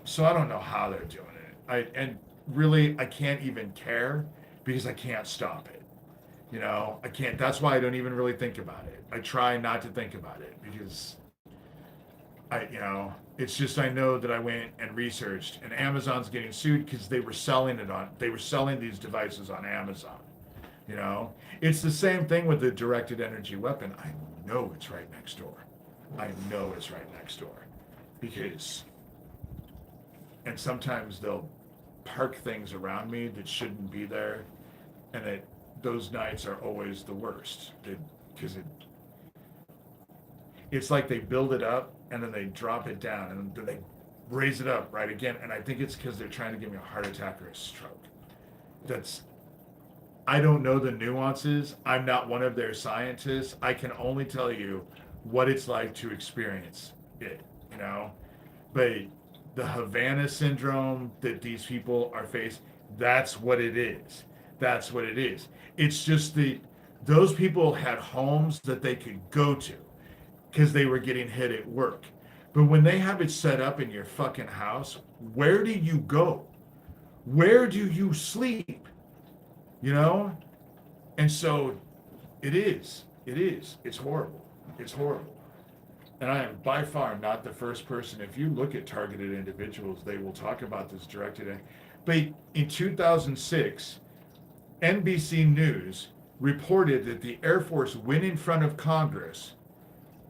So I don't know how they're doing it. And really I can't even care because I can't stop it. I can't. That's why I don't even really think about it. I try not to think about it because it's just I know that I went and researched, and Amazon's getting sued because they were selling these devices on Amazon. It's the same thing with the directed energy weapon. I know it's right next door. I know it's right next door because, and sometimes they'll park things around me that shouldn't be there, and those nights are always the worst because it's like they build it up and then they drop it down and then they raise it up right again. And I think it's because they're trying to give me a heart attack or a stroke. I don't know the nuances. I'm not one of their scientists. I can only tell you what it's like to experience it, But the Havana syndrome that these people are facing, that's what it is. That's what it is. It's just those people had homes that they could go to because they were getting hit at work. But when they have it set up in your fucking house, where do you go? Where do you sleep? And so it is. It's horrible. It's horrible. And I am by far not the first person. If you look at targeted individuals, they will talk about this directed. But in 2006, NBC News reported that the Air Force went in front of Congress,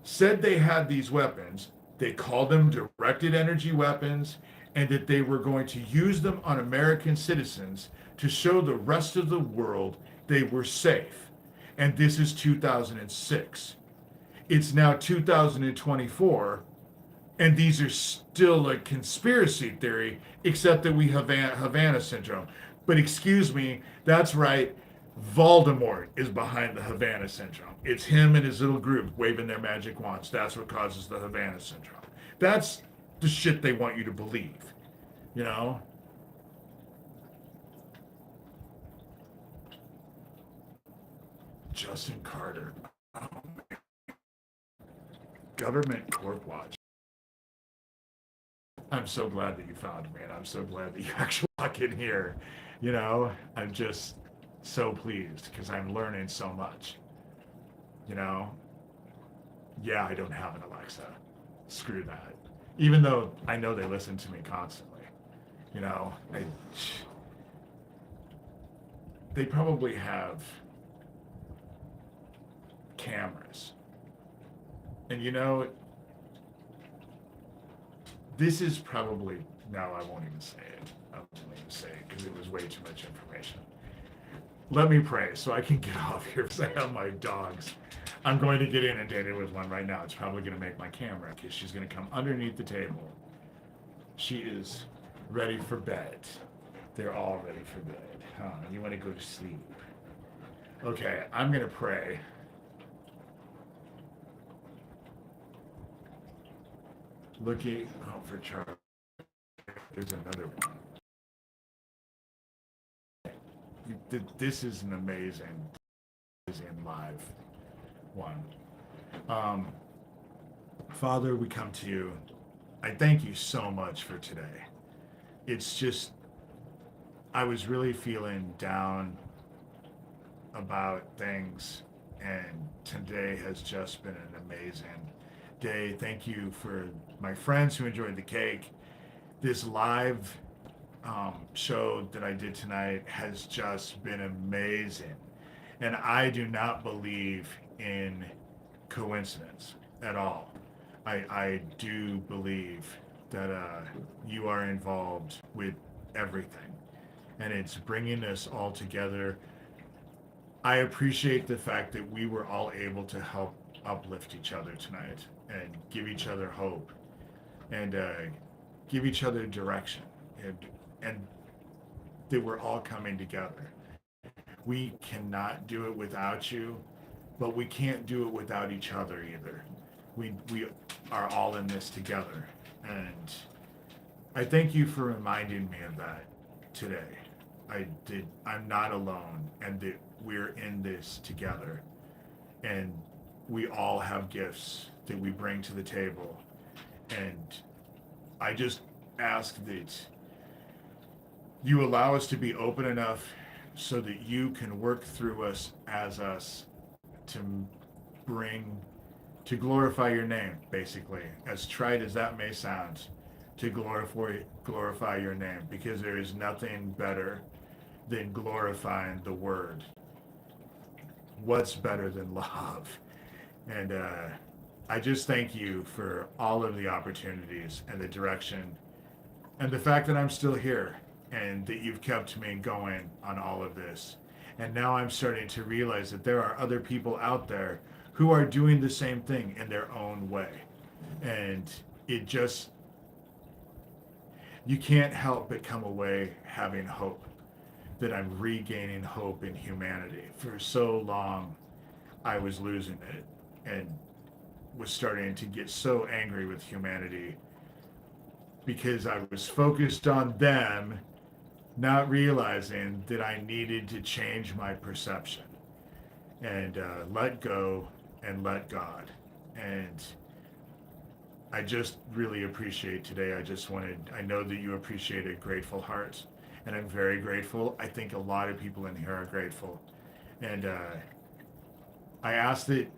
said they had these weapons, they called them directed energy weapons, and that they were going to use them on American citizens to show the rest of the world they were safe. And this is 2006. It's now 2024, and these are still a conspiracy theory, except that we have Havana syndrome. But excuse me, that's right. Voldemort is behind the Havana syndrome. It's him and his little group waving their magic wands. That's what causes the Havana syndrome. That's the shit they want you to believe, Justin Carter. Oh, Government Court Watch. I'm so glad that you found me, and I'm so glad that you actually walk in here. I'm just so pleased because I'm learning so much. Yeah, I don't have an Alexa. Screw that. Even though I know they listen to me constantly. They probably have cameras. And this is probably, no, I won't even say it. I won't even say it because it was way too much information. let me pray so I can get off here because I have my dogs. I'm going to get inundated with one right now. It's probably going to make my camera because she's going to come underneath the table. She is ready for bed. They're all ready for bed. Huh? You want to go to sleep? Okay, I'm going to pray. Looking out for Charlie. There's another one. This is an amazing live one. Um, Father, we come to you. I thank you so much for today. It's just, I was really feeling down about things, and today has just been an amazing day. Thank you for my friends who enjoyed the cake. This live show that I did tonight has just been amazing. And I do not believe in coincidence at all. I do believe that you are involved with everything, and it's bringing us all together. I appreciate the fact that we were all able to help uplift each other tonight and give each other hope and give each other direction, and that we're all coming together. We cannot do it without you, but we can't do it without each other either. We are all in this together, and I thank you for reminding me of that today. I'm not alone, and that we're in this together, and we all have gifts that we bring to the table, and I just ask that you allow us to be open enough so that you can work through us as us to bring to glorify your name, basically, as trite as that may sound, to glorify your name, because there is nothing better than glorifying the word. What's better than love? And I just thank you for all of the opportunities and the direction and the fact that I'm still here and that you've kept me going on all of this. And now I'm starting to realize that there are other people out there who are doing the same thing in their own way. And it just, you can't help but come away having hope, that I'm regaining hope in humanity. For so long, I was losing it and was starting to get so angry with humanity because I was focused on them, not realizing that I needed to change my perception and let go and let God. And I just really appreciate today. I know that you appreciated grateful hearts, and I'm very grateful. I think a lot of people in here are grateful. And I ask that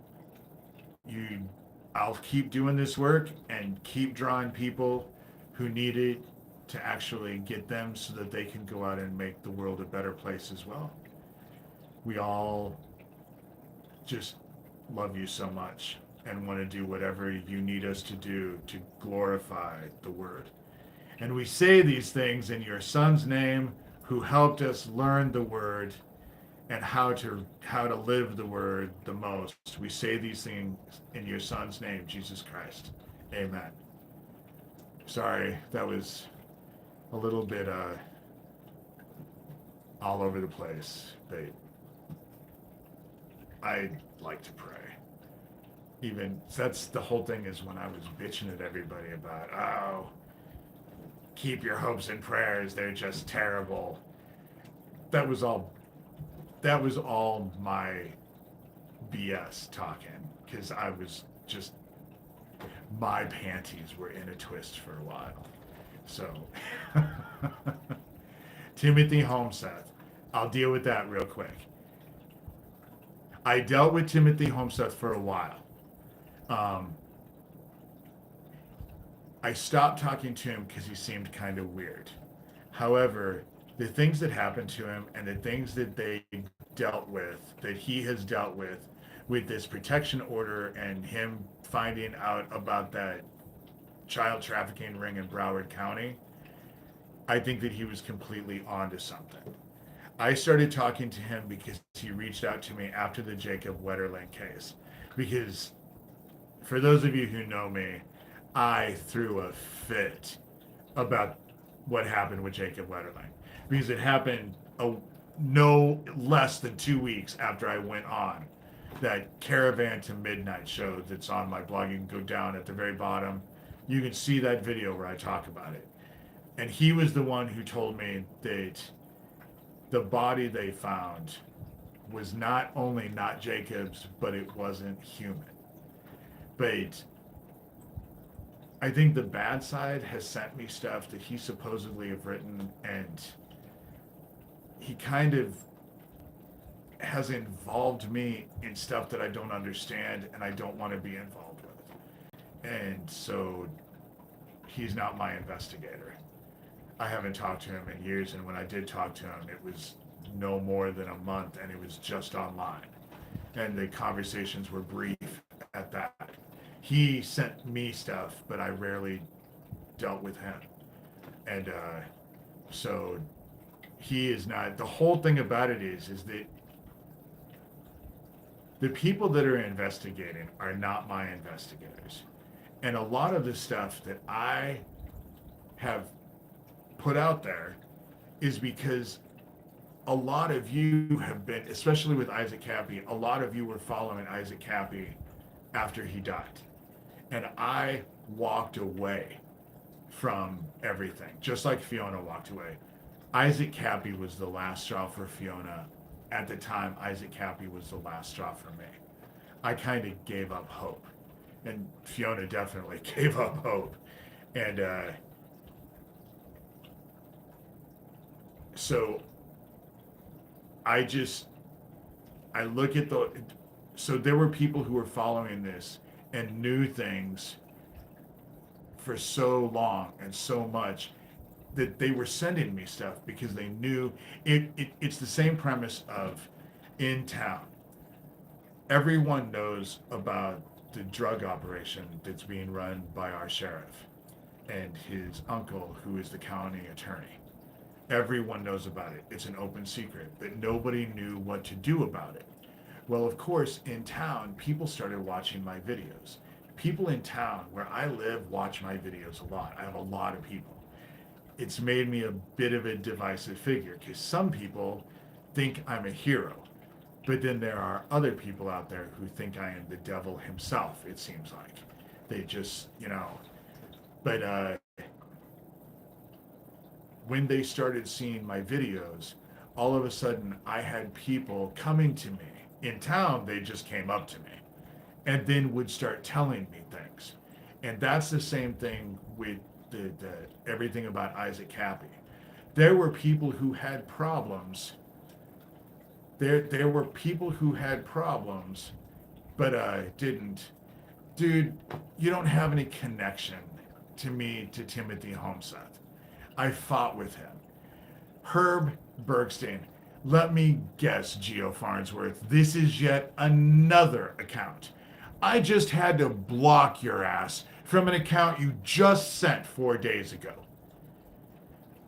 you, I'll keep doing this work and keep drawing people who need it to actually get them so that they can go out and make the world a better place as well. We all just love you so much and want to do whatever you need us to do to glorify the word. And we say these things in your son's name, who helped us learn the word and how to live the word the most. We say these things in your son's name, Jesus Christ. Amen. Sorry, that was a little bit all over the place, but I like to pray. Even that's the whole thing, is when I was bitching at everybody about, oh, keep your hopes and prayers, they're just terrible. That was all my BS talking, because I was just, my panties were in a twist for a while. So Timothy Homeseth, I'll deal with that real quick. I dealt with Timothy Homeseth for a while. I stopped talking to him because he seemed kind of weird. However, the things that happened to him and the things that they dealt with, that he has dealt with this protection order and him finding out about that child trafficking ring in Broward County, I think that he was completely onto something. I started talking to him because he reached out to me after the Jacob Wetterling case. Because for those of you who know me, I threw a fit about what happened with Jacob Wetterling because it happened no less than 2 weeks after I went on that Caravan to Midnight show that's on my blog. You can go down at the very bottom. You can see that video where I talk about it. And he was the one who told me that the body they found was not only not Jacob's, but it wasn't human. But I think the bad side has sent me stuff that he supposedly have written, and he kind of has involved me in stuff that I don't understand and I don't want to be involved with. And so he's not my investigator. I haven't talked to him in years, and when I did talk to him, it was no more than a month, and it was just online. And the conversations were brief at that. He sent me stuff, but I rarely dealt with him. And so he is not. The whole thing about it is that the people that are investigating are not my investigators. And a lot of the stuff that I have put out there is because a lot of you have been, especially with Isaac Cappy, a lot of you were following Isaac Cappy after he died. And I walked away from everything, just like Fiona walked away. Isaac Cappy was the last straw for Fiona. At the time, Isaac Cappy was the last straw for me. I kind of gave up hope. And Fiona definitely gave up hope. And so I look at so there were people who were following this and knew things for so long and so much that they were sending me stuff because they knew it's the same premise of in town. Everyone knows about the drug operation that's being run by our sheriff and his uncle, who is the county attorney. Everyone knows about it. It's an open secret, but nobody knew what to do about it. Well, of course, in town, people started watching my videos. People in town where I live watch my videos a lot. I have a lot of people. It's made me a bit of a divisive figure because some people think I'm a hero, but then there are other people out there who think I am the devil himself, it seems like. They just, but when they started seeing my videos, all of a sudden I had people coming to me. In town, they just came up to me and then would start telling me things. And that's the same thing with the everything about Isaac Cappy. There were people who had problems. There were people who had problems, but didn't. Dude, you don't have any connection to me, to Timothy Homeseth. I fought with him. Herb Bergstein, let me guess, Geo Farnsworth, this is yet another account. I just had to block your ass from an account you just sent 4 days ago.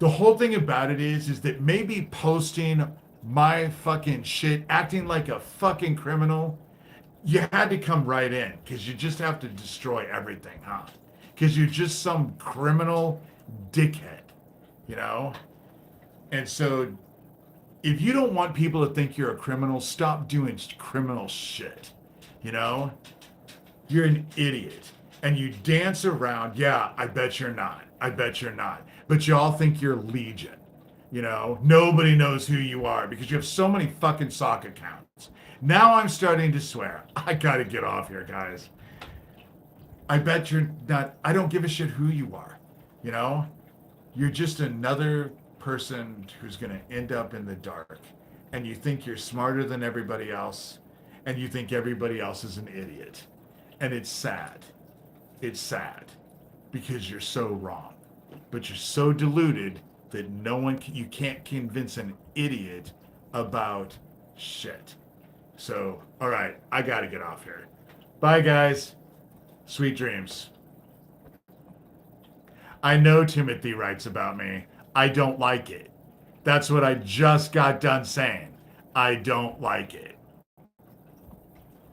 The whole thing about it is that maybe posting my fucking shit, acting like a fucking criminal, you had to come right in because you just have to destroy everything, huh? Because you're just some criminal dickhead, And so if you don't want people to think you're a criminal, stop doing criminal shit, You're an idiot. And you dance around, yeah, I bet you're not. I bet you're not. But you all think you're Legion. Nobody knows who you are because you have so many fucking sock accounts. Now I'm starting to swear. I gotta get off here, guys. I bet you're not. I don't give a shit who you are. You're just another person who's gonna end up in the dark. And you think you're smarter than everybody else. And you think everybody else is an idiot. And it's sad. It's sad because you're so wrong. But you're so deluded that you can't convince an idiot about shit. So, all right, I gotta get off here. Bye, guys. Sweet dreams. I know Timothy writes about me. I don't like it. That's what I just got done saying. I don't like it.